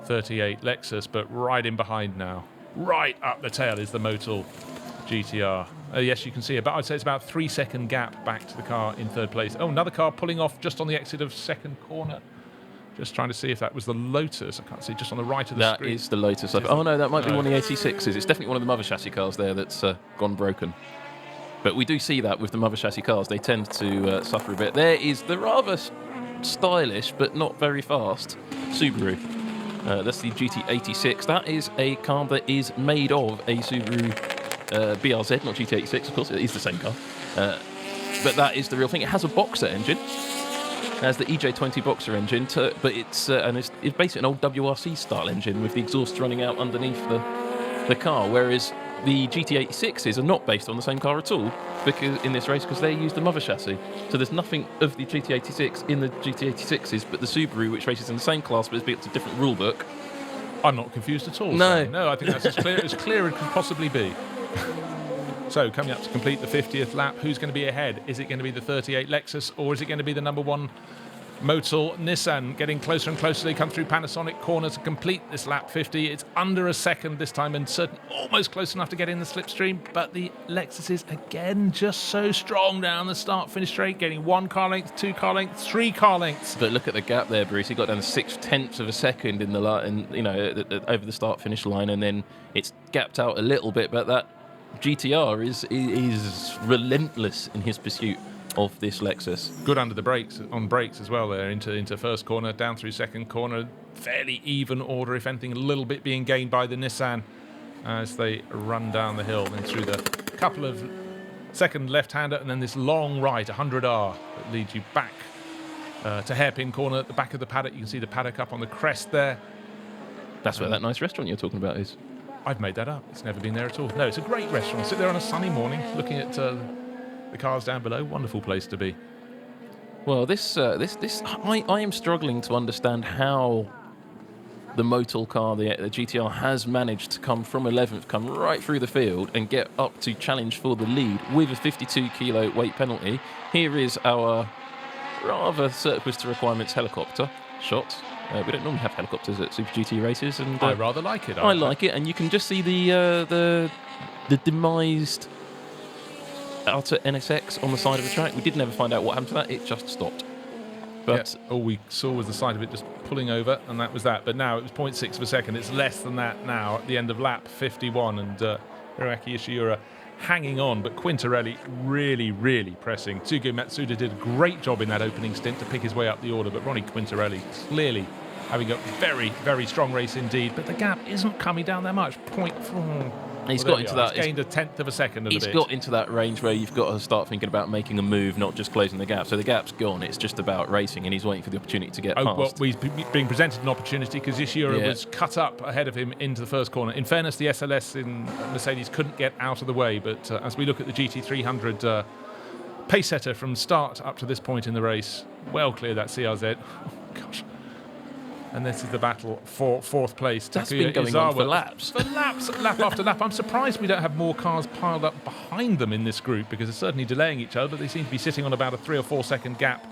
38 Lexus, but right in behind now, right up the tail is the Motul GTR. Yes, you can see it, but I'd say it's about 3 second gap back to the car in third place. Oh, another car pulling off just on the exit of second corner. Just trying to see if that was the Lotus. I can't see, just on the right of the screen. That is the Lotus. Oh no, that might be one of the 86s. It's definitely one of the mother chassis cars there that's gone broken. But we do see that with the mother chassis cars. They tend to suffer a bit. There is the rather stylish, but not very fast, Subaru. That's the GT86. That is a car that is made of a Subaru BRZ, not GT86, of course, it is the same car. But that is the real thing. It has a boxer engine. It has the EJ20 boxer engine, but it's basically an old WRC style engine with the exhaust running out underneath the car, whereas the GT86s are not based on the same car at all in this race because they use the mother chassis. So there's nothing of the GT86 in the GT86s, but the Subaru, which races in the same class but is built to a different rule book. I'm not confused at all. No, I think that's as clear as clear it can possibly be. So coming up to complete the 50th lap, who's going to be ahead? Is it going to be the 38 Lexus, or is it going to be the number 1 Motul Nissan getting closer and closer. They come through Panasonic corner to complete this lap 50. It's under a second this time and certainly almost close enough to get in the slipstream, but the Lexuses again just so strong down the start-finish straight, getting 1 car length, 2 car lengths, 3 car lengths. But look at the gap there, Bruce. He got down to 0.6 of a second in the over the start-finish line, and then it's gapped out a little bit. But that GTR is relentless in his pursuit of this Lexus. Good under the brakes, on brakes as well there, into first corner, down through second corner. Fairly even order, if anything, a little bit being gained by the Nissan as they run down the hill and through the couple of second left-hander and then this long right, 100R, that leads you back to hairpin corner at the back of the paddock. You can see the paddock up on the crest there. That's where that nice restaurant you're talking about is. I've made that up. It's never been there at all. No, it's a great restaurant. Sit there on a sunny morning looking at the cars down below. Wonderful place to be. Well, I am struggling to understand how the Motul car, the GTR, has managed to come from 11th, come right through the field and get up to challenge for the lead with a 52 kilo weight penalty. Here is our rather surplus to requirements helicopter shot. We don't normally have helicopters at Super GT races, and I rather like it. I like it, and you can just see the demised outer NSX on the side of the track. We did never find out what happened to that. It just stopped. But all we saw was the side of it just pulling over, and that was that. But now it was 0.6 of a second. It's less than that now at the end of lap 51, and Hiroaki Ishiura hanging on, but Quintarelli really, really pressing. Tsugo Matsuda did a great job in that opening stint to pick his way up the order, but Ronnie Quintarelli clearly having a very, very strong race indeed. But the gap isn't coming down that much. He's got into that. He's gained a 1/10 of a second. He's got into that range where you've got to start thinking about making a move, not just closing the gap. So the gap's gone. It's just about racing, and he's waiting for the opportunity to get past. Well, he's being presented an opportunity because Ishiura was cut up ahead of him into the first corner. In fairness, the SLS in Mercedes couldn't get out of the way. But as we look at the GT300 pace setter from start up to this point in the race, well clear that CRZ. Oh, gosh. And this is the battle for 4th place. That's Takuya been going Izawa. on for laps. For laps, lap after lap. I'm surprised we don't have more cars piled up behind them in this group because they're certainly delaying each other, but they seem to be sitting on about a 3 or 4 second gap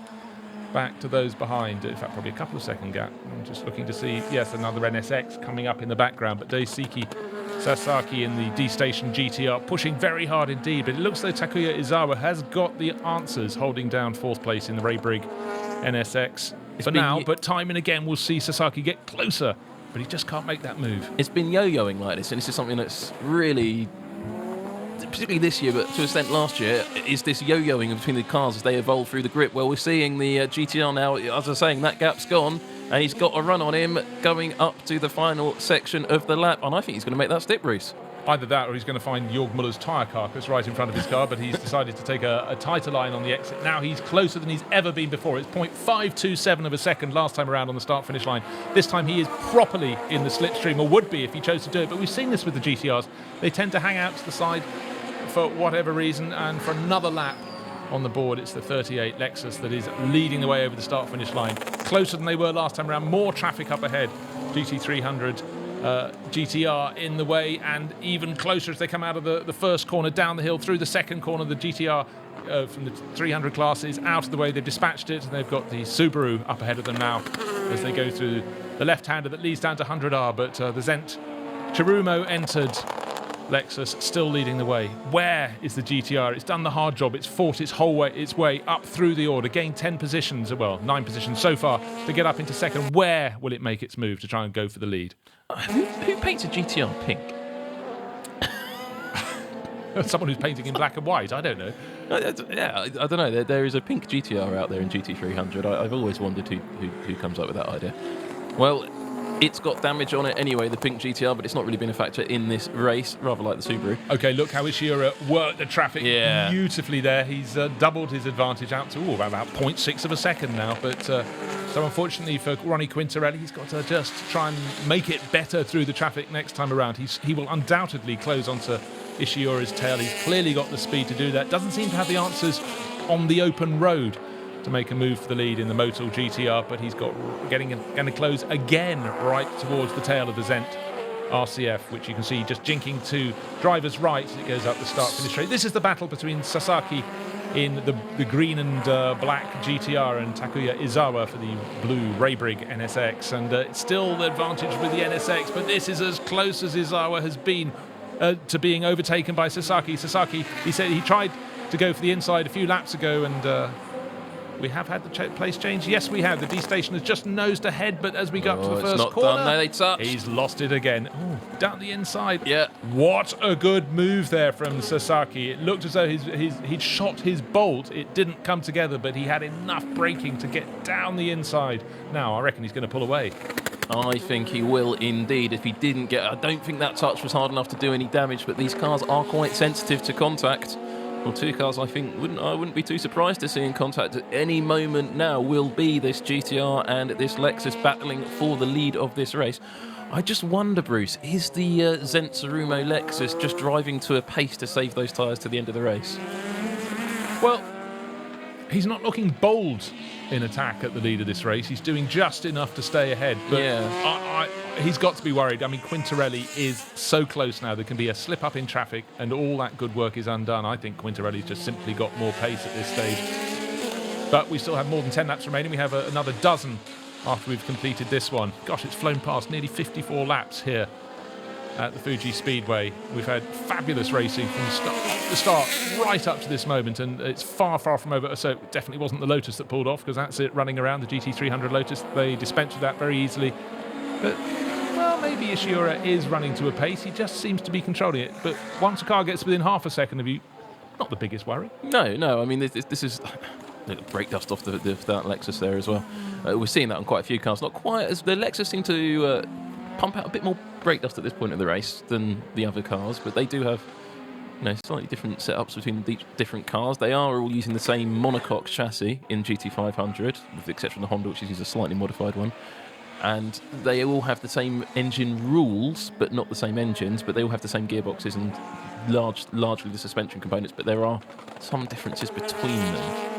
back to those behind. In fact, probably a couple of second gap. I'm just looking to see, yes, another NSX coming up in the background, but Daisuke Sasaki in the D-Station GTR pushing very hard indeed, but it looks though Takuya Izawa has got the answers, holding down 4th place in the Ray Brigg NSX. For now, but time and again we'll see Sasaki get closer, but he just can't make that move. It's been yo-yoing like this, and this is something that's really, particularly this year, but to an extent last year, is this yo-yoing between the cars as they evolve through the grip. Well, we're seeing the GTR now, as I was saying, that gap's gone, and he's got a run on him going up to the final section of the lap, and I think he's going to make that step, Bruce. Either that or he's going to find Jörg Muller's tyre carcass right in front of his car, but he's decided to take a tighter line on the exit. Now he's closer than he's ever been before. It's 0.527 of a second last time around on the start-finish line. This time he is properly in the slipstream, or would be if he chose to do it, but we've seen this with the GTRs. They tend to hang out to the side for whatever reason, and for another lap on the board, it's the 38 Lexus that is leading the way over the start-finish line. Closer than they were last time around, more traffic up ahead. GT300 GTR in the way, and even closer as they come out of the first corner, down the hill, through the second corner. The GTR from the 300 class is out of the way. They've dispatched it, and they've got the Subaru up ahead of them now as they go through the left-hander that leads down to 100R, but the Zent Chirumo entered Lexus still leading the way. Where is the GTR? It's done the hard job. It's fought its way up through the order, gained 10 positions, well, 9 positions so far to get up into second. Where will it make its move to try and go for the lead? Who paints a GTR pink? Someone who's painting in black and white. I don't know. I don't know. There is a pink GTR out there in GT300. I've always wondered who comes up with that idea. Well, it's got damage on it anyway, the pink GTR, but it's not really been a factor in this race, rather like the Subaru. Okay, look how Ishiura worked the traffic beautifully there. He's doubled his advantage out to about 0.6 of a second now, but so unfortunately for Ronnie Quintarelli, he's got to just try and make it better through the traffic next time around. He will undoubtedly close onto Ishiura's tail. He's clearly got the speed to do that. Doesn't seem to have the answers on the open road to make a move for the lead in the Motul GTR, but he's going to close again right towards the tail of the Zent RCF, which you can see just jinking to driver's right as it goes up the start-finish straight. This is the battle between Sasaki in the green and black GTR, and Takuya Izawa for the blue Raybrig NSX. And it's still the advantage with the NSX, but this is as close as Izawa has been to being overtaken by Sasaki. Sasaki, he said he tried to go for the inside a few laps ago, and we have had the place change. Yes, we have. The D station has just nosed ahead, but as we go up to the first not corner, done. No, they touch. He's lost it again. Ooh, down the inside. Yeah. What a good move there from Sasaki. It looked as though he'd shot his bolt. It didn't come together, but he had enough braking to get down the inside. Now, I reckon he's going to pull away. I think he will indeed. If he didn't get... I don't think that touch was hard enough to do any damage, but these cars are quite sensitive to contact. Well, two cars I think I wouldn't be too surprised to see in contact at any moment now will be this GTR and this Lexus battling for the lead of this race. I just wonder, Bruce, is the Zensarumo Lexus just driving to a pace to save those tyres to the end of the race? Well, he's not looking bold in attack at the lead of this race. He's doing just enough to stay ahead. But yeah. He's got to be worried. I mean, Quintarelli is so close now. There can be a slip up in traffic and all that good work is undone. I think Quintarelli's just simply got more pace at this stage. But we still have more than 10 laps remaining. We have another dozen after we've completed this one. Gosh, it's flown past nearly 54 laps here at the Fuji Speedway. We've had fabulous racing from the start right up to this moment, and it's far, far from over. So it definitely wasn't the Lotus that pulled off, because that's it running around, the GT300 Lotus. They dispensed with that very easily. But, well, maybe Ishiura is running to a pace. He just seems to be controlling it. But once a car gets within half a second of you, not the biggest worry. No. I mean, this is brake dust off that Lexus there as well. We're seeing that on quite a few cars. Not quite as the Lexus seem to pump out a bit more brake dust at this point of the race than the other cars, but they do have slightly different setups between the different cars. They are all using the same monocoque chassis in GT500, with the exception of the Honda, which is a slightly modified one. And they all have the same engine rules, but not the same engines, but they all have the same gearboxes and largely the suspension components, but there are some differences between them.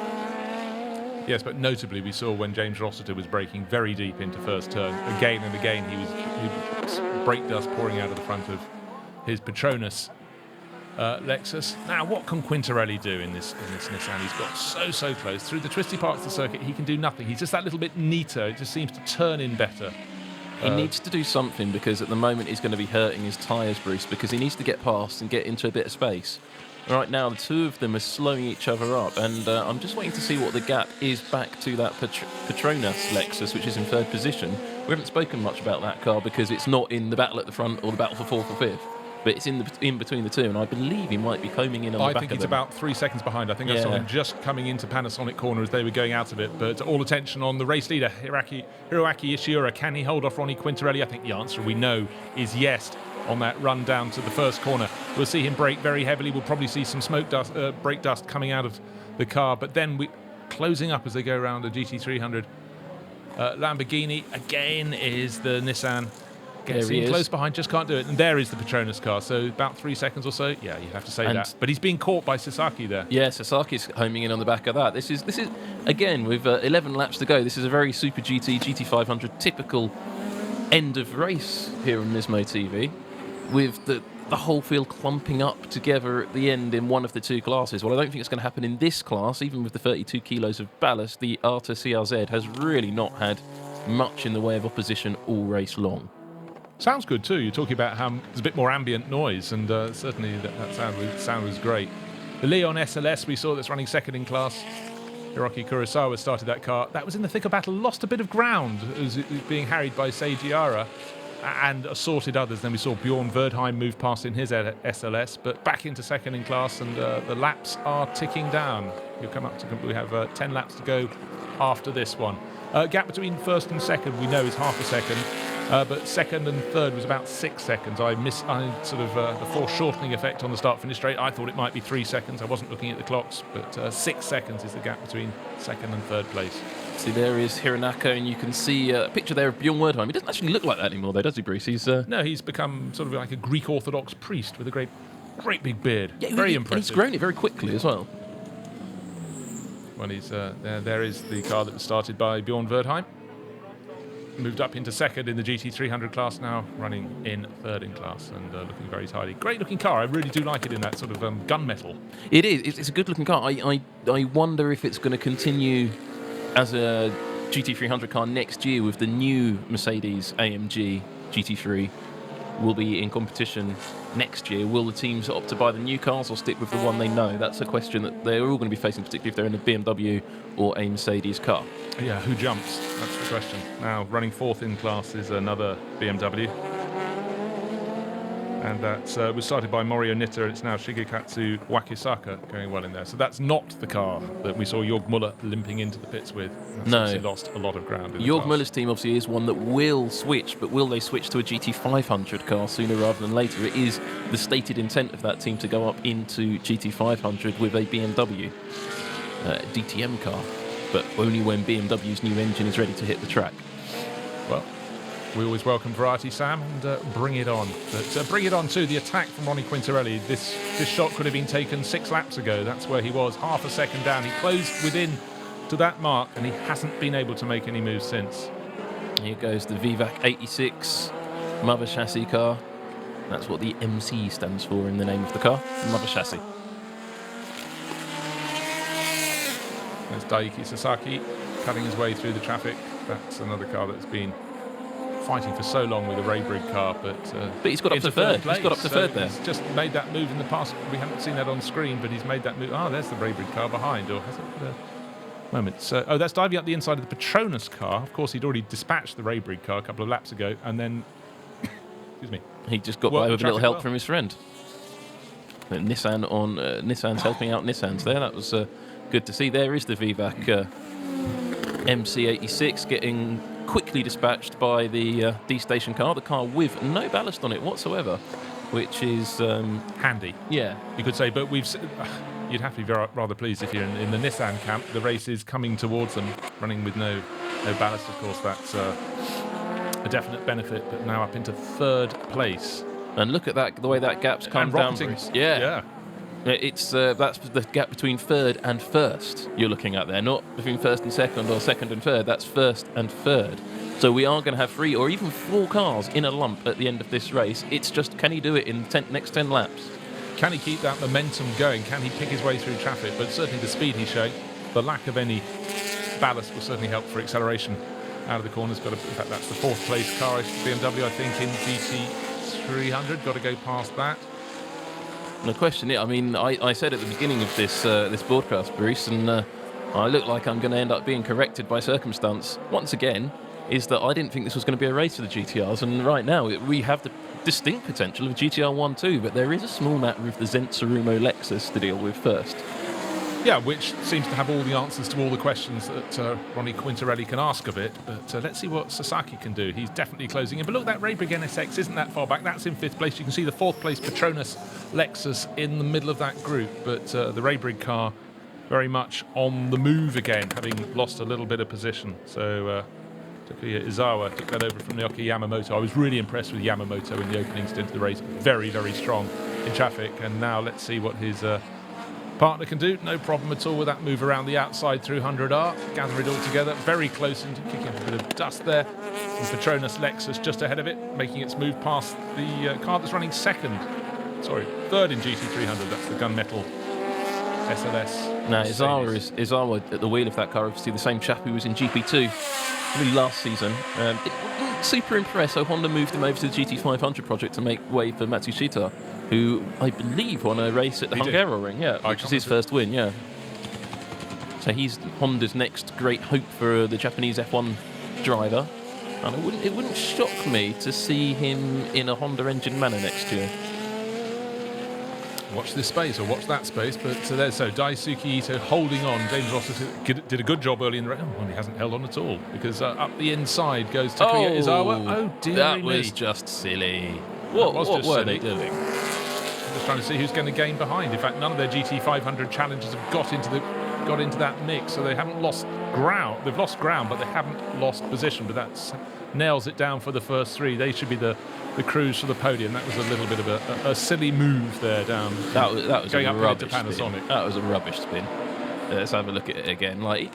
Yes, but notably we saw when James Rossiter was braking very deep into first turn, again and again he was brake dust pouring out of the front of his Petronas Lexus. Now, what can Quintarelli do in this Nissan? He's got so close. Through the twisty parts of the circuit, he can do nothing. He's just that little bit neater. It just seems to turn in better. He needs to do something, because at the moment he's going to be hurting his tyres, Bruce, because he needs to get past and get into a bit of space. Right now, the two of them are slowing each other up, and I'm just waiting to see what the gap is back to that Petronas Lexus, which is in third position. We haven't spoken much about that car because it's not in the battle at the front or the battle for fourth or fifth. But it's in between the two, and I believe he might be combing in on the back of them. I think he's about 3 seconds behind. I think I saw him just coming into Panasonic corner as they were going out of it. But all attention on the race leader, Hiroaki Ishiura. Can he hold off Ronnie Quintarelli? I think the answer we know is yes on that run down to the first corner. We'll see him brake very heavily. We'll probably see some smoke dust, brake dust coming out of the car. But then closing up as they go around the GT300 Lamborghini again is the Nissan. Gets in close behind, just can't do it. And there is the Petronas car, so about 3 seconds or so. Yeah, you have to say that. But he's being caught by Sasaki there. Yeah, Sasaki's homing in on the back of that. This is again, with 11 laps to go, this is a very Super GT, GT500 typical end of race here on Nismo TV, with the whole field clumping up together at the end in one of the two classes. Well, I don't think it's going to happen in this class. Even with the 32 kilos of ballast, the Arta CRZ has really not had much in the way of opposition all race long. Sounds good too. You're talking about how there's a bit more ambient noise, and certainly that sound was great. The Leon SLS we saw that's running second in class. Hiroki Kurosawa started that car. That was in the thick of battle, lost a bit of ground as it was being harried by Seiji Ara and assorted others. Then we saw Bjorn Verdheim move past in his SLS, but back into second in class, and the laps are ticking down. You'll come up to, we have 10 laps to go after this one. Gap between first and second we know is half a second. But second and third was about 6 seconds. I sort of the foreshortening effect on the start-finish straight. I thought it might be 3 seconds. I wasn't looking at the clocks, but 6 seconds is the gap between second and third place. See, there is Hironako, and you can see a picture there of Bjorn Werdheim. He doesn't actually look like that anymore, though, does he, Bruce? No, he's become sort of like a Greek Orthodox priest with a great big beard. Yeah, very impressive. And he's grown it very quickly as well. Well, he's there is the car that was started by Bjorn Werdheim. moved up into second in the GT300 class, now running in third in class and looking very tidy. Great looking car. I really do like it in that sort of gunmetal. It is. It's a good looking car. I wonder if it's going to continue as a GT300 car next year with the new Mercedes AMG GT3. Will be in competition next year. Will the teams opt to buy the new cars or stick with the one they know? That's a question that they're all going to be facing, particularly if they're in a BMW or a Mercedes car. Yeah, who jumps? That's the question. Now, running fourth in class is another BMW. And that was started by Mori Onita, and it's now Shigekatsu Wakisaka going well in there. So that's not the car that we saw Jörg Müller limping into the pits with. That's No. lost a lot of ground in the Jörg class. Müller's team obviously is one that will switch, but will they switch to a GT500 car sooner rather than later? It is the stated intent of that team to go up into GT500 with a BMW DTM car, but only when BMW's new engine is ready to hit the track. Well, we always welcome variety, Sam, and bring it on. But bring it on too. The attack from Ronnie Quintarelli. This shot could have been taken 6 laps ago. That's where he was, half a second down. He closed within to that mark, and he hasn't been able to make any moves since. Here goes the VVAC 86 mother chassis car. That's what the MC stands for in the name of the car, mother chassis. There's Daiki Sasaki cutting his way through the traffic. That's another car that's been fighting for so long with a Raybrig car, but he's got up to third. He's got up to third there. He's just made that move in the past. We haven't seen that on screen, but he's made that move. Oh, there's the Raybrig car behind, or has it? Moment. So, that's diving up the inside of the Petronas car. Of course, he'd already dispatched the Raybrig car a couple of laps ago, and then, excuse me, he just got by with a little help from his friend. Nissan on Nissan's helping out Nissan's there. That was good to see. There is the VVAC MC86 getting quickly dispatched by the D-Station car, the car with no ballast on it whatsoever, which is handy. Yeah, you could say, but you'd have to be rather pleased if you're in the Nissan camp. The race is coming towards them, running with no ballast. Of course, that's a definite benefit. But now up into third place. And look at that, the way that gap's come down. Yeah. It's that's the gap between third and first you're looking at there, not between first and second or second and third. That's first and third. So we are going to have 3 or even 4 cars in a lump at the end of this race. It's just, can he do it in next 10 laps? Can he keep that momentum going? Can he pick his way through traffic? But certainly the speed he's showing, the lack of any ballast will certainly help for acceleration out of the corners. In fact, that's the 4th place car, BMW, I think, in GT300. Got to go past that. No question. I mean, I said at the beginning of this this broadcast, Bruce, and I look like I'm going to end up being corrected by circumstance once again, is that I didn't think this was going to be a race for the GTRs, and right now we have the distinct potential of a GTR 1-2, but there is a small matter of the Zensurumo Lexus to deal with first. Yeah, which seems to have all the answers to all the questions that Ronnie Quintarelli can ask of it. But let's see what Sasaki can do. He's definitely closing in. But look, that Raybrig NSX isn't that far back. That's in 5th place. You can see the 4th place Petronas Lexus in the middle of that group. But the Raybrig car very much on the move again, having lost a little bit of position. So Takuya Izawa took that over from Naoki Yamamoto. I was really impressed with Yamamoto in the opening stint of the race. Very, very strong in traffic. And now let's see what his partner can do. No problem at all with that move around the outside through 100R. Gather it all together. Very close into kicking a bit of dust there. And Petronas Lexus just ahead of it, making its move past the car that's running third in GT300. That's the gunmetal SLS. Now, Izawa at the wheel of that car, obviously the same chap who was in GP2 really last season. It didn't super impress, so Honda moved him over to the GT500 project to make way for Matsushita, who I believe won a race at the Hungaroring, which is his first win, So he's Honda's next great hope for the Japanese F1 driver. And it wouldn't shock me to see him in a Honda engine manner next year. Watch this space, or watch that space. But so Daisuke Ito holding on. James Ross did a good job early in the race. Well, he hasn't held on at all, because up the inside goes Takuya Izawa. Oh, dear that me. was just silly. What were they doing? Just trying to see who's going to gain behind. In fact, none of their GT500 challengers have got into that mix, so they haven't lost ground. They've lost ground, but they haven't lost position. But that nails it down for the first 3. They should be the cruise for the podium. That was a little bit of a silly move there down. That was going a up rubbish into Panasonic. Spin. That was a rubbish spin. Let's have a look at it again. Like,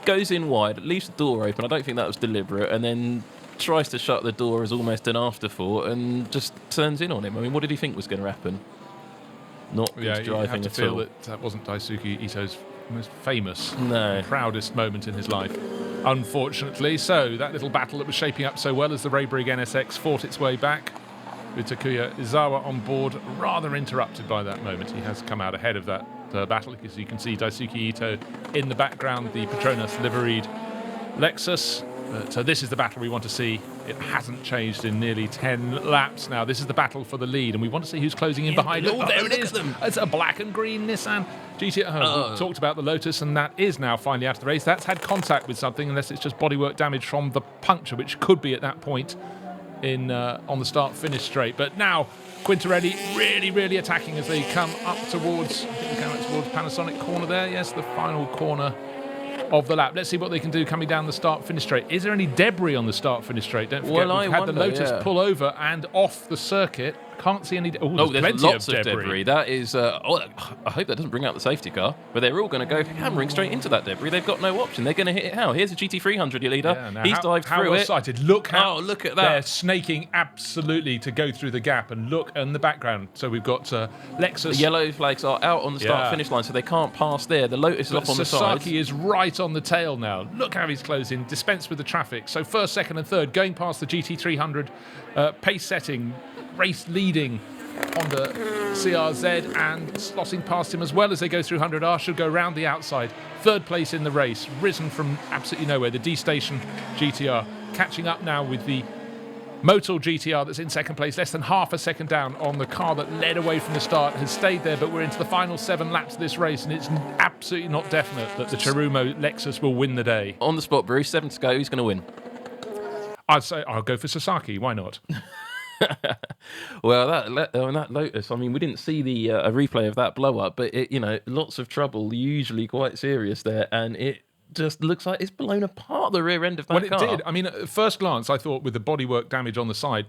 goes in wide, leaves the door open. I don't think that was deliberate, and then tries to shut the door as almost an afterthought and just turns in on him. I mean, what did he think was going to happen? Not good driving at all. That wasn't Daisuke Ito's most famous, no, proudest moment in his life, unfortunately. So that little battle that was shaping up so well as the Raybrig NSX fought its way back, with Takuya Izawa on board, rather interrupted by that moment. He has come out ahead of that battle, because you can see Daisuke Ito in the background, the Petronas liveried Lexus. So this is the battle we want to see. It hasn't changed in nearly 10 laps now. This is the battle for the lead, and we want to see who's closing in behind it. Oh, there it is. It's a black and green Nissan GT R. We talked about the Lotus, and that is now finally out of the race. That's had contact with something, unless it's just bodywork damage from the puncture, which could be at that point in on the start-finish straight. But now Quintarelli really attacking as they come up towards, I think they're coming towards Panasonic corner there. Yes, the final corner of the lap. Let's see what they can do coming down the start-finish straight. Is there any debris on the start-finish straight? Don't forget, we've had the Lotus pull over and off the circuit. Can't see any. There's lots of debris. That is. I hope that doesn't bring out the safety car. But they're all going to go hammering straight into that debris. They've got no option. They're going to hit it how? Here's a GT300, your leader. Yeah, he's dived through it. Sighted. Look at that. They're snaking absolutely to go through the gap. And look in the background. So we've got Lexus. The yellow flags are out on the start-finish line, so they can't pass there. The Lotus is off on the side. Sasaki is right on the tail now. Look how he's closing. Dispense with the traffic. So first, second, and third going past the GT300. Pace setting, race leading Honda CRZ, and slotting past him as well as they go through 100R, should go round the outside. Third place in the race, risen from absolutely nowhere. The D-Station GTR catching up now with the Motul GTR that's in second place, less than half a second down on the car that led away from the start, has stayed there, but we're into the final 7 laps of this race, and it's absolutely not definite that the Cherumo Lexus will win the day. On the spot, Bruce, 7 to go. Who's going to win? I'd say I'll go for Sasaki. Why not? Well, that Lotus, I mean, we didn't see the a replay of that blow up, but lots of trouble, usually quite serious there, and it just looks like it's blown apart the rear end of that car. Well, it did. I mean, at first glance, I thought with the bodywork damage on the side,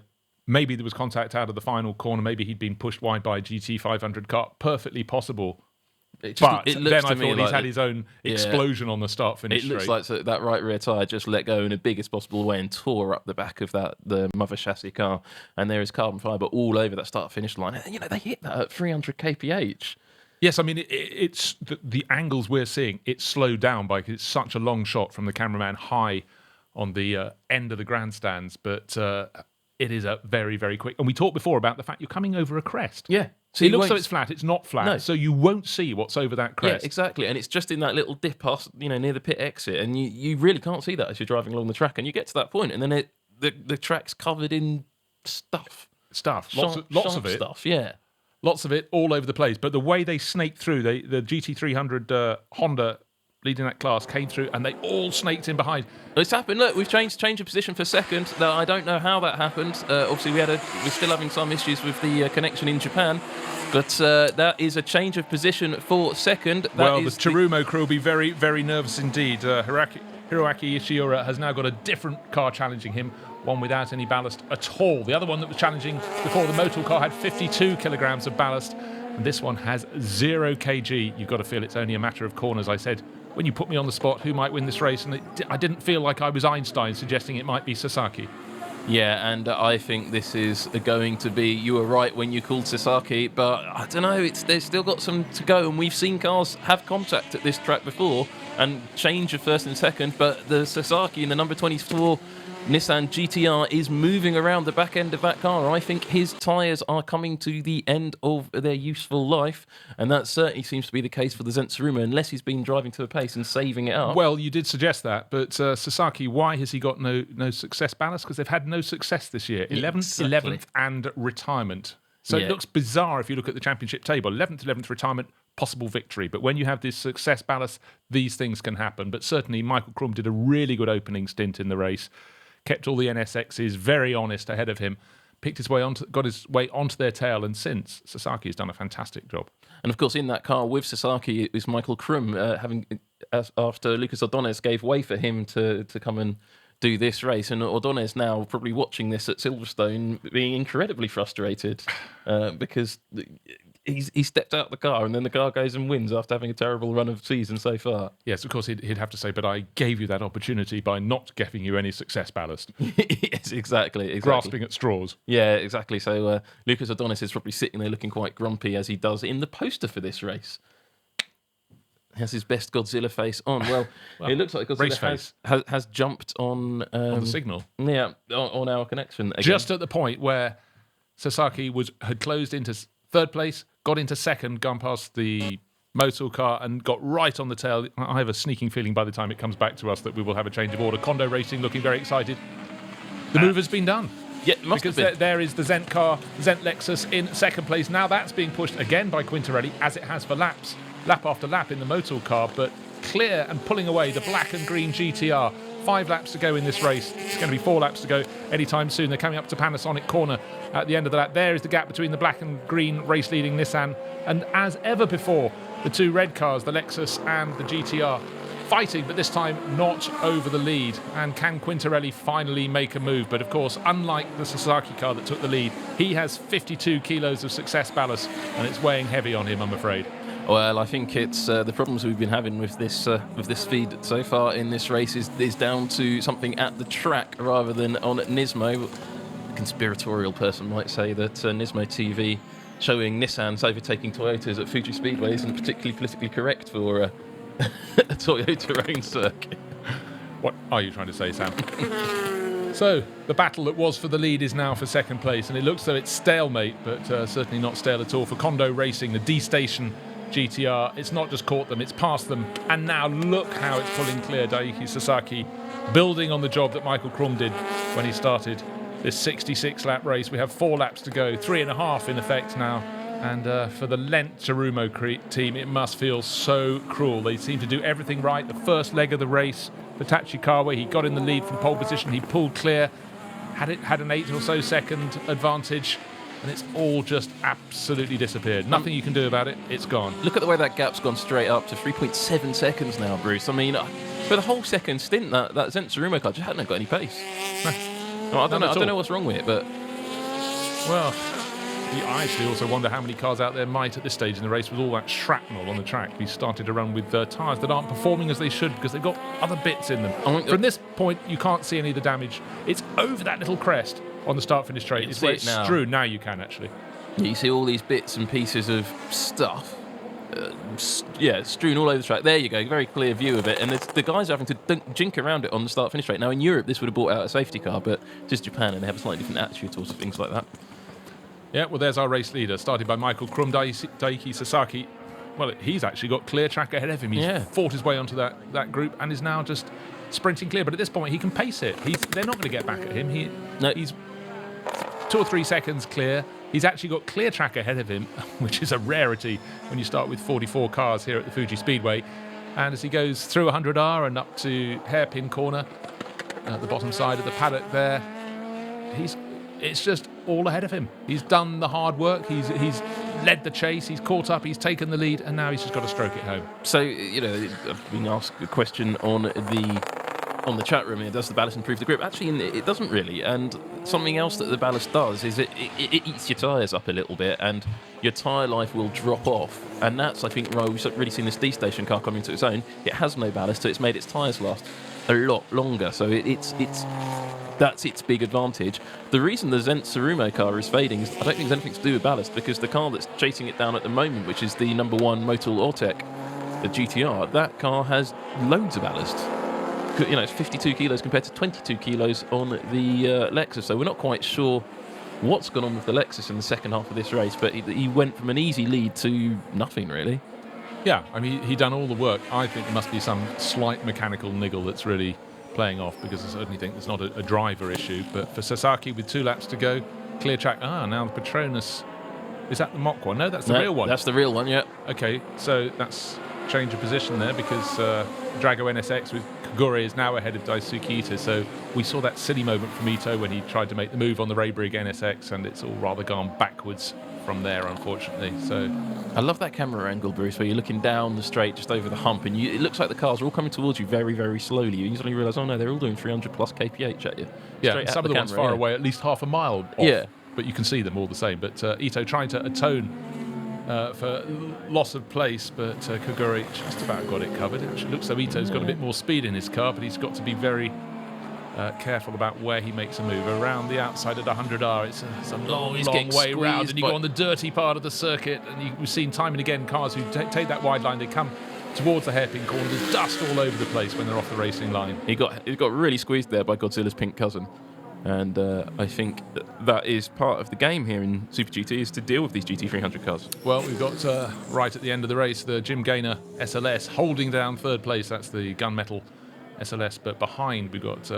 maybe there was contact out of the final corner, maybe he'd been pushed wide by a GT500 car. Perfectly possible. But then I thought he's had his own explosion on the start-finish straight. It looks like that right rear tyre just let go in the biggest possible way and tore up the back of the mother chassis car. And there is carbon fibre all over that start-finish line. And, they hit that at 300 kph. Yes, I mean, it's the angles we're seeing, it's slowed down because it's such a long shot from the cameraman high on the end of the grandstands. But it is a very, very quick. And we talked before about the fact you're coming over a crest. Yeah. So it looks like it's flat. It's not flat. No. So you won't see what's over that crest. Yeah, exactly. And it's just in that little dip past, near the pit exit. And you really can't see that as you're driving along the track. And you get to that point, and then the track's covered in stuff. Lots of it. Stuff, yeah. Lots of it all over the place. But the way they snaked through, the GT300 Honda leading that class came through, and they all snaked in behind. It's happened. Look, we've changed of position for second. I don't know how that happened. Obviously, we're still having some issues with the connection in Japan, but that is a change of position for second. The Cherumo crew will be very, very nervous indeed. Hiroaki Ishiura has now got a different car challenging him, one without any ballast at all. The other one that was challenging before, the Motul car, had 52 kilograms of ballast, and this one has 0 kg. You've got to feel it's only a matter of corners. I said, when you put me on the spot, who might win this race? And I didn't feel like I was Einstein suggesting it might be Sasaki. Yeah, and I think this is going to be, you were right when you called Sasaki, but I don't know, they've still got some to go, and we've seen cars have contact at this track before and change of first and second, but the Sasaki in the number 24 Nissan GT R is moving around the back end of that car. I think his tyres are coming to the end of their useful life, and that certainly seems to be the case for the Zensuruma, unless he's been driving to a pace and saving it up. Well, you did suggest that, but Sasaki, why has he got no success ballast? Because they've had no success this year. 11th and retirement. So it looks bizarre if you look at the championship table. 11th retirement, possible victory. But when you have this success ballast, these things can happen. But certainly Michael Krum did a really good opening stint in the race. Kept all the NSXs very honest ahead of him, got his way onto their tail, and since, Sasaki has done a fantastic job. And of course, in that car with Sasaki, it was Michael Krum, after Lucas Ordonez gave way for him to come and do this race. And Ordonez now probably watching this at Silverstone, being incredibly frustrated because he stepped out the car, and then the car goes and wins after having a terrible run of season so far. Yes, of course, he'd have to say, but I gave you that opportunity by not giving you any success ballast. Yes, exactly. Grasping at straws. Yeah, exactly. So Lucas Adonis is probably sitting there looking quite grumpy, as he does in the poster for this race. He has his best Godzilla face on. Well, it looks like Godzilla has jumped on the signal. Yeah, on our connection again. Just at the point where Sasaki had closed into third place, got into second, gone past the motor car and got right on the tail. I have a sneaking feeling by the time it comes back to us that we will have a change of order. Kondo Racing looking very excited. The move has been done. Yeah, it must because have been. There is the Zent car, Zent Lexus in second place. Now that's being pushed again by Quintarelli, as it has for lap after lap in the motor car, but clear and pulling away the black and green GTR. 5 laps to go in this race. It's going to be 4 laps to go anytime soon. They're coming up to Panasonic corner at the end of the lap. There is the gap between the black and green race-leading Nissan. And as ever before, the 2 red cars, the Lexus and the GTR, fighting, but this time not over the lead. And can Quintarelli finally make a move? But of course, unlike the Sasaki car that took the lead, he has 52 kilos of success ballast, and it's weighing heavy on him, I'm afraid. Well, I think it's the problems we've been having with this feed so far in this race is down to something at the track rather than on NISMO. A conspiratorial person might say that Nismo.TV showing Nissans overtaking Toyotas at Fuji Speedway isn't particularly politically correct for a Toyota-owned circuit. What are you trying to say, Sam? So, the battle that was for the lead is now for second place, and it looks though it's stalemate, but certainly not stale at all for Kondo Racing, the D-Station GTR. It's not just caught them, it's passed them, and now look how it's pulling clear. Daiki Sasaki building on the job that Michael Krum did when he started this 66-lap race. We have 4 laps to go, 3.5 in effect now, and for the Lent Tsurumo team, it must feel so cruel. They seem to do everything right. The first leg of the race for Tachikawa, he got in the lead from pole position, he pulled clear, had an 8 or so second advantage, and it's all just absolutely disappeared. Nothing you can do about it. It's gone. Look at the way that gap's gone straight up to 3.7 seconds now, Bruce. I mean, for the whole second stint, that Zent Tsurumo car just hadn't got any pace. No, I don't know what's wrong with it, but... Well, I actually also wonder how many cars out there might, at this stage in the race, with all that shrapnel on the track, be started to run with tyres that aren't performing as they should because they've got other bits in them. From this point, you can't see any of the damage. It's over that little crest on the start-finish straight. It's where it's strewn. Now you can, actually. You see all these bits and pieces of stuff, strewn all over the track. There you go, very clear view of it. And the guys are having to jink around it on the start-finish straight. Now, in Europe, this would have brought out a safety car, but just Japan, and they have a slightly different attitude towards things like that. Yeah, well, there's our race leader, started by Michael Krum. Daiki Sasaki, well, he's actually got clear track ahead of him. He's fought his way onto that group and is now just sprinting clear. But at this point, he can pace it. They're not going to get back at him. He's 2 or 3 seconds clear. He's actually got clear track ahead of him, which is a rarity when you start with 44 cars here at the Fuji Speedway. And as he goes through 100R and up to hairpin corner at the bottom side of the paddock there, it's just all ahead of him. He's done the hard work. He's led the chase. He's caught up. He's taken the lead, and now he's just got to stroke it home. So, I've been asked a question on the chat room here, does the ballast improve the grip? Actually, it doesn't really. And something else that the ballast does is it eats your tyres up a little bit, and your tyre life will drop off. And that's, I think, why we've really seen this D-Station car come into its own. It has no ballast, so it's made its tyres last a lot longer. So that's its big advantage. The reason the Zent Tsurumo car is fading is I don't think there's anything to do with ballast, because the car that's chasing it down at the moment, which is the #1 Motul Ortec, the GTR, that car has loads of ballast. It's 52 kilos compared to 22 kilos on the Lexus, so we're not quite sure what's gone on with the Lexus in the second half of this race, but he went from an easy lead to nothing, really. Yeah, I mean, he done all the work. I think there must be some slight mechanical niggle that's really playing off, because I certainly think it's not a driver issue. But for Sasaki, with 2 laps to go, clear track. Now the Petronas, is that the mock one? No, that's the real one. That's the real one, yeah. Okay, so that's change of position there, because Drago NSX with Kagure is now ahead of Daisuke Ito. So we saw that silly moment from Ito when he tried to make the move on the Raybrigg NSX, and it's all rather gone backwards from there, unfortunately. So I love that camera angle, Bruce, where you're looking down the straight just over the hump, and it looks like the cars are all coming towards you very, very slowly. You suddenly realise, oh no, they're all doing 300 plus kph at you. Yeah, some of the ones far away, at least half a mile off. Yeah. But you can see them all the same. But Ito trying to atone for loss of place, but Koguri just about got it covered. It actually looks like Ito's got a bit more speed in his car, but he's got to be very careful about where he makes a move. Around the outside at 100R, it's a long way round, and you go on the dirty part of the circuit, and we've seen time and again cars who take that wide line, they come towards the hairpin corner, there's dust all over the place when they're off the racing line. He got really squeezed there by Godzilla's pink cousin. And I think that is part of the game here in Super GT, is to deal with these GT300 cars. Well, we've got right at the end of the race, the Jim Gaynor SLS holding down third place. That's the gunmetal SLS. But behind, we've got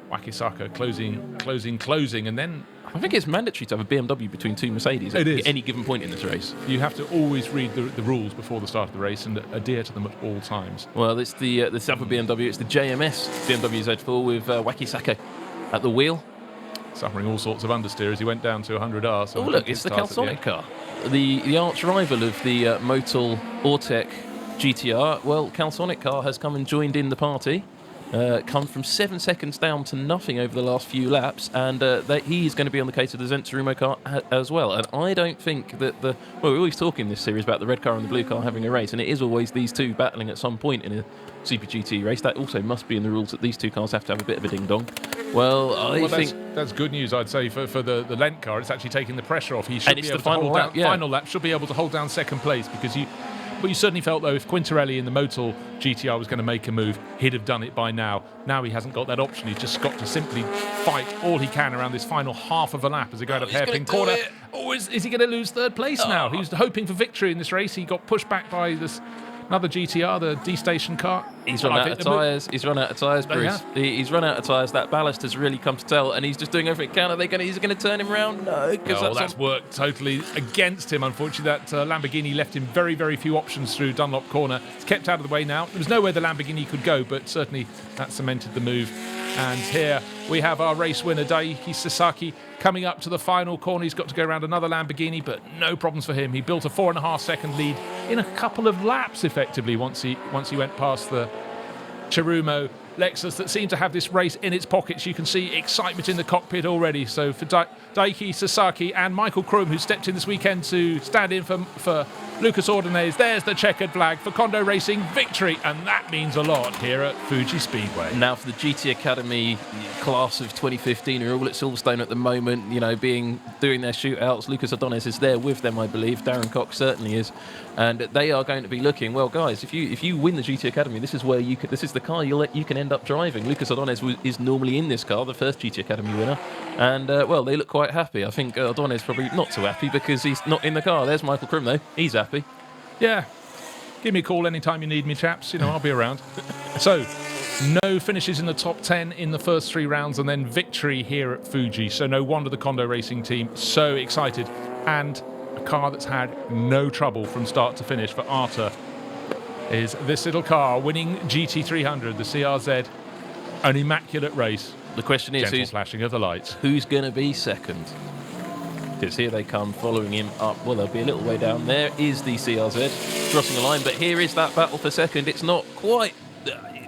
Wakisaka closing. And then I think it's mandatory to have a BMW between two Mercedes at any given point in this race. You have to always read the rules before the start of the race and adhere to them at all times. Well, it's the Super BMW. It's the JMS BMW Z4 with Wakisaka at the wheel, suffering all sorts of understeer as he went down to 100R. So look, it's the Calsonic car, the arch rival of the Motul Ortec GTR. Well, Calsonic car has come and joined in the party. Come from 7 seconds down to nothing over the last few laps, and he's going to be on the case of the Zenitsurumo car as well. And I don't think that we're always talking in this series about the red car and the blue car having a race, and it is always these two battling at some point in a Super GT race. That also must be in the rules that these two cars have to have a bit of a ding-dong. Well, I think that's good news, I'd say, for the Lent car. It's actually taking the pressure off. He should be able to hold down. Final lap should be able to hold down second place, because you certainly felt, though, if Quintarelli in the Motul GTR was going to make a move, he'd have done it by now. Now he hasn't got that option. He's just got to simply fight all he can around this final half of a lap as he goes out of hairpin corner. Oh, is he going to lose third place now? He was hoping for victory in this race. He got pushed back by another GTR, the D-Station car. He's run out of tyres. He's run out of tyres, Bruce. He's run out of tyres. That ballast has really come to tell, and he's just doing everything he can. He's going to turn him around? No. That's worked totally against him. Unfortunately, that Lamborghini left him very, very few options through Dunlop corner. It's kept out of the way now. There was nowhere the Lamborghini could go, but certainly that cemented the move. And here we have our race winner, Daiki Sasaki, coming up to the final corner. He's got to go around another Lamborghini, but no problems for him. He built a 4.5 second lead in a couple of laps, effectively, once he went past the Chirumo Lexus that seemed to have this race in its pockets. You can see excitement in the cockpit already. So for Daiki Sasaki and Michael Krum, who stepped in this weekend to stand in for Lucas Ordonez, there's the checkered flag for Kondo Racing victory, and that means a lot here at Fuji Speedway. Now for the GT Academy class of 2015, who are all at Silverstone at the moment, doing their shootouts. Lucas Ordonez is there with them, I believe. Darren Cox certainly is, and they are going to be looking. Well, guys, if you win the GT Academy, this is where this is the car you can end up driving. Lucas Ordonez is normally in this car, the first GT Academy winner, and well, they look quite happy. I think Ordonez probably not too happy because he's not in the car. There's Michael Krum though. He's happy. Yeah, give me a call anytime you need me, chaps. I'll be around. So, no finishes in the top 10 in the first 3 rounds, and then victory here at Fuji. So no wonder the Kondo Racing team so excited, and a car that's had no trouble from start to finish for Arta is this little car winning GT300, the CRZ. An immaculate race. The question is, gentle flashing of the lights. Who's going to be second? Because here they come following him up. Well, they'll be a little way down. There is the CRZ crossing the line, but here is that battle for second. It's not quite...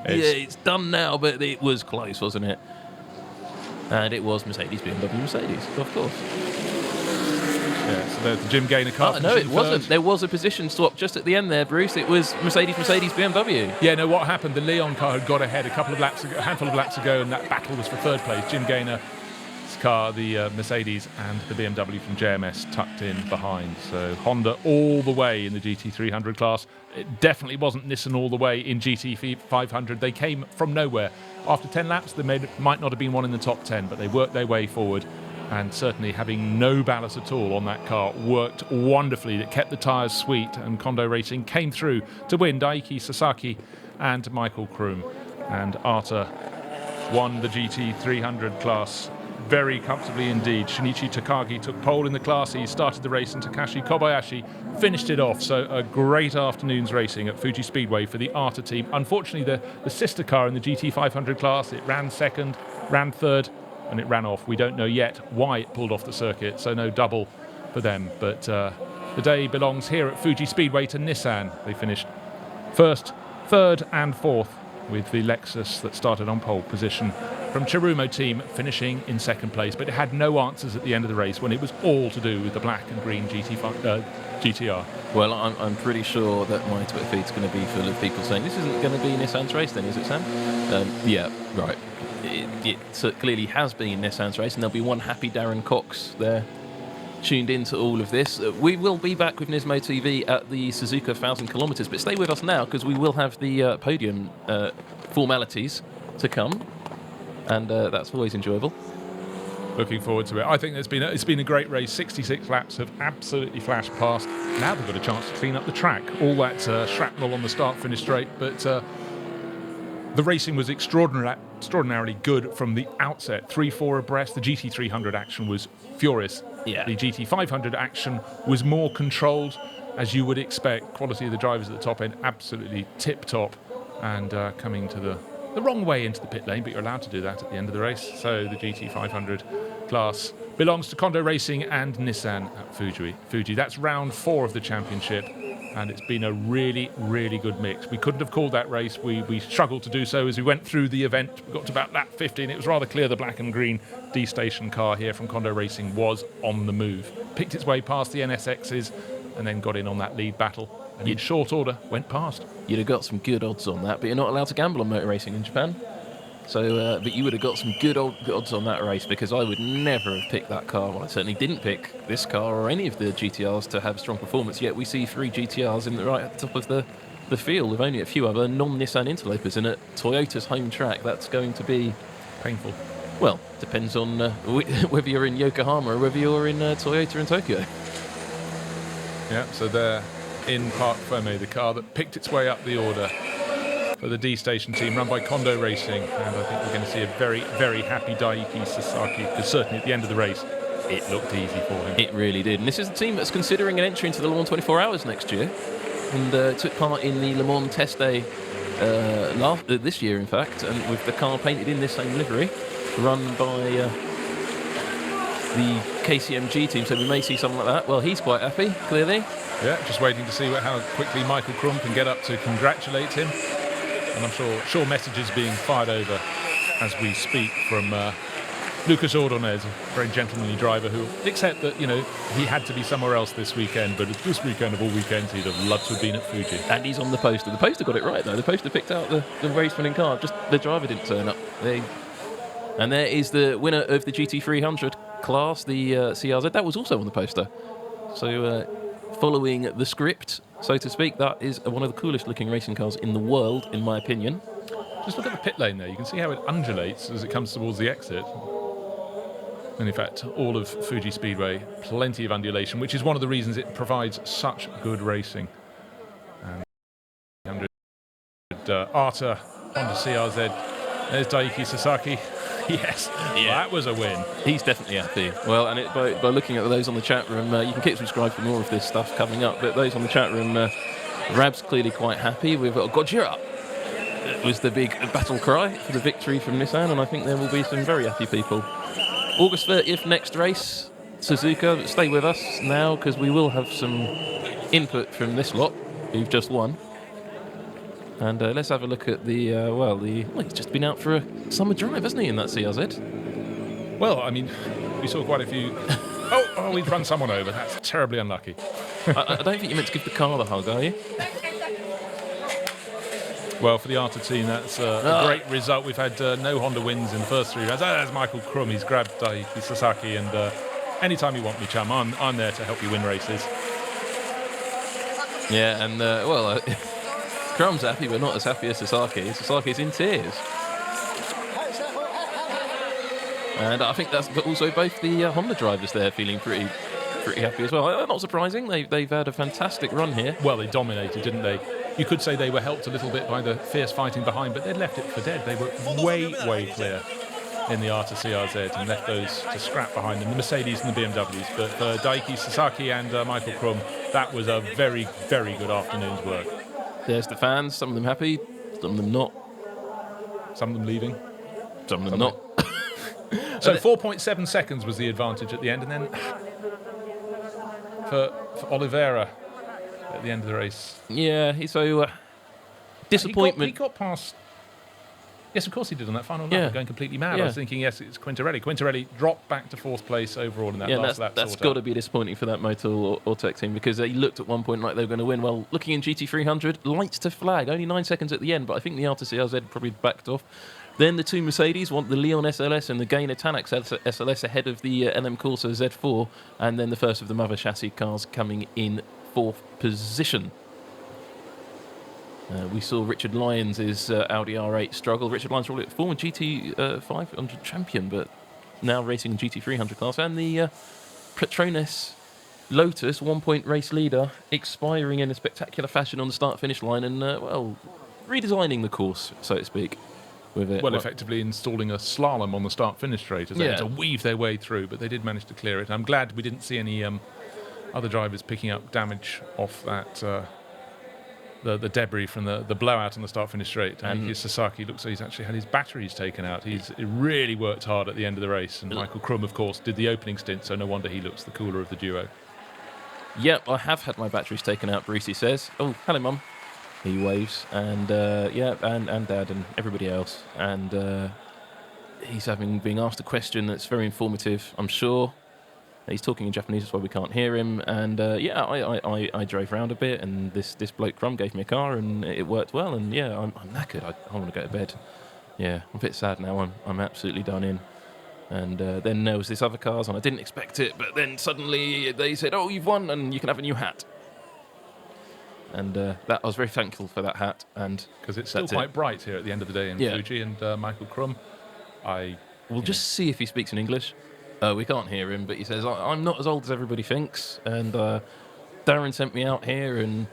it's done now, but it was close, wasn't it? And it was Mercedes, BMW, Mercedes, of course. Yeah, so there's the Jim Gaynor car. No, it wasn't. There was a position swap just at the end there, Bruce. It was Mercedes, BMW. Yeah, no, what happened? The Leon car had got ahead a handful of laps ago, and that battle was for third place. Jim Gaynor's car, the Mercedes, and the BMW from JMS tucked in behind. So Honda all the way in the GT300 class. It definitely wasn't Nissan all the way in GT500. They came from nowhere. After 10 laps, they might not have been one in the top 10, but they worked their way forward. And certainly having no ballast at all on that car worked wonderfully. It kept the tyres sweet, and Kondo Racing came through to win. Daiki Sasaki and Michael Krum. And Arta won the GT300 class very comfortably indeed. Shinichi Takagi took pole in the class. He started the race, and Takashi Kobayashi finished it off. So a great afternoon's racing at Fuji Speedway for the Arta team. Unfortunately, the sister car in the GT500 class, it ran second, ran third, and it ran off. We don't know yet why it pulled off the circuit, so no double for them. But the day belongs here at Fuji Speedway to Nissan. They finished first, third and fourth, with the Lexus that started on pole position from Chirumo team finishing in second place, but it had no answers at the end of the race when it was all to do with the black and green GTR. Well, I'm pretty sure that my Twitter feed's going to be full of people saying, this isn't going to be Nissan's race then, is it, Sam? Yeah, right. It clearly has been Nissan's race, and there'll be one happy Darren Cox there tuned into all of this. We will be back with Nismo TV at the Suzuka 1,000 kilometres, but stay with us now because we will have the podium formalities to come, and that's always enjoyable. Looking forward to it. I think it's been a great race. 66 laps have absolutely flashed past. Now they've got a chance to clean up the track. All that shrapnel on the start-finish straight, but the racing was extraordinarily good from the outset. 3-4 abreast. The GT300 action was furious. Yeah. The GT500 action was more controlled, as you would expect. Quality of the drivers at the top end absolutely tip-top, and coming to the wrong way into the pit lane, but you're allowed to do that at the end of the race. So the GT500 class belongs to Kondo Racing and Nissan at FUJI. That's round 4 of the championship, and it's been a really, really good mix. We couldn't have called that race. We struggled to do so as we went through the event. We got to about lap 15. It was rather clear the black and green D-Station car here from Kondo Racing was on the move. Picked its way past the NSXs and then got in on that lead battle. And in short order, went past. You'd have got some good odds on that, but you're not allowed to gamble on motor racing in Japan. So, but you would have got some good odds on that race, because I would never have picked that car. Well, I certainly didn't pick this car or any of the GTRs to have strong performance, yet we see 3 GTRs in the right at the top of the field with only a few other non-Nissan interlopers in it. Toyota's home track, that's going to be painful. Well, depends on whether you're in Yokohama or whether you're in Toyota in Tokyo. Yeah, so they're in Park Fome, the car that picked its way up the order for the D-Station team run by Kondo Racing, and I think we're going to see a very, very happy Daiki Sasaki, because certainly at the end of the race it looked easy for him. It really did, and this is the team that's considering an entry into the Le Mans 24 Hours next year, and took part in the Le Mans test day this year, in fact, and with the car painted in this same livery, run by the KCMG team, so we may see something like that. Well, he's quite happy, clearly. Yeah, just waiting to see how quickly Michael Krum can get up to congratulate him. And I'm sure messages being fired over as we speak from Lucas Ordonez, a very gentlemanly driver who accept that, you know, he had to be somewhere else this weekend, but this weekend of all weekends he'd have loved to have been at Fuji. And he's on the poster. The poster got it right, though. The poster picked out the race-winning car, just the driver didn't turn up. And there is the winner of the GT300 class, the CRZ. That was also on the poster. So following the script, so to speak, that is one of the coolest looking racing cars in the world, in my opinion. Just look at the pit lane there. You can see how it undulates as it comes towards the exit. And in fact, all of Fuji Speedway, plenty of undulation, which is one of the reasons it provides such good racing. And Arta, Honda CRZ. There's Daiki Sasaki. Yes, yeah. Well, that was a win. He's definitely happy. Well, and by looking at those on the chat room, you can keep subscribed for more of this stuff coming up. But those on the chat room, Rab's clearly quite happy with Gojira. It was the big battle cry for the victory from Nissan, and I think there will be some very happy people. August 30th, next race, Suzuka. Stay with us now, because we will have some input from this lot who've just won. And let's have a look at well, he's just been out for a summer drive, hasn't he, in that CRZ? Well, I mean, we saw quite a few... Oh, we've run someone over. That's terribly unlucky. I don't think you meant to give the car the hug, are you? Well, for the Arta team, that's a great result. We've had no Honda wins in the first 3 rounds. There's Michael Krum. He's grabbed Daiki Sasaki, and anytime you want me, chum, I'm there to help you win races. Yeah, and, well... Crum's happy, but not as happy as Sasaki. Sasaki's in tears. And I think that's also both the Honda drivers there feeling pretty happy as well. Not surprising. They've had a fantastic run here. Well, they dominated, didn't they? You could say they were helped a little bit by the fierce fighting behind, but they'd left it for dead. They were way clear in the Arta CRZ and left those to scrap behind them, the Mercedes and the BMWs. But for Daiki Sasaki and Michael Krum, that was a very, very good afternoon's work. There's the fans, some of them happy, some of them not. Some of them leaving. Some of them not. So 4.7 seconds was the advantage at the end, and then for Oliveira at the end of the race. Yeah, so disappointment. He got past Yes, of course he did on that final lap. Yeah. Going completely mad. Yeah. I was thinking, yes, it's Quintarelli. Quintarelli dropped back to 4th place overall in that last lap. That's got to be disappointing for that Motor or Tech team, because they looked at one point like they were going to win. Well, looking in GT300, lights to flag, only 9 seconds at the end, but I think the Alta CRZ probably backed off. Then the two Mercedes want the Leon SLS and the Gainer Tanax SLS ahead of the LM Corsa Z4, and then the first of the mother chassis cars coming in 4th position. We saw Richard Lyons' Audi R8 struggle. Richard Lyons, former GT 500 champion, but now racing in GT300 class. And the Petronas Lotus 1-point race leader expiring in a spectacular fashion on the start-finish line and, redesigning the course, so to speak. With it. Well, effectively installing a slalom on the start-finish straight as they had to weave their way through, but they did manage to clear it. I'm glad we didn't see any other drivers picking up damage off that the debris from the blowout on the start-finish straight. And Sasaki looks like he's actually had his batteries taken out. He really worked hard at the end of the race, and Michael Krum, of course, did the opening stint, so no wonder he looks the cooler of the duo. Yep, I have had my batteries taken out, Brucey says. Oh, hello, Mum. He waves, and and Dad and everybody else, and he's being asked a question that's very informative, I'm sure. He's talking in Japanese, that's why we can't hear him. And I drove around a bit, and this bloke Crum gave me a car, and it worked well. And yeah, I'm knackered. I want to go to bed. Yeah, I'm a bit sad now. I'm absolutely done in. And then there was this other cars, and I didn't expect it, but then suddenly they said, "Oh, you've won, and you can have a new hat." And that I was very thankful for that hat, and because it's still quite bright here at the end of the day in Fuji. And Michael Krum, we'll just see if he speaks in English. We can't hear him, but he says, "I'm not as old as everybody thinks," and Darren sent me out here, and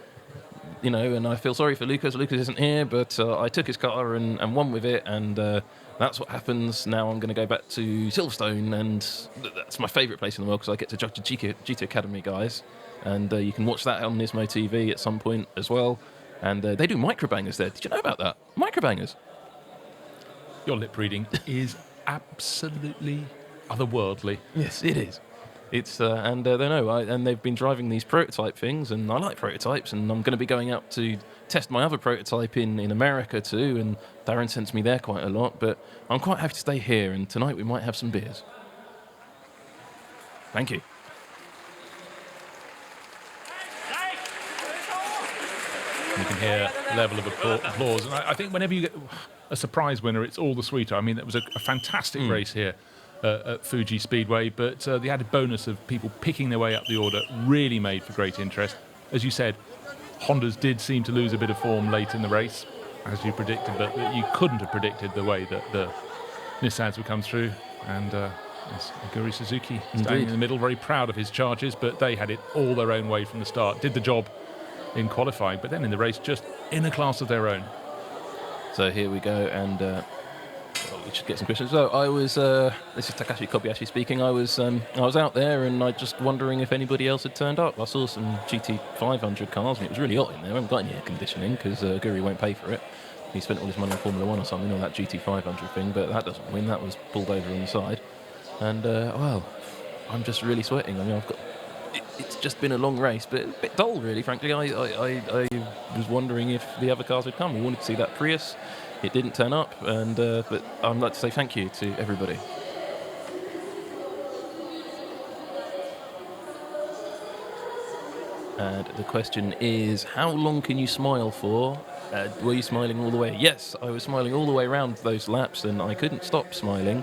and I feel sorry for Lucas. Lucas isn't here, but I took his car and won with it, and that's what happens. Now I'm going to go back to Silverstone, and that's my favourite place in the world because I get to judge the GT Academy guys. And you can watch that on Nismo TV at some point as well. And they do microbangers there. Did you know about that? Microbangers. Your lip reading is absolutely otherworldly. Yes, it is. It's and they know. And they've been driving these prototype things, and I like prototypes. And I'm going to be going out to test my other prototype in America too. And Darren sends me there quite a lot. But I'm quite happy to stay here. And tonight we might have some beers. Thank you. You can hear a level of applause. And I think whenever you get a surprise winner, it's all the sweeter. I mean, it was a fantastic race here at Fuji Speedway, but the added bonus of people picking their way up the order really made for great interest. As you said, Hondas did seem to lose a bit of form late in the race, as you predicted, but you couldn't have predicted the way that the Nissans would come through. And Aguri Suzuki standing in the middle, very proud of his charges, but they had it all their own way from the start, did the job in qualifying, but then in the race just in a class of their own. So here we go, and we should get some questions. So I was this is Takashi Kobayashi speaking. I was out there, and I just wondering if anybody else had turned up. I saw some GT 500 cars, and it was really hot in there. I haven't got any air conditioning because Guri won't pay for it. He spent all his money on Formula 1 or something, or that GT 500 thing, but that doesn't win. That was pulled over on the side. And I'm just really sweating. I mean, it's just been a long race, but a bit dull, really, frankly. I was wondering if the other cars would come. We wanted to see that Prius. It didn't turn up, and but I'd like to say thank you to everybody. And the question is, how long can you smile for? Were you smiling all the way? Yes, I was smiling all the way around those laps, and I couldn't stop smiling.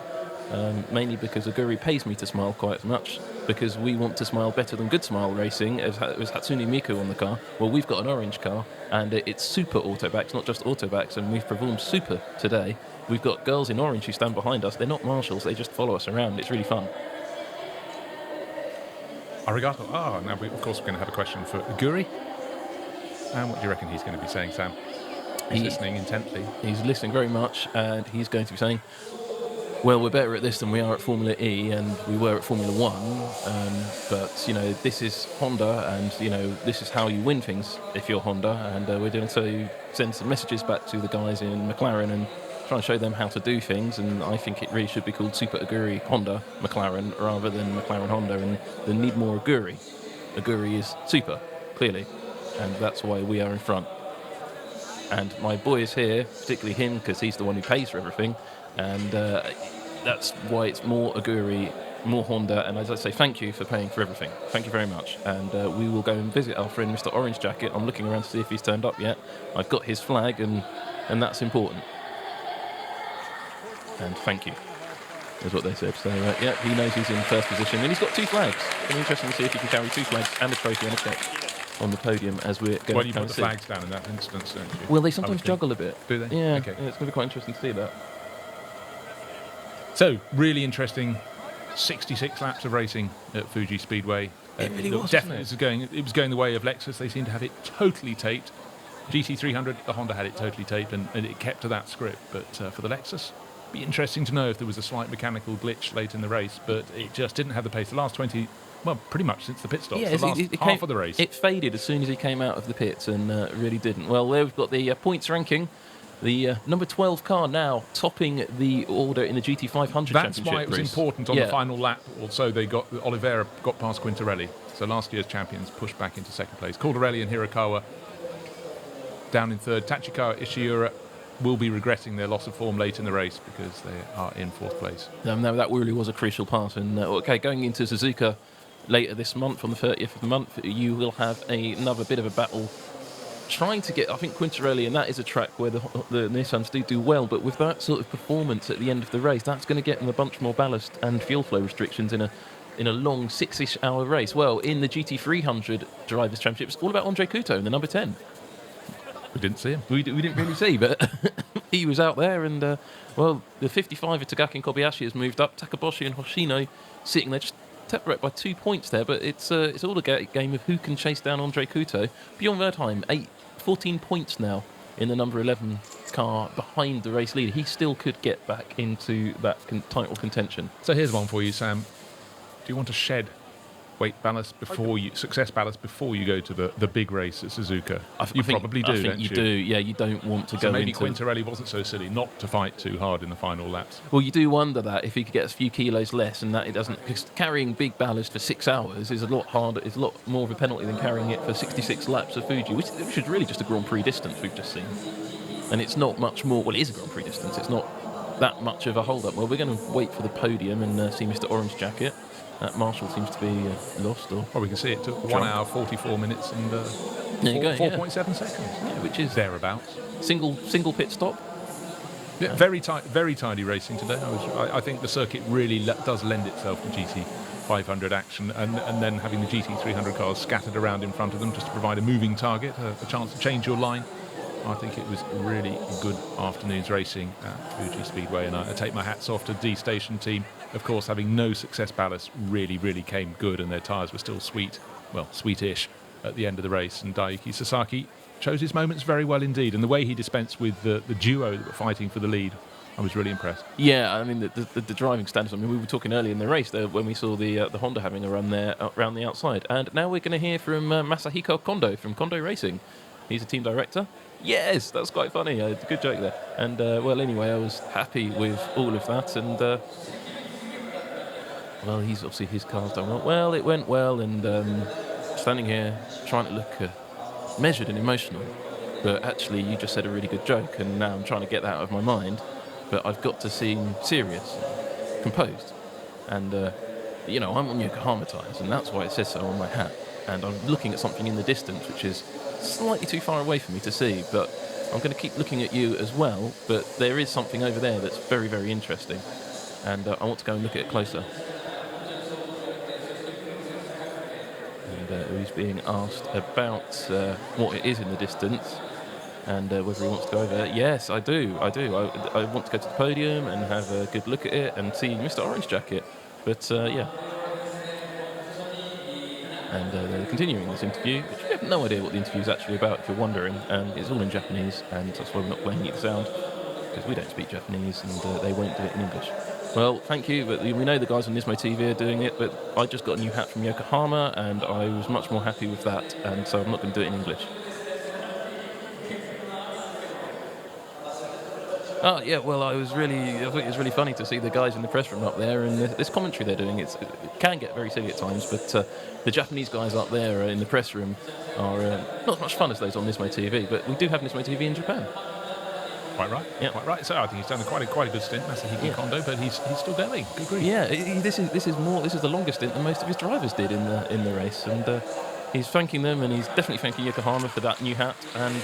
Mainly because Aguri pays me to smile quite as much, because we want to smile better than Good Smile Racing. It was Hatsune Miku on the car. Well, we've got an orange car, and it's super autobacks, not just autobacks, and we've performed super today. We've got girls in orange who stand behind us. They're not marshals, they just follow us around. It's really fun. Arigato. Now of course we're going to have a question for Aguri. And what do you reckon he's going to be saying, Sam? He's listening intently. He's listening very much, and he's going to be saying, well, we're better at this than we are at Formula E, and we were at Formula 1, but, this is Honda, and, this is how you win things if you're Honda, and we're going to send some messages back to the guys in McLaren and try and show them how to do things, and I think it really should be called Super Aguri Honda McLaren rather than McLaren Honda, and they need more Aguri. Aguri is super, clearly, and that's why we are in front. And my boy is here, particularly him, because he's the one who pays for everything. And that's why it's more Aguri, more Honda. And as I say, thank you for paying for everything. Thank you very much. And we will go and visit our friend Mr. Orange Jacket. I'm looking around to see if he's turned up yet. I've got his flag, and that's important. And thank you, is what they said. So, yeah, he knows he's in first position. And he's got 2 flags. It'll be interesting to see if he can carry 2 flags and a trophy and a check on the podium as we're going Well, to you come put and the see. flags down in that instance, don't you? Well, they sometimes juggle a bit. Do they? Yeah, Okay. yeah, it's going to be quite interesting to see that. So, really interesting 66 laps of racing at Fuji Speedway. It really was, Definitely it was going the way of Lexus. They seem to have it totally taped. GT300, the Honda had it totally taped, and it kept to that script. But for the Lexus, it'd be interesting to know if there was a slight mechanical glitch late in the race, but it just didn't have the pace. The last 20... Well, pretty much since the pit stops. Yeah, the last half of the race. It faded as soon as he came out of the pits and really didn't. Well, there we've got the points ranking. The number 12 car now topping the order in the GT 500 That's championship why it was race. important on the final lap. Also, Oliveira got past Quintarelli. So last year's champions pushed back into second place. Caldarelli and Hirakawa down in third. Tachikawa Ishiura will be regretting their loss of form late in the race because they are in fourth place. No, that really was a crucial part. And going into Suzuka later this month, on the 30th of the month, you will have another bit of a battle trying to get, I think, Quintarelli, and that is a track where the Nissans do well, but with that sort of performance at the end of the race, that's going to get them a bunch more ballast and fuel flow restrictions in a long 6-ish hour race. Well, in the GT300 Drivers' Championship, it's all about Andre Couto in the number 10. We didn't see him. We didn't really see, but he was out there, and, the 55 of Tagaki Kobayashi has moved up. Takaboshi and Hoshino sitting there just separate by 2 points there, but it's all a game of who can chase down Andre Couto. Bjorn Verdheim, 14 points now in the number 11 car behind the race leader. He still could get back into that title contention. So here's one for you, Sam. Do you want to shed weight ballast success ballast before you go to the big race at Suzuka? You probably do, I think don't you do. Yeah, you don't want to go maybe into... Quintarelli wasn't so silly not to fight too hard in the final laps. Well, you do wonder that if he could get a few kilos less, and that it doesn't, because carrying big ballast for 6 hours is a lot harder. It's a lot more of a penalty than carrying it for 66 laps of Fuji, which is really just a Grand Prix distance we've just seen. And it's not much more. Well, it is a Grand Prix distance. It's not that much of a hold-up. Well, we're going to wait for the podium and see Mr. Orange Jacket. That Marshall seems to be lost. Well, we can see it took 1 hour, 44 minutes and 4.7 seconds. Yeah, which is thereabouts. Single pit stop. Yeah, very tidy racing today. I think the circuit really does lend itself to GT 500 action, and then having the GT 300 cars scattered around in front of them just to provide a moving target, a chance to change your line. I think it was really good afternoon's racing at Fuji Speedway, and I take my hats off to the D Station team. Of course, having no success ballast really came good, and their tyres were still sweetish at the end of the race. And Daiki Sasaki chose his moments very well indeed, and the way he dispensed with the duo that were fighting for the lead, I was really impressed. Yeah, I mean, the driving standards. I mean, we were talking earlier in the race there when we saw the Honda having a run there around the outside. And now we're going to hear from Masahiko Kondo from Kondo Racing. He's a team director. Yes, that's quite funny. Good joke there. And, anyway, I was happy with all of that. And, he's obviously, his car's done well. Well, it went well. And standing here trying to look measured and emotional. But actually, you just said a really good joke. And now I'm trying to get that out of my mind. But I've got to seem serious, composed. And, I'm on Yokohama tyres. And that's why it says so on my hat. And I'm looking at something in the distance, which is slightly too far away for me to see, but I'm going to keep looking at you as well. But there is something over there that's very, very interesting, and I want to go and look at it closer. And he's being asked about what it is in the distance and whether he wants to go over there. Yes, I do. I want to go to the podium and have a good look at it and see Mr. Orange Jacket. But yeah. And they're continuing this interview, which we have no idea what the interview is actually about, if you're wondering. And it's all in Japanese, and that's why we're not playing either sound, because we don't speak Japanese, and they won't do it in English. Well, thank you, but we know the guys on Nismo.TV are doing it, but I just got a new hat from Yokohama, and I was much more happy with that, and so I'm not going to do it in English. Oh yeah, well, I thought it was really funny to see the guys in the press room up there, and this commentary they're doing. It can get very silly at times, but the Japanese guys up there in the press room are not as much fun as those on Nismo TV. But we do have Nismo TV in Japan. Quite right. Yeah, quite right. So I think he's done quite a good stint, Masahiko Kondo, but he's still going. Good grief. Yeah, this is the longest stint than most of his drivers did in the race, and he's thanking them, and he's definitely thanking Yokohama for that new hat. And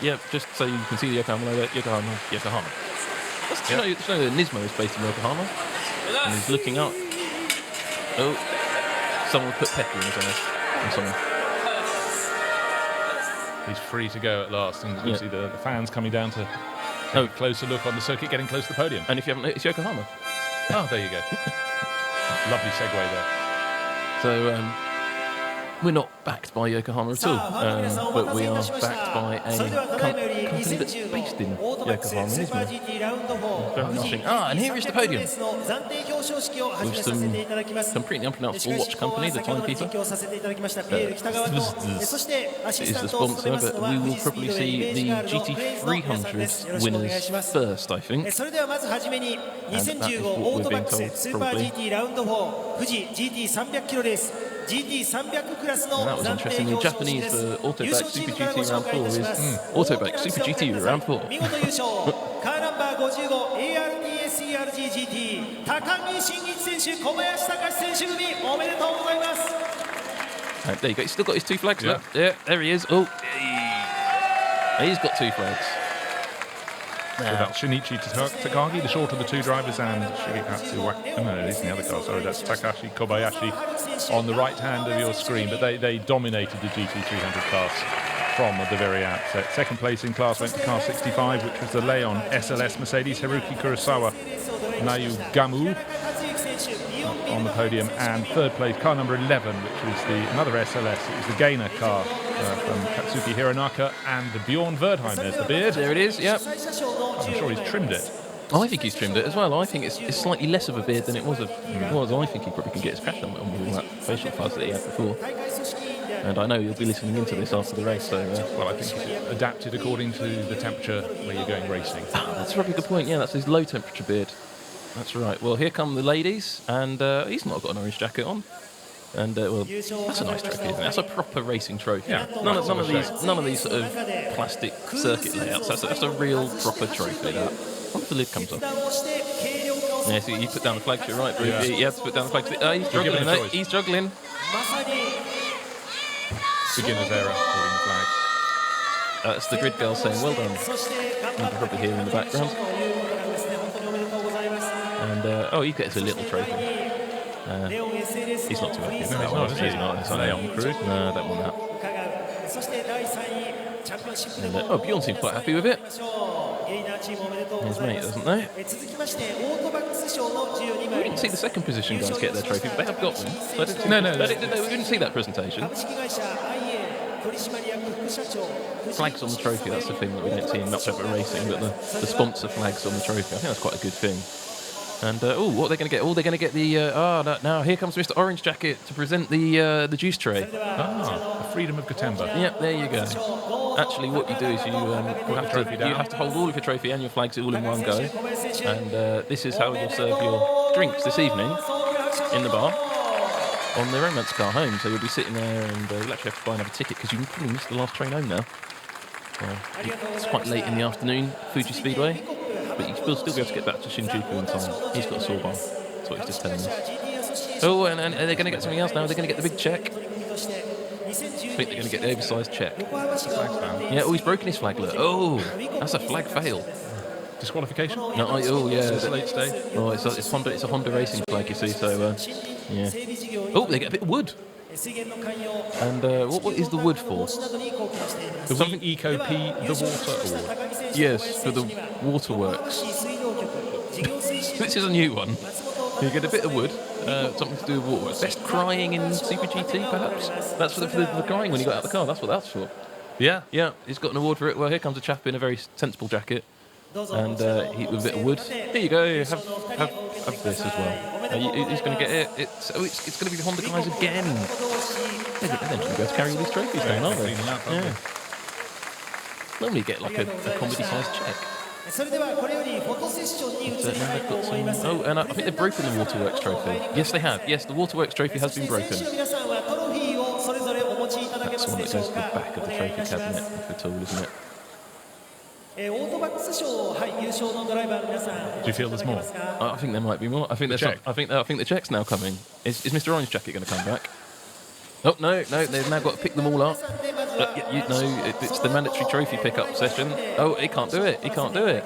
yeah, just so you can see the Yokohama logo, Yokohama. Do you know that Nismo is based in Yokohama? And he's looking up. Oh, someone put pepper in his eyes. Someone. He's free to go at last, and you see the fans coming down to take a closer look on the circuit, getting close to the podium. And if you haven't noticed, Yokohama. Oh, there you go. Lovely segue there. So we're not backed by Yokohama at all, but we are backed by a company that's based in Yokohama, Nismo. Very nothing. And here is the podium with some pretty unpronounceable watch company, the timekeeper. This is the sponsor, but we will probably see the GT300 winners first, I think. And that is what we're being told, probably. That was interesting. The Japanese for Autoback Super GT Round 4 is Autoback Super GT Round 4. There you go. He's still got his two flags left. Yeah, there he is. Oh, he's got two flags. So that's Shinichi Takagi, the short of the two drivers, and Shigekatsu no, he's in the other car, sorry, that's Takashi Kobayashi on the right hand of your screen, but they dominated the GT300 class from the very outset. Second place in class went to car 65, which was the Leon SLS Mercedes, Haruki Kurosawa, Nayu Gamu on the podium, and third place, car number 11, which was another SLS, it was the Gainer car from Katsuki Hironaka, and the Bjorn Verdheim. There's the beard. There it is, yep. I'm sure he's trimmed it. I think he's trimmed it as well. I think it's slightly less of a beard than it was. I think he probably can get his crash on with all that facial fuzz that he had before. And I know you'll be listening into this after the race, so... well, I think it's adapted according to the temperature where you're going racing. That's a probably a good point, yeah, that's his low temperature beard. That's right. Well, here come the ladies, and he's not got an orange jacket on. And well, that's a nice trophy, isn't it? That's a proper racing trophy. Yeah. None of these sort of plastic circuit layouts. That's a real proper trophy. That. What if the lid comes off? Yeah, so you put down the flags. You're right, bro. Yeah. You have to put down the flags. He's struggling. He's struggling. Beginner's error, holding the flag. That's the grid girl saying, "Well done." You can probably hear in the background. And he gets a little trophy. He's not too happy. He's not. It's on Leon Crew. No, I don't want that. And, Bjorn seems quite happy with it. His mate doesn't know. We didn't see the second position guys get their trophy, but they have got them. So we didn't see that presentation. Flags on the trophy, that's the thing that we don't see in much of racing, but the sponsor flags on the trophy, I think that's quite a good thing. And what are they going to get? They're going to get the now here comes Mr. Orange Jacket to present the juice tray. The Freedom of Gotemba. Yep, there you go. Actually, what you do is you have to hold all of your trophy and your flags all in one go. And this is how you'll serve your drinks this evening in the bar on the romance car home. So you'll be sitting there, and you'll actually have to buy another ticket because you probably missed the last train home now. It's quite late in the afternoon, Fuji Speedway. But you will still be able to get back to Shinjuku in time. He's got a sore bar. That's what he's just telling us. Oh, and they're going to get something else now. They're going to get the big check. I think they're going to get the oversized check. Yeah, he's broken his flag. Look. Oh, that's a flag fail. Disqualification? No, yeah. It's late stage. Oh, it's a Honda racing flag, you see. So, yeah. Oh, they get a bit of wood. And what is the wood for? The Something Eco P the Water Award. Yes, for the waterworks. This is a new one. You get a bit of wood, something to do with waterworks. Best crying in Super GT, perhaps? That's for the crying when you got out of the car. That's what that's for. Yeah, he's got an award for it. Well, here comes a chap in a very sensible jacket. And with a bit of wood. Here you go, have this as well. He's going to get it. It's going to be the Honda guys again. They're going to be able to carry all these trophies down, aren't they? Yeah. Normally you get like a comedy-sized check. So now they've got some, oh, and I think they've broken the Waterworks trophy. Yes, they have. Yes, the Waterworks trophy has been broken. That's the one that goes to the back of the trophy cabinet of the tool, isn't it? Do you feel there's more? I think there might be more. I think the check's now coming. Is Mr. Orange Jacket going to come back? Oh no, they've now got to pick them all up. It's the mandatory trophy pickup session. Oh, he can't do it. He can't do it.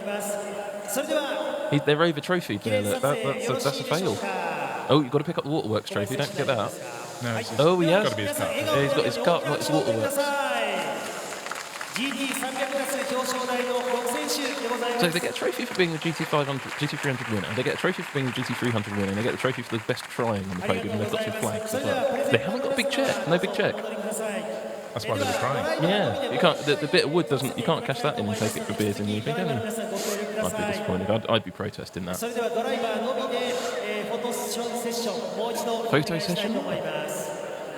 They're over trophied there. Look. That's a fail. Oh, you've got to pick up the Waterworks trophy. Don't forget that. No, it's oh, he has. Got to be his cup. Yeah, he's got his cup, not his Waterworks. So they get a trophy for being the GT300 winner. They get a trophy for being the GT300 winner. And they get a trophy for the best trying on the podium. And they've got some flags as well. They haven't got a big check. No big check. That's why they were trying. Yeah, you can't. The bit of wood doesn't. You can't cash that in and take it for beers in the evening, can you? I'd be disappointed. I'd be protesting that. Photo session.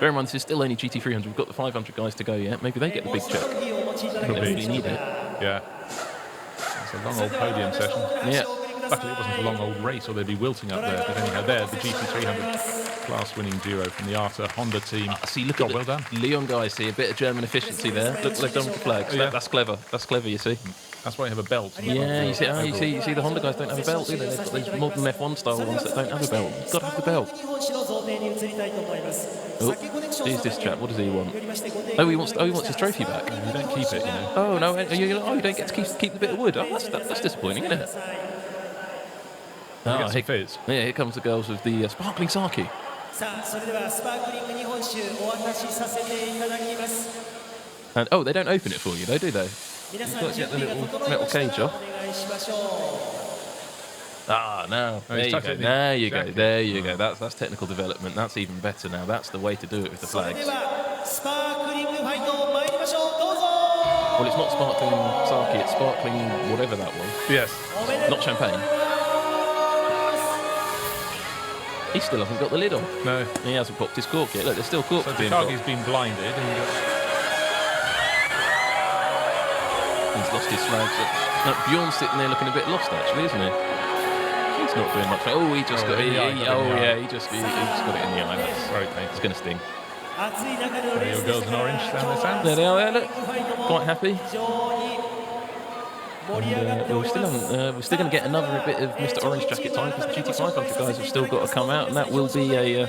Bear in mind, this is still only GT300. We've got the 500 guys to go yet. Maybe they get the big check. They definitely need it. Yeah. It's a long old podium session. Yeah. Luckily, it wasn't a long old race, or they'd be wilting up there. But anyhow, there, the GT300 class-winning duo from the Arta Honda team. See, look at well done. Leon guys. See a bit of German efficiency there. Look what they've done with the flags. Yeah. That's clever. That's clever. You see. That's why you have a belt. Yeah, you see the Honda guys don't have a belt, do they? They've got those modern F1 style ones that don't have a belt. You've got to have the belt. Oh, who's this chap? What does he want? Oh, he wants his trophy back. You don't keep it, you know. Oh no, you don't get to keep the bit of wood. Oh, that's disappointing, isn't it? Oh, yeah, here comes the girls with the sparkling sake. And oh, they don't open it for you, though, do they? You've got to get the little metal cage off. Ah, no. There you go. There you go. That's technical development. That's even better now. That's the way to do it with the flags. Well, it's not sparkling sake, it's sparkling whatever that was. Yes. Not champagne. He still hasn't got the lid on. No. He hasn't popped his cork yet. Look, there's still cork. So Takagi's been blinded. He's lost his flags. No, Bjorn's sitting there looking a bit lost, actually, isn't he? He's not doing much. Oh, he just got it. He just got it in the eye. That's very painful. It's going to sting. There your girls in orange down there, Sam. There they are. There, look, quite happy. And, we're still going to get another bit of Mr. Orange Jacket time because the GT500 guys have still got to come out, and that will be a